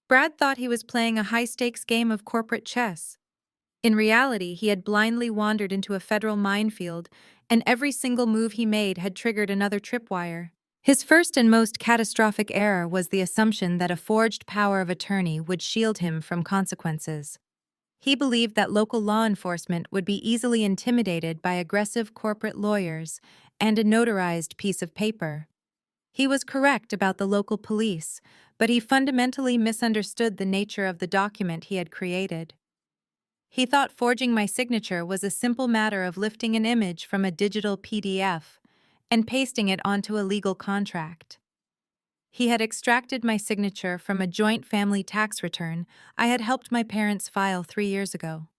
Brad thought he was playing a high-stakes game of corporate chess. In reality, he had blindly wandered into a federal minefield, and every single move he made had triggered another tripwire. His first and most catastrophic error was the assumption that a forged power of attorney would shield him from consequences. He believed that local law enforcement would be easily intimidated by aggressive corporate lawyers and a notarized piece of paper. He was correct about the local police, but he fundamentally misunderstood the nature of the document he had created. He thought forging my signature was a simple matter of lifting an image from a digital PDF and pasting it onto a legal contract. He had extracted my signature from a joint family tax return I had helped my parents file 3 years ago.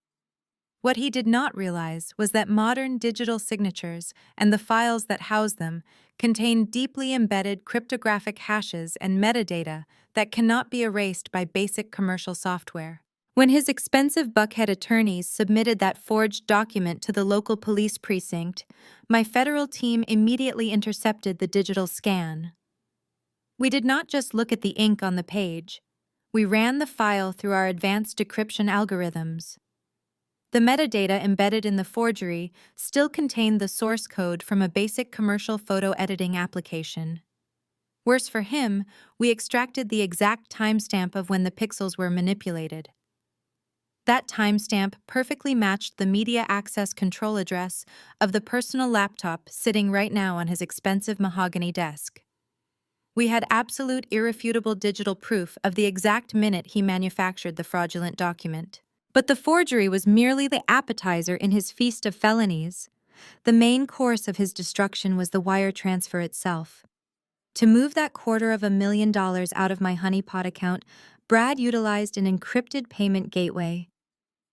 What he did not realize was that modern digital signatures and the files that house them contain deeply embedded cryptographic hashes and metadata that cannot be erased by basic commercial software. When his expensive buckhead attorneys submitted that forged document to the local police precinct, my federal team immediately intercepted the digital scan. We did not just look at the ink on the page. We ran the file through our advanced decryption algorithms. The metadata embedded in the forgery still contained the source code from a basic commercial photo editing application. Worse for him, we extracted the exact timestamp of when the pixels were manipulated. That timestamp perfectly matched the media access control address of the personal laptop sitting right now on his expensive mahogany desk. We had absolute irrefutable digital proof of the exact minute he manufactured the fraudulent document. But the forgery was merely the appetizer in his feast of felonies. The main course of his destruction was the wire transfer itself. To move that $250,000 out of my honeypot account, Brad utilized an encrypted payment gateway.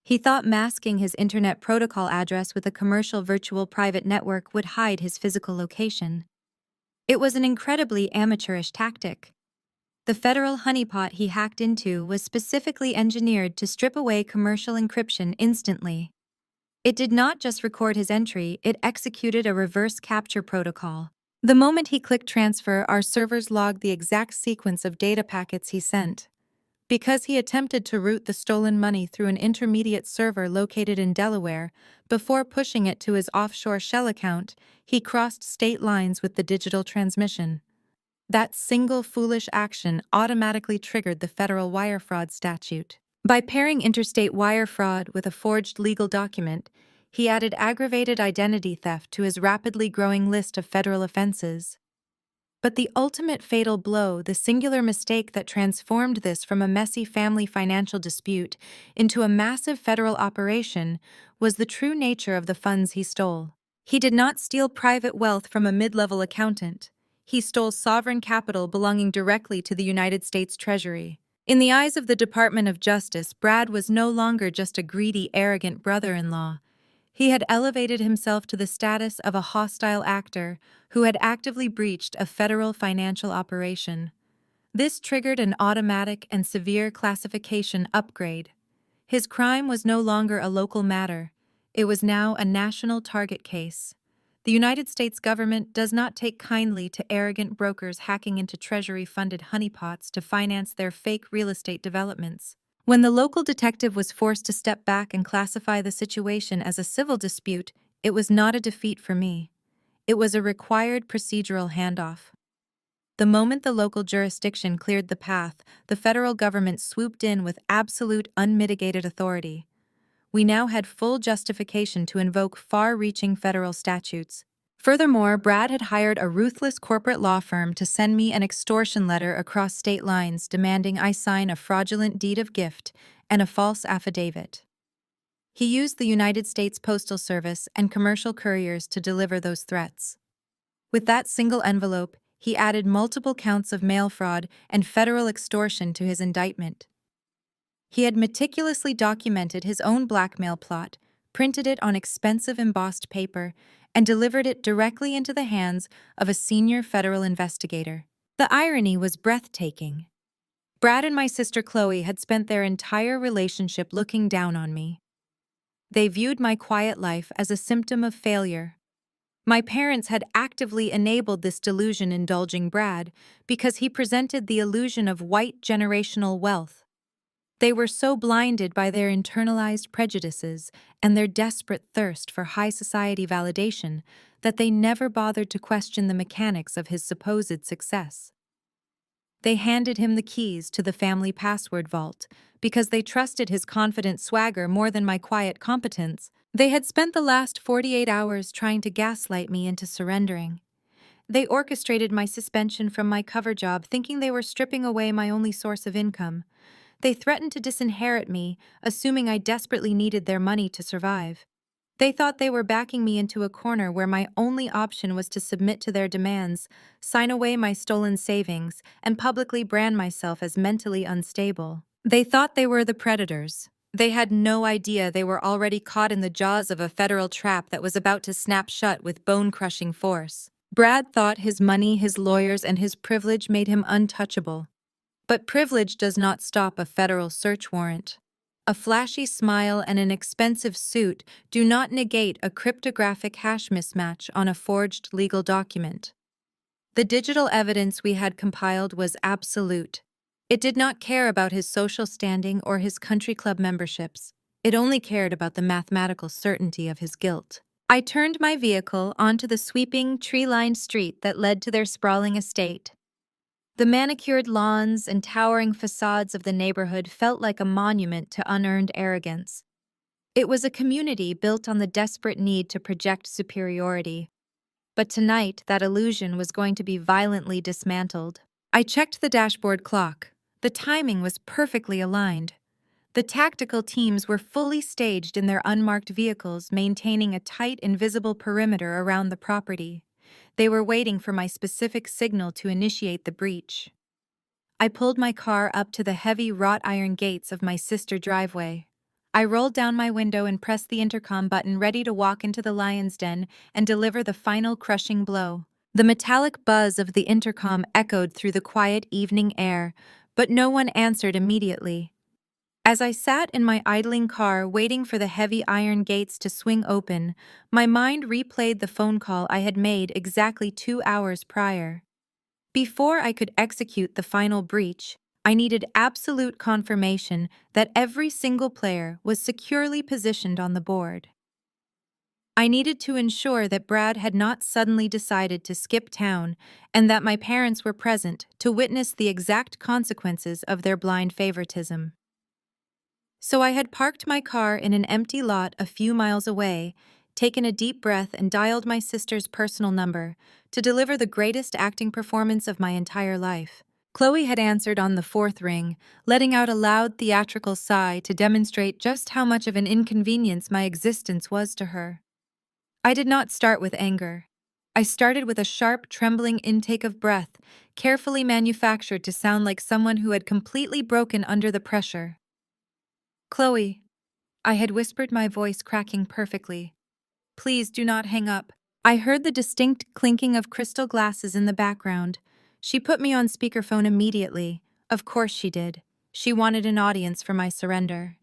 He thought masking his internet protocol address with a commercial virtual private network would hide his physical location. It was an incredibly amateurish tactic. The federal honeypot he hacked into was specifically engineered to strip away commercial encryption instantly. It did not just record his entry, it executed a reverse capture protocol. The moment he clicked transfer, our servers logged the exact sequence of data packets he sent. Because he attempted to route the stolen money through an intermediate server located in Delaware, before pushing it to his offshore shell account, he crossed state lines with the digital transmission. That single foolish action automatically triggered the federal wire fraud statute. By pairing interstate wire fraud with a forged legal document, he added aggravated identity theft to his rapidly growing list of federal offenses. But the ultimate fatal blow, the singular mistake that transformed this from a messy family financial dispute into a massive federal operation, was the true nature of the funds he stole. He did not steal private wealth from a mid-level accountant. He stole sovereign capital belonging directly to the United States Treasury. In the eyes of the Department of Justice, Brad was no longer just a greedy, arrogant brother-in-law. He had elevated himself to the status of a hostile actor who had actively breached a federal financial operation. This triggered an automatic and severe classification upgrade. His crime was no longer a local matter. It was now a national target case. The United States government does not take kindly to arrogant brokers hacking into Treasury-funded honeypots to finance their fake real estate developments. When the local detective was forced to step back and classify the situation as a civil dispute, it was not a defeat for me. It was a required procedural handoff. The moment the local jurisdiction cleared the path, the federal government swooped in with absolute, unmitigated authority. We now had full justification to invoke far-reaching federal statutes. Furthermore, Brad had hired a ruthless corporate law firm to send me an extortion letter across state lines demanding I sign a fraudulent deed of gift and a false affidavit. He used the United States Postal Service and commercial couriers to deliver those threats. With that single envelope, he added multiple counts of mail fraud and federal extortion to his indictment. He had meticulously documented his own blackmail plot, printed it on expensive embossed paper, and delivered it directly into the hands of a senior federal investigator. The irony was breathtaking. Brad and my sister Chloe had spent their entire relationship looking down on me. They viewed my quiet life as a symptom of failure. My parents had actively enabled this delusion indulging Brad because he presented the illusion of white generational wealth. They were so blinded by their internalized prejudices and their desperate thirst for high society validation that they never bothered to question the mechanics of his supposed success. They handed him the keys to the family password vault because they trusted his confident swagger more than my quiet competence. They had spent the last 48 hours trying to gaslight me into surrendering. They orchestrated my suspension from my cover job thinking they were stripping away my only source of income. They threatened to disinherit me, assuming I desperately needed their money to survive. They thought they were backing me into a corner where my only option was to submit to their demands, sign away my stolen savings, and publicly brand myself as mentally unstable. They thought they were the predators. They had no idea they were already caught in the jaws of a federal trap that was about to snap shut with bone-crushing force. Brad thought his money, his lawyers, and his privilege made him untouchable. But privilege does not stop a federal search warrant. A flashy smile and an expensive suit do not negate a cryptographic hash mismatch on a forged legal document. The digital evidence we had compiled was absolute. It did not care about his social standing or his country club memberships. It only cared about the mathematical certainty of his guilt. I turned my vehicle onto the sweeping, tree-lined street that led to their sprawling estate. The manicured lawns and towering facades of the neighborhood felt like a monument to unearned arrogance. It was a community built on the desperate need to project superiority. But tonight, that illusion was going to be violently dismantled. I checked the dashboard clock. The timing was perfectly aligned. The tactical teams were fully staged in their unmarked vehicles, maintaining a tight, invisible perimeter around the property. They were waiting for my specific signal to initiate the breach. I pulled my car up to the heavy wrought iron gates of my sister driveway. I rolled down my window and pressed the intercom button, ready to walk into the lion's den and deliver the final crushing blow. The metallic buzz of the intercom echoed through the quiet evening air, but no one answered immediately. As I sat in my idling car waiting for the heavy iron gates to swing open, my mind replayed the phone call I had made exactly 2 hours prior. Before I could execute the final breach, I needed absolute confirmation that every single player was securely positioned on the board. I needed to ensure that Brad had not suddenly decided to skip town and that my parents were present to witness the exact consequences of their blind favoritism. So I had parked my car in an empty lot a few miles away, taken a deep breath, and dialed my sister's personal number to deliver the greatest acting performance of my entire life. Chloe had answered on the fourth ring, letting out a loud theatrical sigh to demonstrate just how much of an inconvenience my existence was to her. I did not start with anger. I started with a sharp, trembling intake of breath, carefully manufactured to sound like someone who had completely broken under the pressure. "Chloe," I had whispered, my voice cracking perfectly. "Please do not hang up." I heard the distinct clinking of crystal glasses in the background. She put me on speakerphone immediately. Of course she did. She wanted an audience for my surrender.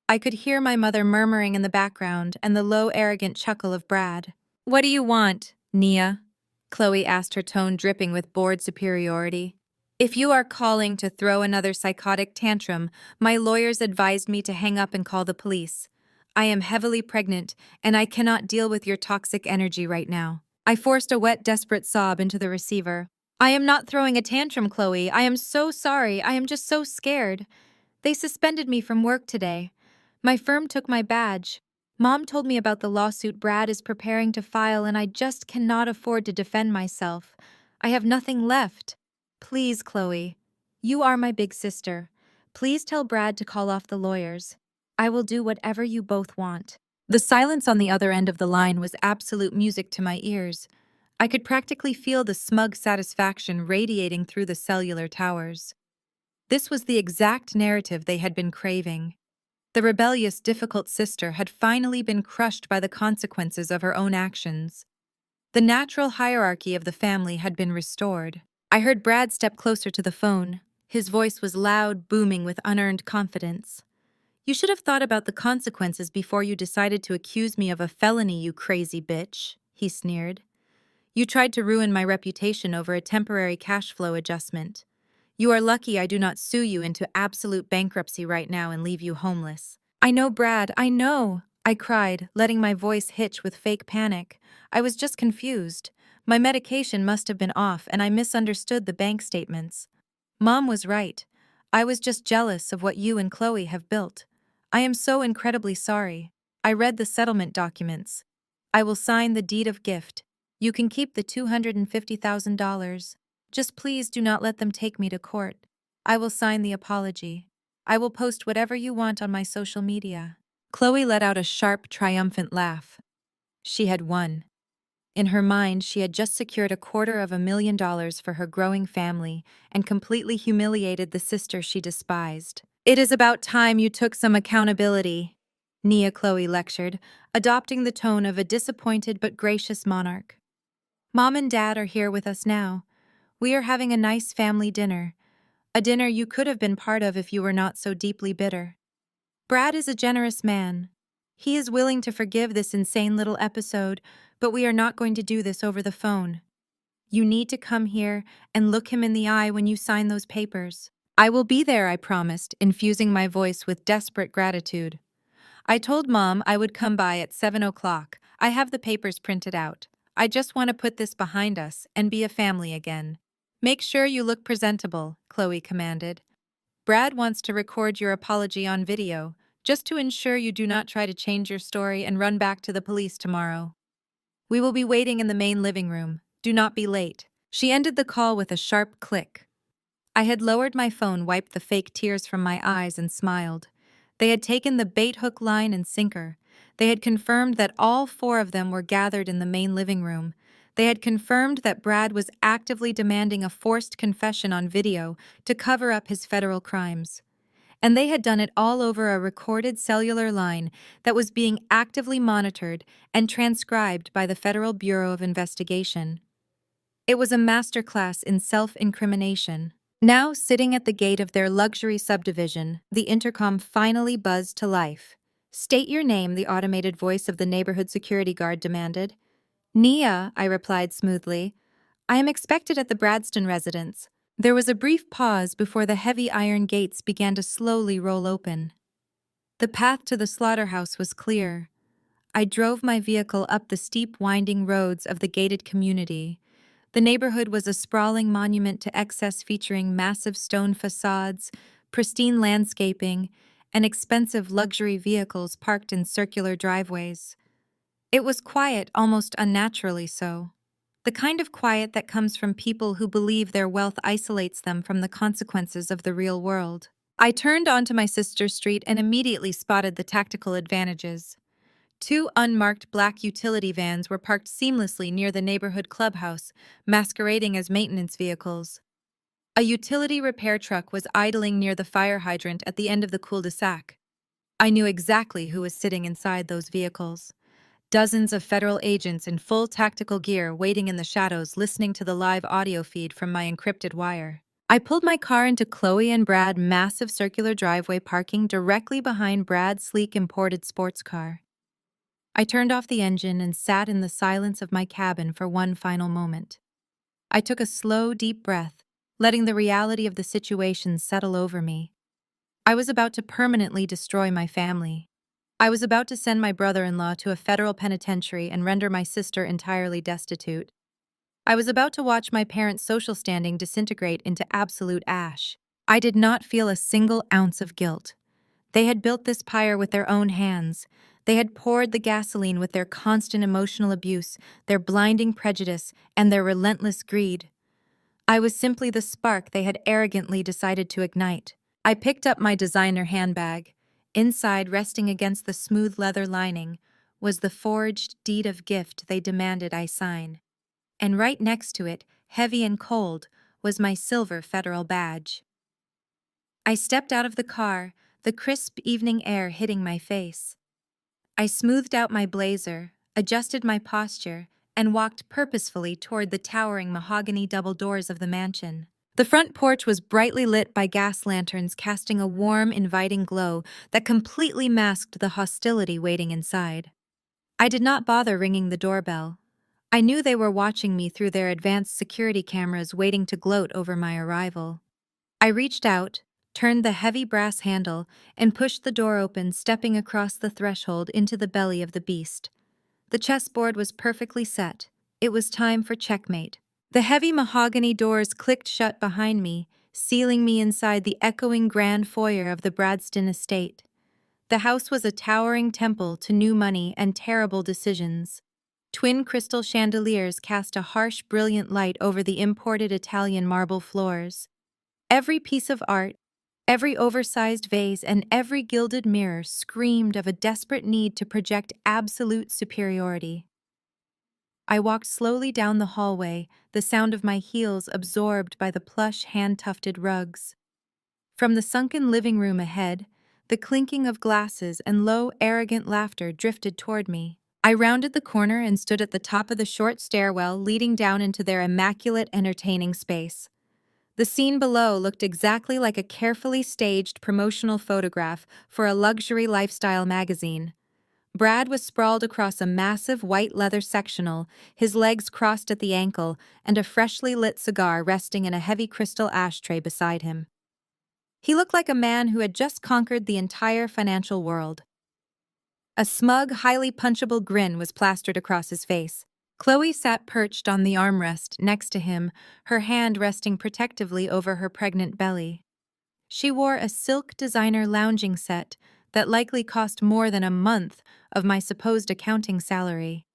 I could hear my mother murmuring in the background and the low, arrogant chuckle of Brad. "What do you want, Nia?" Chloe asked, her tone dripping with bored superiority. "If you are calling to throw another psychotic tantrum, my lawyers advised me to hang up and call the police. I am heavily pregnant, and I cannot deal with your toxic energy right now." I forced a wet, desperate sob into the receiver. "I am not throwing a tantrum, Chloe. I am so sorry. I am just so scared. They suspended me from work today. My firm took my badge. Mom told me about the lawsuit Brad is preparing to file, and I just cannot afford to defend myself. I have nothing left. Please, Chloe. You are my big sister. Please tell Brad to call off the lawyers. I will do whatever you both want." The silence on the other end of the line was absolute music to my ears. I could practically feel the smug satisfaction radiating through the cellular towers. This was the exact narrative they had been craving. The rebellious, difficult sister had finally been crushed by the consequences of her own actions. The natural hierarchy of the family had been restored. I heard Brad step closer to the phone. His voice was loud, booming with unearned confidence. "You should have thought about the consequences before you decided to accuse me of a felony, you crazy bitch," he sneered. "You tried to ruin my reputation over a temporary cash flow adjustment. You are lucky I do not sue you into absolute bankruptcy right now and leave you homeless." "I know, Brad, I know," I cried, letting my voice hitch with fake panic. I was just confused. My medication must have been off, and I misunderstood the bank statements. Mom was right. I was just jealous of what you and Chloe have built. I am so incredibly sorry. I read the settlement documents. I will sign the deed of gift. You can keep the $250,000. Just please do not let them take me to court. I will sign the apology. I will post whatever you want on my social media." Chloe let out a sharp, triumphant laugh. She had won. In her mind, she had just secured $250,000 for her growing family and completely humiliated the sister she despised. "It is about time you took some accountability," Nia Chloe lectured, adopting the tone of a disappointed but gracious monarch. "Mom and Dad are here with us now. We are having a nice family dinner, a dinner you could have been part of if you were not so deeply bitter. Brad is a generous man. He is willing to forgive this insane little episode, but we are not going to do this over the phone. You need to come here and look him in the eye when you sign those papers." "I will be there," I promised, infusing my voice with desperate gratitude. "I told Mom I would come by at 7 o'clock. I have the papers printed out. I just want to put this behind us and be a family again." "Make sure you look presentable," Chloe commanded. "Brad wants to record your apology on video, just to ensure you do not try to change your story and run back to the police tomorrow. We will be waiting in the main living room. Do not be late." She ended the call with a sharp click. I had lowered my phone, wiped the fake tears from my eyes, and smiled. They had taken the bait, hook, line, and sinker. They had confirmed that all four of them were gathered in the main living room. They had confirmed that Brad was actively demanding a forced confession on video to cover up his federal crimes. And they had done it all over a recorded cellular line that was being actively monitored and transcribed by the Federal Bureau of Investigation. It was a masterclass in self-incrimination. Now, sitting at the gate of their luxury subdivision, the intercom finally buzzed to life. "State your name," the automated voice of the neighborhood security guard demanded. "Nia," I replied smoothly. "I am expected at the Bradston residence." There was a brief pause before the heavy iron gates began to slowly roll open. The path to the slaughterhouse was clear. I drove my vehicle up the steep, winding roads of the gated community. The neighborhood was a sprawling monument to excess, featuring massive stone facades, pristine landscaping, and expensive luxury vehicles parked in circular driveways. It was quiet, almost unnaturally so. The kind of quiet that comes from people who believe their wealth isolates them from the consequences of the real world. I turned onto my sister's street and immediately spotted the tactical advantages. Two unmarked black utility vans were parked seamlessly near the neighborhood clubhouse, masquerading as maintenance vehicles. A utility repair truck was idling near the fire hydrant at the end of the cul-de-sac. I knew exactly who was sitting inside those vehicles. Dozens of federal agents in full tactical gear waiting in the shadows, listening to the live audio feed from my encrypted wire. I pulled my car into Chloe and Brad's massive circular driveway, parking directly behind Brad's sleek imported sports car. I turned off the engine and sat in the silence of my cabin for one final moment. I took a slow, deep breath, letting the reality of the situation settle over me. I was about to permanently destroy my family. I was about to send my brother-in-law to a federal penitentiary and render my sister entirely destitute. I was about to watch my parents' social standing disintegrate into absolute ash. I did not feel a single ounce of guilt. They had built this pyre with their own hands. They had poured the gasoline with their constant emotional abuse, their blinding prejudice, and their relentless greed. I was simply the spark they had arrogantly decided to ignite. I picked up my designer handbag. Inside, resting against the smooth leather lining, was the forged deed of gift they demanded I sign. And right next to it, heavy and cold, was my silver federal badge. I stepped out of the car, the crisp evening air hitting my face. I smoothed out my blazer, adjusted my posture, and walked purposefully toward the towering mahogany double doors of the mansion. The front porch was brightly lit by gas lanterns, casting a warm, inviting glow that completely masked the hostility waiting inside. I did not bother ringing the doorbell. I knew they were watching me through their advanced security cameras, waiting to gloat over my arrival. I reached out, turned the heavy brass handle, and pushed the door open, stepping across the threshold into the belly of the beast. The chessboard was perfectly set. It was time for checkmate. The heavy mahogany doors clicked shut behind me, sealing me inside the echoing grand foyer of the Bradston estate. The house was a towering temple to new money and terrible decisions. Twin crystal chandeliers cast a harsh, brilliant light over the imported Italian marble floors. Every piece of art, Every oversized vase and every gilded mirror screamed of a desperate need to project absolute superiority. I walked slowly down the hallway, the sound of my heels absorbed by the plush, hand-tufted rugs. From the sunken living room ahead, the clinking of glasses and low, arrogant laughter drifted toward me. I rounded the corner and stood at the top of the short stairwell leading down into their immaculate entertaining space. The scene below looked exactly like a carefully staged promotional photograph for a luxury lifestyle magazine. Brad was sprawled across a massive white leather sectional, his legs crossed at the ankle, and a freshly lit cigar resting in a heavy crystal ashtray beside him. He looked like a man who had just conquered the entire financial world. A smug, highly punchable grin was plastered across his face. Chloe sat perched on the armrest next to him, her hand resting protectively over her pregnant belly. She wore a silk designer lounging set that likely cost more than a month of my supposed accounting salary.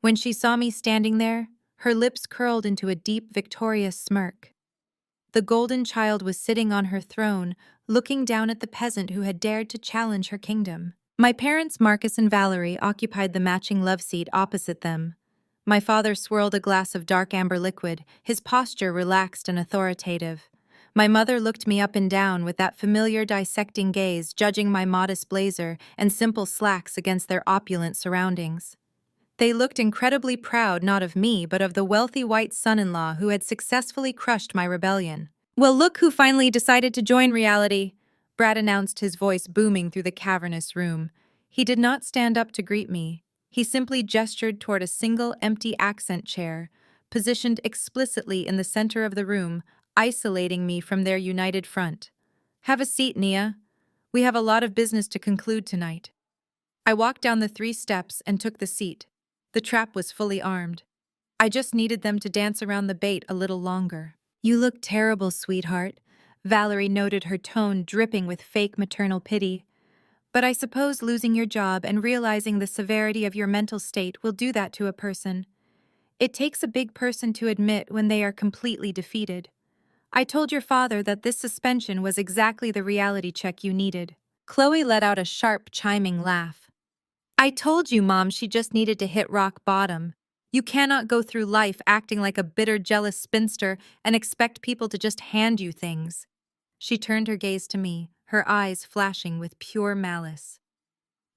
When she saw me standing there, her lips curled into a deep, victorious smirk. The golden child was sitting on her throne, looking down at the peasant who had dared to challenge her kingdom. My parents, Marcus and Valerie, occupied the matching love seat opposite them. My father swirled a glass of dark amber liquid, his posture relaxed and authoritative. My mother looked me up and down with that familiar dissecting gaze, judging my modest blazer and simple slacks against their opulent surroundings. They looked incredibly proud not of me but of the wealthy white son-in-law who had successfully crushed my rebellion. "Well, look who finally decided to join reality," Brad announced, his voice booming through the cavernous room. He did not stand up to greet me. He simply gestured toward a single empty accent chair, positioned explicitly in the center of the room, isolating me from their united front. "Have a seat, Nia. We have a lot of business to conclude tonight." I walked down the 3 steps and took the seat. The trap was fully armed. I just needed them to dance around the bait a little longer. "You look terrible, sweetheart," Valerie noted, her tone dripping with fake maternal pity. "But I suppose losing your job and realizing the severity of your mental state will do that to a person. It takes a big person to admit when they are completely defeated. I told your father that this suspension was exactly the reality check you needed." Chloe let out a sharp, chiming laugh. "I told you, Mom, she just needed to hit rock bottom. You cannot go through life acting like a bitter, jealous spinster and expect people to just hand you things." She turned her gaze to me, her eyes flashing with pure malice.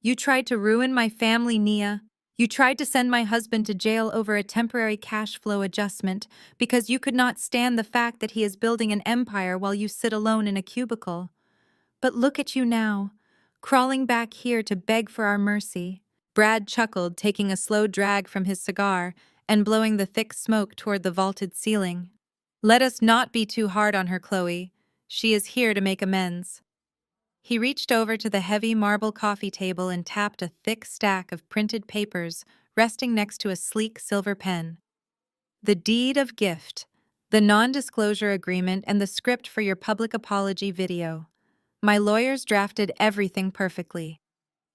"You tried to ruin my family, Nia. You tried to send my husband to jail over a temporary cash flow adjustment because you could not stand the fact that he is building an empire while you sit alone in a cubicle. But look at you now, crawling back here to beg for our mercy." Brad chuckled, taking a slow drag from his cigar and blowing the thick smoke toward the vaulted ceiling. "Let us not be too hard on her, Chloe. She is here to make amends." He reached over to the heavy marble coffee table and tapped a thick stack of printed papers resting next to a sleek silver pen. "The deed of gift, the non-disclosure agreement, and the script for your public apology video. My lawyers drafted everything perfectly.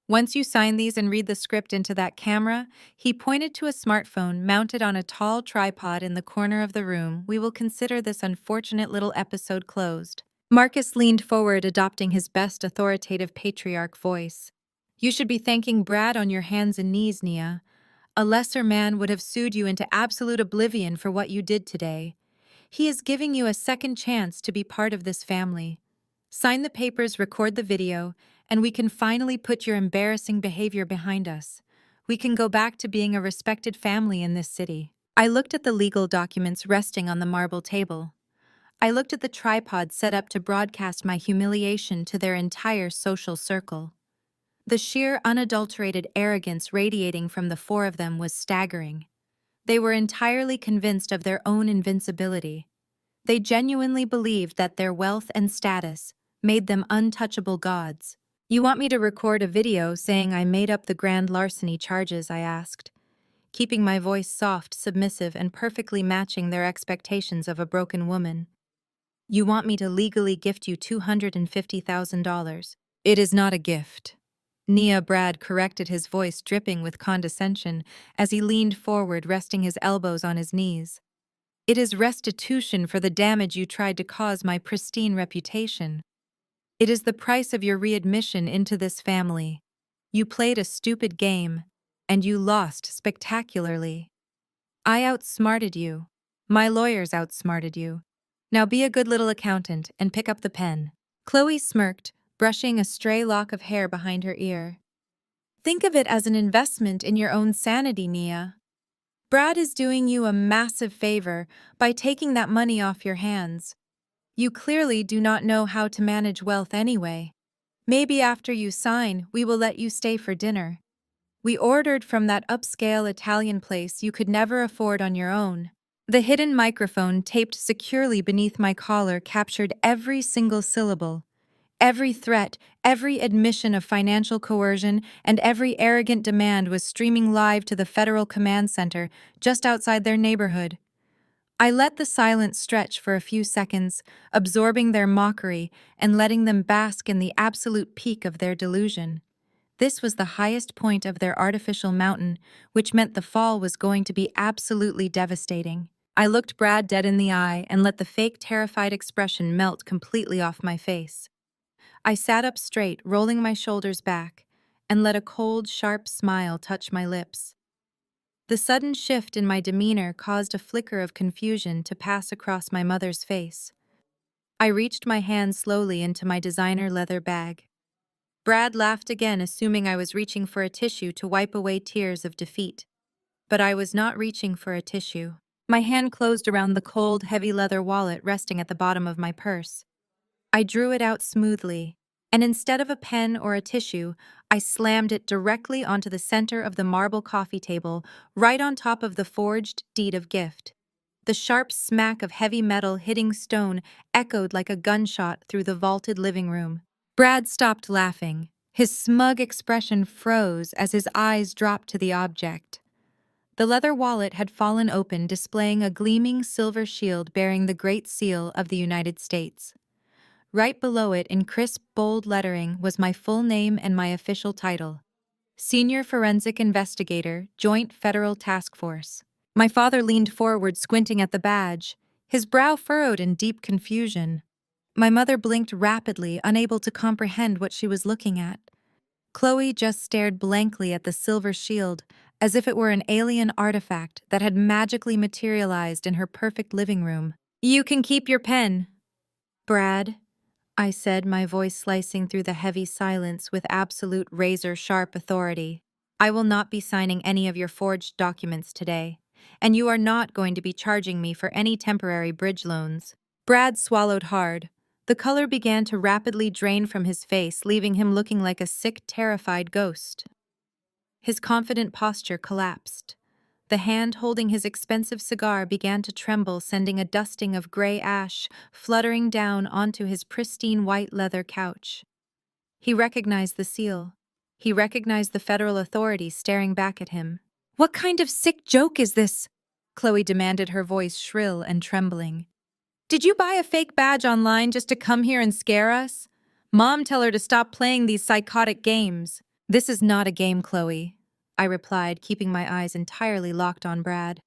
Once you sign these and read the script into that camera," he pointed to a smartphone mounted on a tall tripod in the corner of the room, "we will consider this unfortunate little episode closed." Marcus leaned forward, adopting his best authoritative patriarch voice. "You should be thanking Brad on your hands and knees, Nia. A lesser man would have sued you into absolute oblivion for what you did today. He is giving you a second chance to be part of this family. Sign the papers, record the video, and we can finally put your embarrassing behavior behind us. We can go back to being a respected family in this city." I looked at the legal documents resting on the marble table. I looked at the tripod set up to broadcast my humiliation to their entire social circle. The sheer, unadulterated arrogance radiating from the 4 of them was staggering. They were entirely convinced of their own invincibility. They genuinely believed that their wealth and status made them untouchable gods. "You want me to record a video saying I made up the grand larceny charges?" I asked, keeping my voice soft, submissive, and perfectly matching their expectations of a broken woman. "You want me to legally gift you $250,000. "It is not a gift." Nia, Brad corrected, his voice dripping with condescension as he leaned forward, resting his elbows on his knees. "It is restitution for the damage you tried to cause my pristine reputation." It is the price of your readmission into this family. You played a stupid game, and you lost spectacularly. I outsmarted you. My lawyers outsmarted you. Now be a good little accountant and pick up the pen. Chloe smirked, brushing a stray lock of hair behind her ear. Think of it as an investment in your own sanity, Nia. Brad is doing you a massive favor by taking that money off your hands. You clearly do not know how to manage wealth anyway. Maybe after you sign, we will let you stay for dinner. We ordered from that upscale Italian place you could never afford on your own. The hidden microphone taped securely beneath my collar captured every single syllable. Every threat, every admission of financial coercion, and every arrogant demand was streaming live to the Federal Command Center just outside their neighborhood. I let the silence stretch for a few seconds, absorbing their mockery and letting them bask in the absolute peak of their delusion. This was the highest point of their artificial mountain, which meant the fall was going to be absolutely devastating. I looked Brad dead in the eye and let the fake terrified expression melt completely off my face. I sat up straight, rolling my shoulders back, and let a cold, sharp smile touch my lips. The sudden shift in my demeanor caused a flicker of confusion to pass across my mother's face. I reached my hand slowly into my designer leather bag. Brad laughed again, assuming I was reaching for a tissue to wipe away tears of defeat. But I was not reaching for a tissue. My hand closed around the cold, heavy leather wallet resting at the bottom of my purse. I drew it out smoothly, and instead of a pen or a tissue, I slammed it directly onto the center of the marble coffee table, right on top of the forged deed of gift. The sharp smack of heavy metal hitting stone echoed like a gunshot through the vaulted living room. Brad stopped laughing. His smug expression froze as his eyes dropped to the object. The leather wallet had fallen open, displaying a gleaming silver shield bearing the Great Seal of the United States. Right below it, in crisp, bold lettering, was my full name and my official title: Senior Forensic Investigator, Joint Federal Task Force. My father leaned forward, squinting at the badge, his brow furrowed in deep confusion. My mother blinked rapidly, unable to comprehend what she was looking at. Chloe just stared blankly at the silver shield, as if it were an alien artifact that had magically materialized in her perfect living room. "You can keep your pen, Brad," I said, my voice slicing through the heavy silence with absolute razor-sharp authority. "I will not be signing any of your forged documents today, and you are not going to be charging me for any temporary bridge loans." Brad swallowed hard. The color began to rapidly drain from his face, leaving him looking like a sick, terrified ghost. His confident posture collapsed. The hand holding his expensive cigar began to tremble, sending a dusting of gray ash fluttering down onto his pristine white leather couch. He recognized the seal. He recognized the federal authorities staring back at him. "What kind of sick joke is this?" Chloe demanded, her voice shrill and trembling. "Did you buy a fake badge online just to come here and scare us? Mom, tell her to stop playing these psychotic games." "This is not a game, Chloe," I replied, keeping my eyes entirely locked on Brad.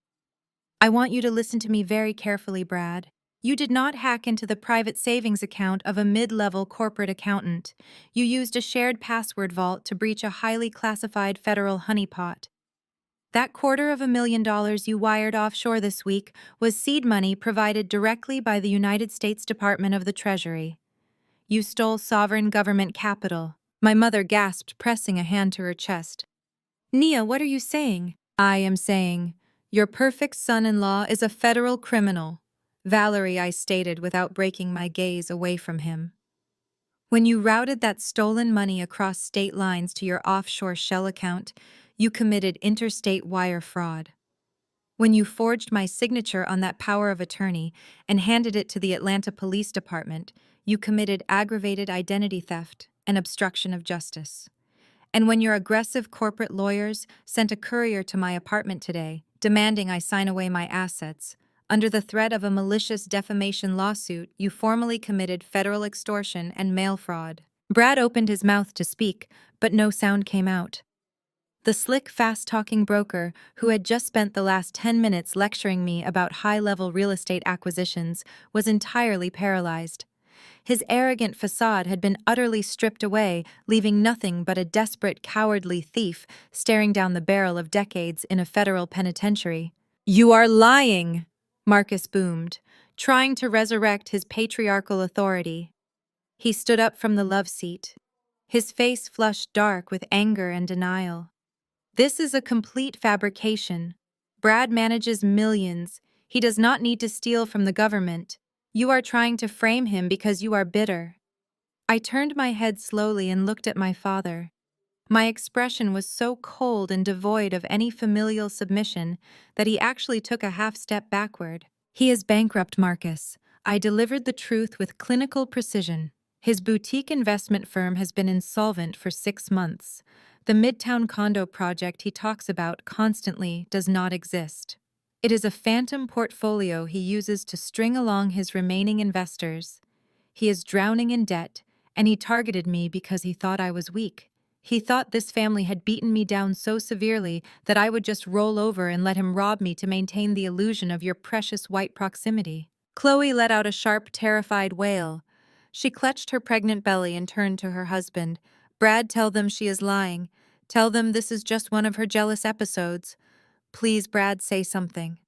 "I want you to listen to me very carefully, Brad. You did not hack into the private savings account of a mid-level corporate accountant. You used a shared password vault to breach a highly classified federal honeypot. That $250,000 you wired offshore this week was seed money provided directly by the United States Department of the Treasury. You stole sovereign government capital." My mother gasped, pressing a hand to her chest. "Nia, what are you saying?" "I am saying, your perfect son-in-law is a federal criminal." "Valerie," I stated without breaking my gaze away from him. "When you routed that stolen money across state lines to your offshore shell account, you committed interstate wire fraud. When you forged my signature on that power of attorney and handed it to the Atlanta Police Department, you committed aggravated identity theft and obstruction of justice. And when your aggressive corporate lawyers sent a courier to my apartment today, demanding I sign away my assets, under the threat of a malicious defamation lawsuit, you formally committed federal extortion and mail fraud." Brad opened his mouth to speak, but no sound came out. The slick, fast-talking broker, who had just spent the last 10 minutes lecturing me about high-level real estate acquisitions, was entirely paralyzed. His arrogant facade had been utterly stripped away, leaving nothing but a desperate, cowardly thief staring down the barrel of decades in a federal penitentiary. "You are lying!" Marcus boomed, trying to resurrect his patriarchal authority. He stood up from the love seat, his face flushed dark with anger and denial. "This is a complete fabrication. Brad manages millions. He does not need to steal from the government. You are trying to frame him because you are bitter." I turned my head slowly and looked at my father. My expression was so cold and devoid of any familial submission that he actually took a half-step backward. "He is bankrupt, Marcus." I delivered the truth with clinical precision. "His boutique investment firm has been insolvent for 6 months. The Midtown condo project he talks about constantly does not exist. It is a phantom portfolio he uses to string along his remaining investors. He is drowning in debt, and he targeted me because he thought I was weak. He thought this family had beaten me down so severely that I would just roll over and let him rob me to maintain the illusion of your precious white proximity." Chloe let out a sharp, terrified wail. She clutched her pregnant belly and turned to her husband. "Brad, tell them she is lying. Tell them this is just one of her jealous episodes. Please, Brad, say something."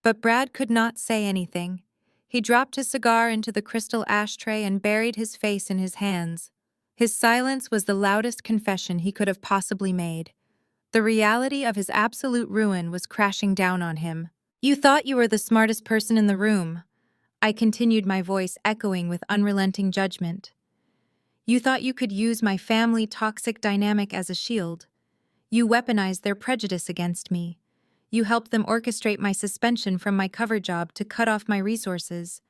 But Brad could not say anything. He dropped his cigar into the crystal ashtray and buried his face in his hands. His silence was the loudest confession he could have possibly made. The reality of his absolute ruin was crashing down on him. "You thought you were the smartest person in the room," I continued, my voice echoing with unrelenting judgment. "You thought you could use my family toxic dynamic as a shield. You weaponized their prejudice against me. You helped them orchestrate my suspension from my cover job to cut off my resources.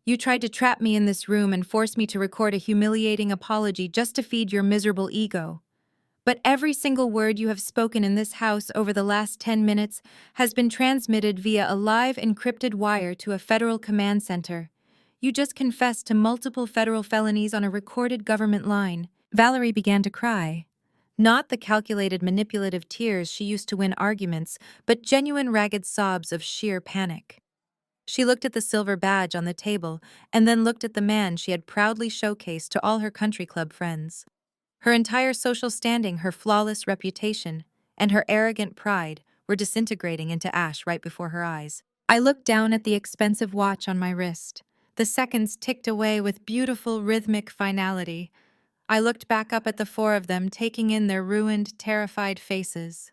You tried to trap me in this room and force me to record a humiliating apology just to feed your miserable ego. But every single word you have spoken in this house over the last 10 minutes has been transmitted via a live encrypted wire to a federal command center. You just confessed to multiple federal felonies on a recorded government line." Valerie began to cry. Not the calculated manipulative tears she used to win arguments, but genuine ragged sobs of sheer panic. She looked at the silver badge on the table and then looked at the man she had proudly showcased to all her country club friends. Her entire social standing, her flawless reputation, and her arrogant pride were disintegrating into ash right before her eyes. I looked down at the expensive watch on my wrist. The seconds ticked away with beautiful rhythmic finality. I looked back up at the four of them, taking in their ruined, terrified faces.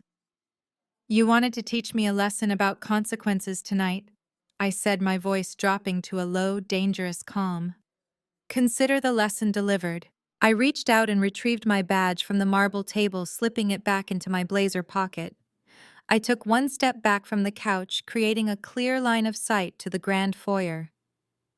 "You wanted to teach me a lesson about consequences tonight," I said, my voice dropping to a low, dangerous calm. "Consider the lesson delivered." I reached out and retrieved my badge from the marble table, slipping it back into my blazer pocket. I took one step back from the couch, creating a clear line of sight to the grand foyer.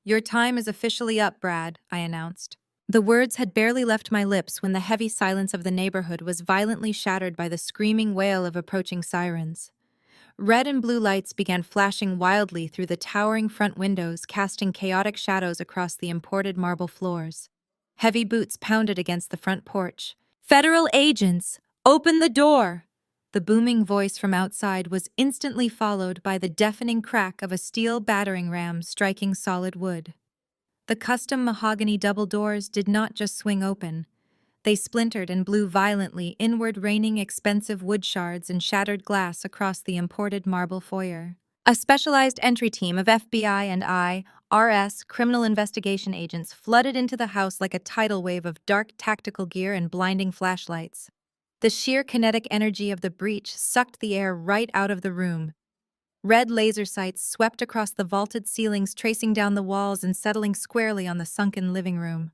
"Your time is officially up, Brad," I announced. The words had barely left my lips when the heavy silence of the neighborhood was violently shattered by the screaming wail of approaching sirens. Red and blue lights began flashing wildly through the towering front windows, casting chaotic shadows across the imported marble floors. Heavy boots pounded against the front porch. "Federal agents! Open the door!" The booming voice from outside was instantly followed by the deafening crack of a steel battering ram striking solid wood. The custom mahogany double doors did not just swing open. They splintered and blew violently inward, raining expensive wood shards and shattered glass across the imported marble foyer. A specialized entry team of FBI and IRS criminal investigation agents flooded into the house like a tidal wave of dark tactical gear and blinding flashlights. The sheer kinetic energy of the breach sucked the air right out of the room. Red laser sights swept across the vaulted ceilings, tracing down the walls and settling squarely on the sunken living room.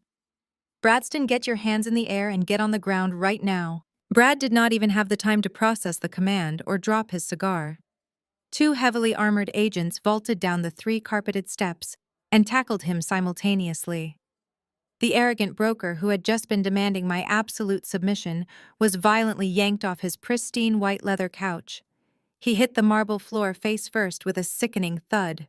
"Bradston, get your hands in the air and get on the ground right now." Brad did not even have the time to process the command or drop his cigar. Two heavily armored agents vaulted down the 3 carpeted steps and tackled him simultaneously. The arrogant broker, who had just been demanding my absolute submission, was violently yanked off his pristine white leather couch. He hit the marble floor face first with a sickening thud.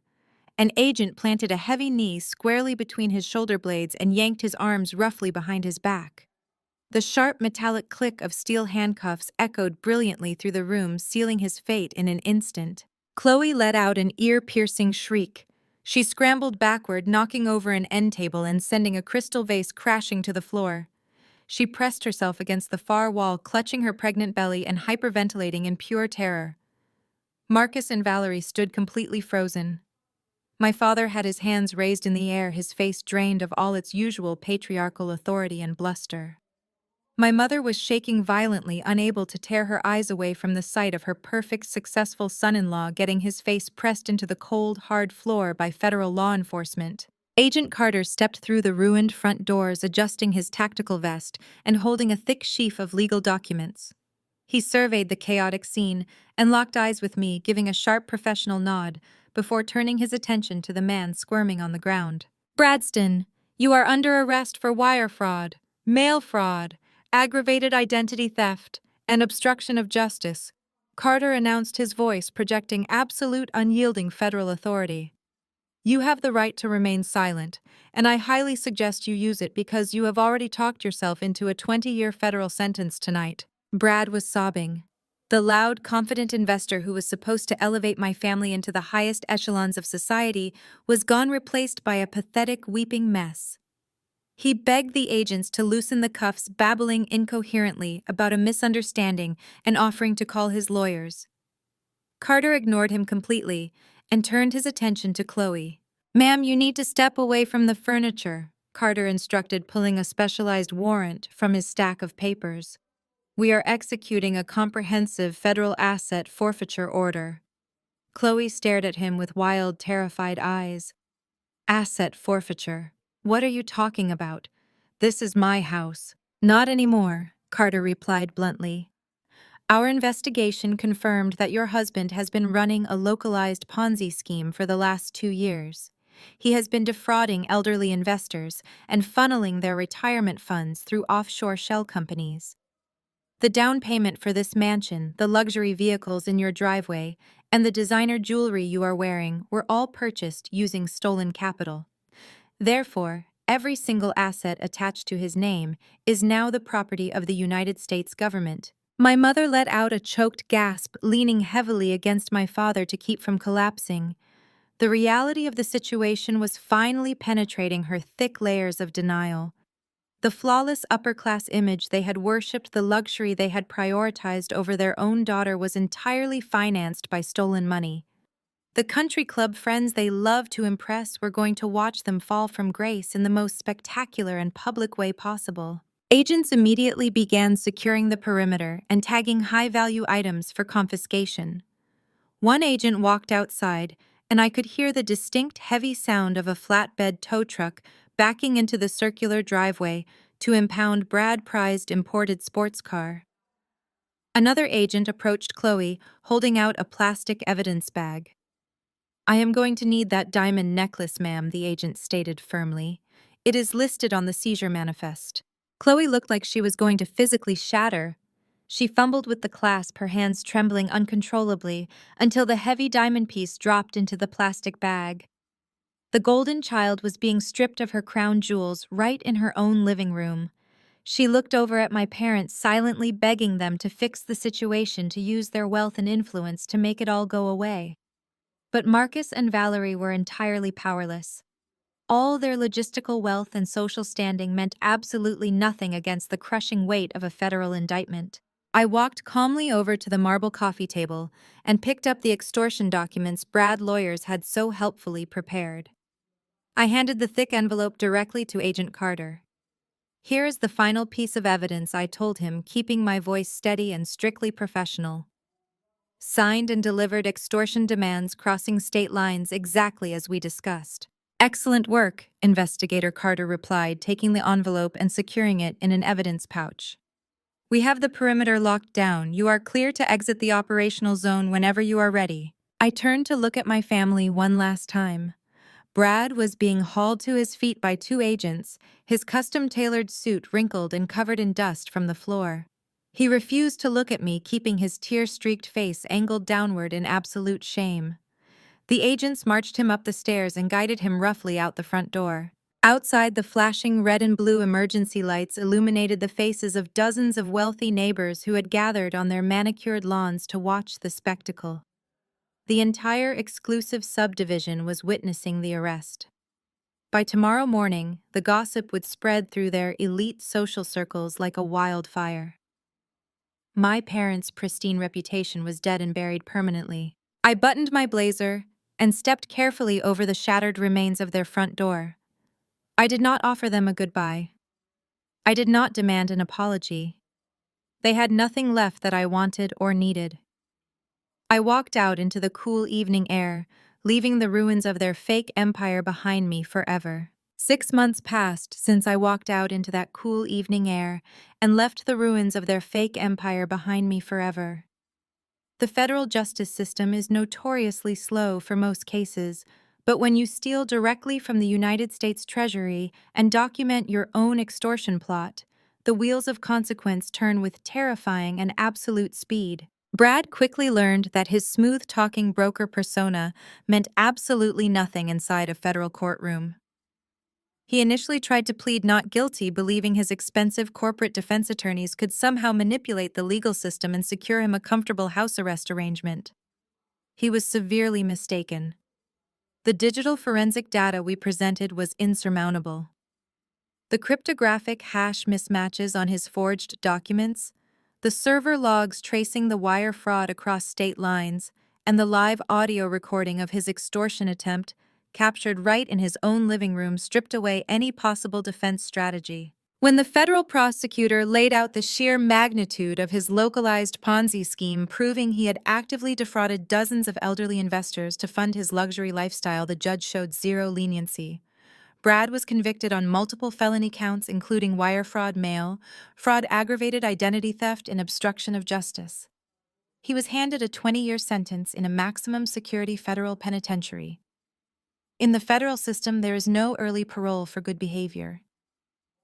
An agent planted a heavy knee squarely between his shoulder blades and yanked his arms roughly behind his back. The sharp metallic click of steel handcuffs echoed brilliantly through the room, sealing his fate in an instant. Chloe let out an ear-piercing shriek. She scrambled backward, knocking over an end table and sending a crystal vase crashing to the floor. She pressed herself against the far wall, clutching her pregnant belly and hyperventilating in pure terror. Marcus and Valerie stood completely frozen. My father had his hands raised in the air, his face drained of all its usual patriarchal authority and bluster. My mother was shaking violently, unable to tear her eyes away from the sight of her perfect, successful son-in-law getting his face pressed into the cold, hard floor by federal law enforcement. Agent Carter stepped through the ruined front doors, adjusting his tactical vest and holding a thick sheaf of legal documents. He surveyed the chaotic scene and locked eyes with me, giving a sharp professional nod before turning his attention to the man squirming on the ground. "Bradston, you are under arrest for wire fraud, mail fraud, aggravated identity theft, and obstruction of justice," Carter announced, his voice projecting absolute unyielding federal authority. "You have the right to remain silent, and I highly suggest you use it because you have already talked yourself into a 20-year federal sentence tonight." Brad was sobbing. The loud, confident investor who was supposed to elevate my family into the highest echelons of society was gone, replaced by a pathetic, weeping mess. He begged the agents to loosen the cuffs, babbling incoherently about a misunderstanding and offering to call his lawyers. Carter ignored him completely and turned his attention to Chloe. "Ma'am, you need to step away from the furniture," Carter instructed, pulling a specialized warrant from his stack of papers. "We are executing a comprehensive federal asset forfeiture order." Chloe stared at him with wild, terrified eyes. "Asset forfeiture? What are you talking about? This is my house." "Not anymore," Carter replied bluntly. "Our investigation confirmed that your husband has been running a localized Ponzi scheme for the last 2 years. He has been defrauding elderly investors and funneling their retirement funds through offshore shell companies. The down payment for this mansion, the luxury vehicles in your driveway, and the designer jewelry you are wearing were all purchased using stolen capital. Therefore, every single asset attached to his name is now the property of the United States government." My mother let out a choked gasp, leaning heavily against my father to keep from collapsing. The reality of the situation was finally penetrating her thick layers of denial. The flawless upper-class image they had worshipped, the luxury they had prioritized over their own daughter, was entirely financed by stolen money. The country club friends they loved to impress were going to watch them fall from grace in the most spectacular and public way possible. Agents immediately began securing the perimeter and tagging high-value items for confiscation. One agent walked outside, and I could hear the distinct heavy sound of a flatbed tow truck backing into the circular driveway to impound Brad's prized imported sports car. Another agent approached Chloe, holding out a plastic evidence bag. "I am going to need that diamond necklace, ma'am," the agent stated firmly. "It is listed on the seizure manifest." Chloe looked like she was going to physically shatter. She fumbled with the clasp, her hands trembling uncontrollably, until the heavy diamond piece dropped into the plastic bag. The golden child was being stripped of her crown jewels right in her own living room. She looked over at my parents, silently begging them to fix the situation, to use their wealth and influence to make it all go away. But Marcus and Valerie were entirely powerless. All their logistical wealth and social standing meant absolutely nothing against the crushing weight of a federal indictment. I walked calmly over to the marble coffee table and picked up the extortion documents Brad's lawyers had so helpfully prepared. I handed the thick envelope directly to Agent Carter. "Here is the final piece of evidence," I told him, keeping my voice steady and strictly professional. "Signed and delivered extortion demands crossing state lines exactly as we discussed." "Excellent work," Investigator Carter replied, taking the envelope and securing it in an evidence pouch. "We have the perimeter locked down. You are clear to exit the operational zone whenever you are ready." I turned to look at my family one last time. Brad was being hauled to his feet by 2 agents, his custom-tailored suit wrinkled and covered in dust from the floor. He refused to look at me, keeping his tear-streaked face angled downward in absolute shame. The agents marched him up the stairs and guided him roughly out the front door. Outside, the flashing red and blue emergency lights illuminated the faces of dozens of wealthy neighbors who had gathered on their manicured lawns to watch the spectacle. The entire exclusive subdivision was witnessing the arrest. By tomorrow morning, the gossip would spread through their elite social circles like a wildfire. My parents' pristine reputation was dead and buried permanently. I buttoned my blazer and stepped carefully over the shattered remains of their front door. I did not offer them a goodbye. I did not demand an apology. They had nothing left that I wanted or needed. I walked out into the cool evening air, leaving the ruins of their fake empire behind me forever. 6 months passed since I walked out into that cool evening air and left the ruins of their fake empire behind me forever. The federal justice system is notoriously slow for most cases, but when you steal directly from the United States Treasury and document your own extortion plot, the wheels of consequence turn with terrifying and absolute speed. Brad quickly learned that his smooth-talking broker persona meant absolutely nothing inside a federal courtroom. He initially tried to plead not guilty, believing his expensive corporate defense attorneys could somehow manipulate the legal system and secure him a comfortable house arrest arrangement. He was severely mistaken. The digital forensic data we presented was insurmountable. The cryptographic hash mismatches on his forged documents, the server logs tracing the wire fraud across state lines, and the live audio recording of his extortion attempt, captured right in his own living room, stripped away any possible defense strategy. When the federal prosecutor laid out the sheer magnitude of his localized Ponzi scheme, proving he had actively defrauded dozens of elderly investors to fund his luxury lifestyle, the judge showed zero leniency. Brad was convicted on multiple felony counts, including wire fraud, mail fraud, aggravated identity theft, and obstruction of justice. He was handed a 20-year sentence in a maximum security federal penitentiary. In the federal system, there is no early parole for good behavior.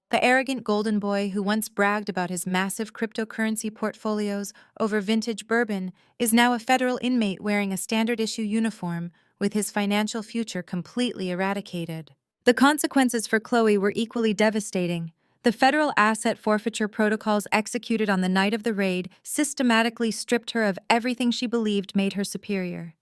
The arrogant golden boy who once bragged about his massive cryptocurrency portfolios over vintage bourbon is now a federal inmate wearing a standard-issue uniform, with his financial future completely eradicated. The consequences for Chloe were equally devastating. The federal asset forfeiture protocols executed on the night of the raid systematically stripped her of everything she believed made her superior.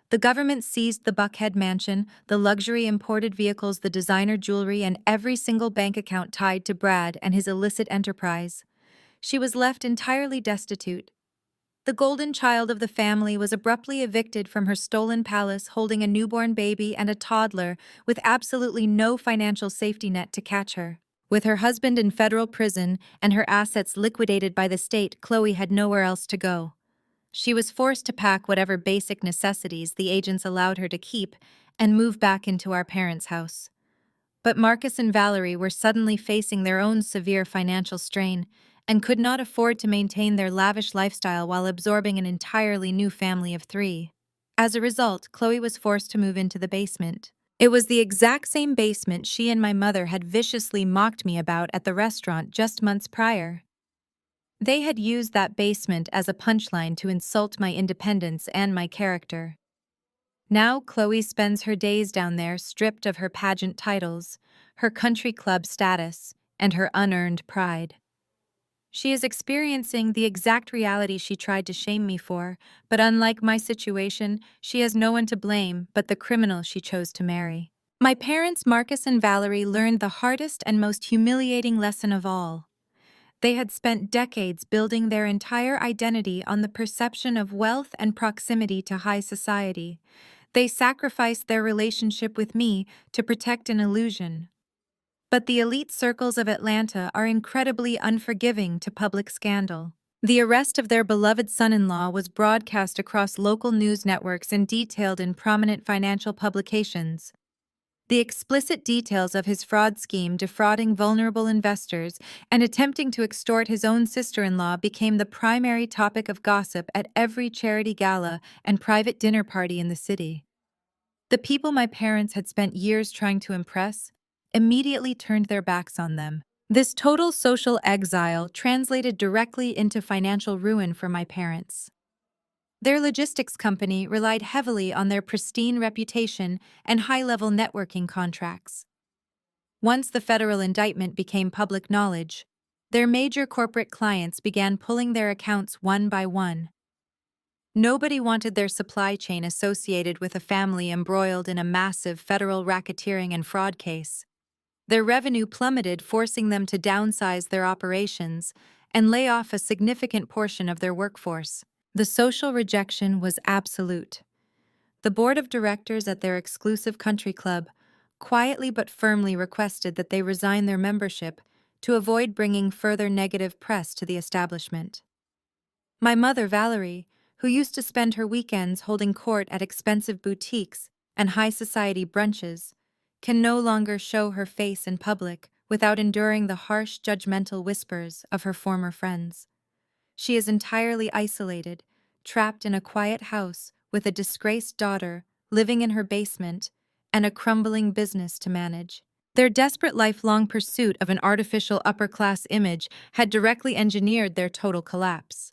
The government seized the Buckhead mansion, the luxury imported vehicles, the designer jewelry, and every single bank account tied to Brad and his illicit enterprise. She was left entirely destitute. The golden child of the family was abruptly evicted from her stolen palace, holding a newborn baby and a toddler, with absolutely no financial safety net to catch her. With her husband in federal prison and her assets liquidated by the state, Chloe had nowhere else to go. She was forced to pack whatever basic necessities the agents allowed her to keep and move back into our parents' house. But Marcus and Valerie were suddenly facing their own severe financial strain and could not afford to maintain their lavish lifestyle while absorbing an entirely new family of 3. As a result, Chloe was forced to move into the basement. It was the exact same basement she and my mother had viciously mocked me about at the restaurant just months prior. They had used that basement as a punchline to insult my independence and my character. Now Chloe spends her days down there, stripped of her pageant titles, her country club status, and her unearned pride. She is experiencing the exact reality she tried to shame me for, but unlike my situation, she has no one to blame but the criminal she chose to marry. My parents, Marcus and Valerie, learned the hardest and most humiliating lesson of all. They had spent decades building their entire identity on the perception of wealth and proximity to high society. They sacrificed their relationship with me to protect an illusion. But the elite circles of Atlanta are incredibly unforgiving to public scandal. The arrest of their beloved son-in-law was broadcast across local news networks and detailed in prominent financial publications. The explicit details of his fraud scheme, defrauding vulnerable investors and attempting to extort his own sister-in-law, became the primary topic of gossip at every charity gala and private dinner party in the city. The people my parents had spent years trying to impress immediately turned their backs on them. This total social exile translated directly into financial ruin for my parents. Their logistics company relied heavily on their pristine reputation and high-level networking contracts. Once the federal indictment became public knowledge, their major corporate clients began pulling their accounts one by one. Nobody wanted their supply chain associated with a family embroiled in a massive federal racketeering and fraud case. Their revenue plummeted, forcing them to downsize their operations and lay off a significant portion of their workforce. The social rejection was absolute. The board of directors at their exclusive country club quietly but firmly requested that they resign their membership to avoid bringing further negative press to the establishment. My mother, Valerie, who used to spend her weekends holding court at expensive boutiques and high society brunches, can no longer show her face in public without enduring the harsh, judgmental whispers of her former friends. She is entirely isolated, trapped in a quiet house with a disgraced daughter living in her basement and a crumbling business to manage. Their desperate lifelong pursuit of an artificial upper-class image had directly engineered their total collapse.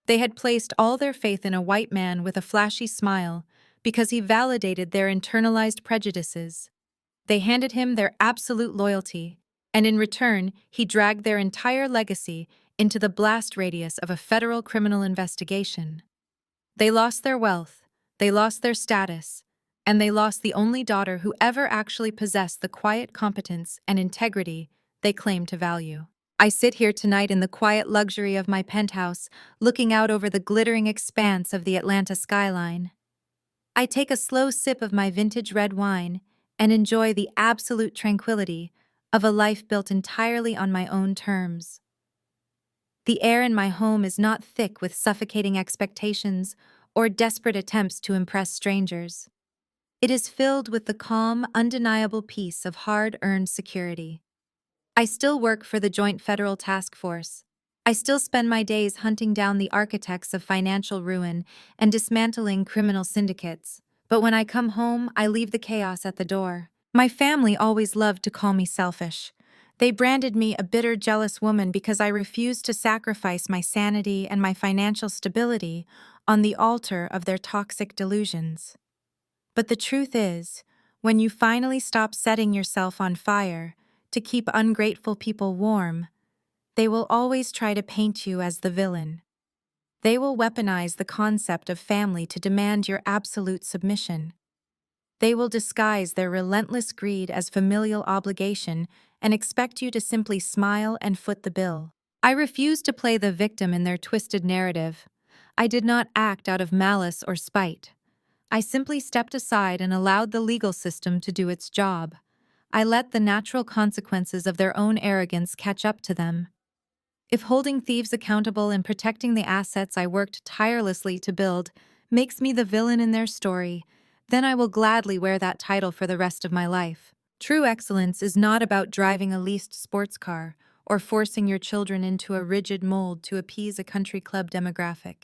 They had placed all their faith in a white man with a flashy smile because he validated their internalized prejudices. They handed him their absolute loyalty, and in return, he dragged their entire legacy into the blast radius of a federal criminal investigation. They lost their wealth, they lost their status, and they lost the only daughter who ever actually possessed the quiet competence and integrity they claimed to value. I sit here tonight in the quiet luxury of my penthouse, looking out over the glittering expanse of the Atlanta skyline. I take a slow sip of my vintage red wine and enjoy the absolute tranquility of a life built entirely on my own terms. The air in my home is not thick with suffocating expectations or desperate attempts to impress strangers. It is filled with the calm, undeniable peace of hard-earned security. I still work for the Joint Federal Task Force. I still spend my days hunting down the architects of financial ruin and dismantling criminal syndicates. But when I come home, I leave the chaos at the door. My family always loved to call me selfish. They branded me a bitter, jealous woman because I refused to sacrifice my sanity and my financial stability on the altar of their toxic delusions. But the truth is, when you finally stop setting yourself on fire to keep ungrateful people warm, they will always try to paint you as the villain. They will weaponize the concept of family to demand your absolute submission. They will disguise their relentless greed as familial obligation and expect you to simply smile and foot the bill. I refuse to play the victim in their twisted narrative. I did not act out of malice or spite. I simply stepped aside and allowed the legal system to do its job. I let the natural consequences of their own arrogance catch up to them. If holding thieves accountable and protecting the assets I worked tirelessly to build makes me the villain in their story, then I will gladly wear that title for the rest of my life. True excellence is not about driving a leased sports car or forcing your children into a rigid mold to appease a country club demographic.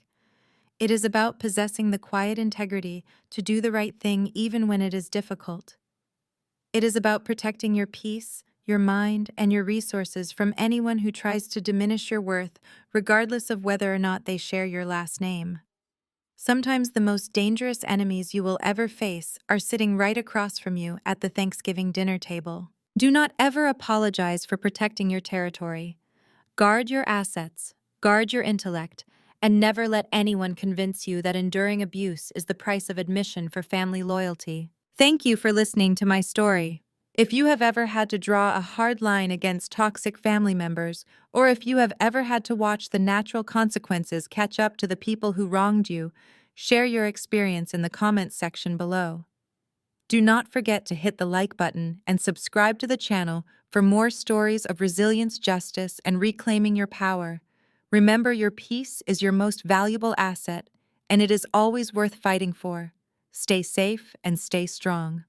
It is about possessing the quiet integrity to do the right thing even when it is difficult. It is about protecting your peace, your mind, and your resources from anyone who tries to diminish your worth, regardless of whether or not they share your last name. Sometimes the most dangerous enemies you will ever face are sitting right across from you at the Thanksgiving dinner table. Do not ever apologize for protecting your territory. Guard your assets, guard your intellect, and never let anyone convince you that enduring abuse is the price of admission for family loyalty. Thank you for listening to my story. If you have ever had to draw a hard line against toxic family members, or if you have ever had to watch the natural consequences catch up to the people who wronged you, share your experience in the comments section below. Do not forget to hit the like button and subscribe to the channel for more stories of resilience, justice, and reclaiming your power. Remember, your peace is your most valuable asset, and it is always worth fighting for. Stay safe and stay strong.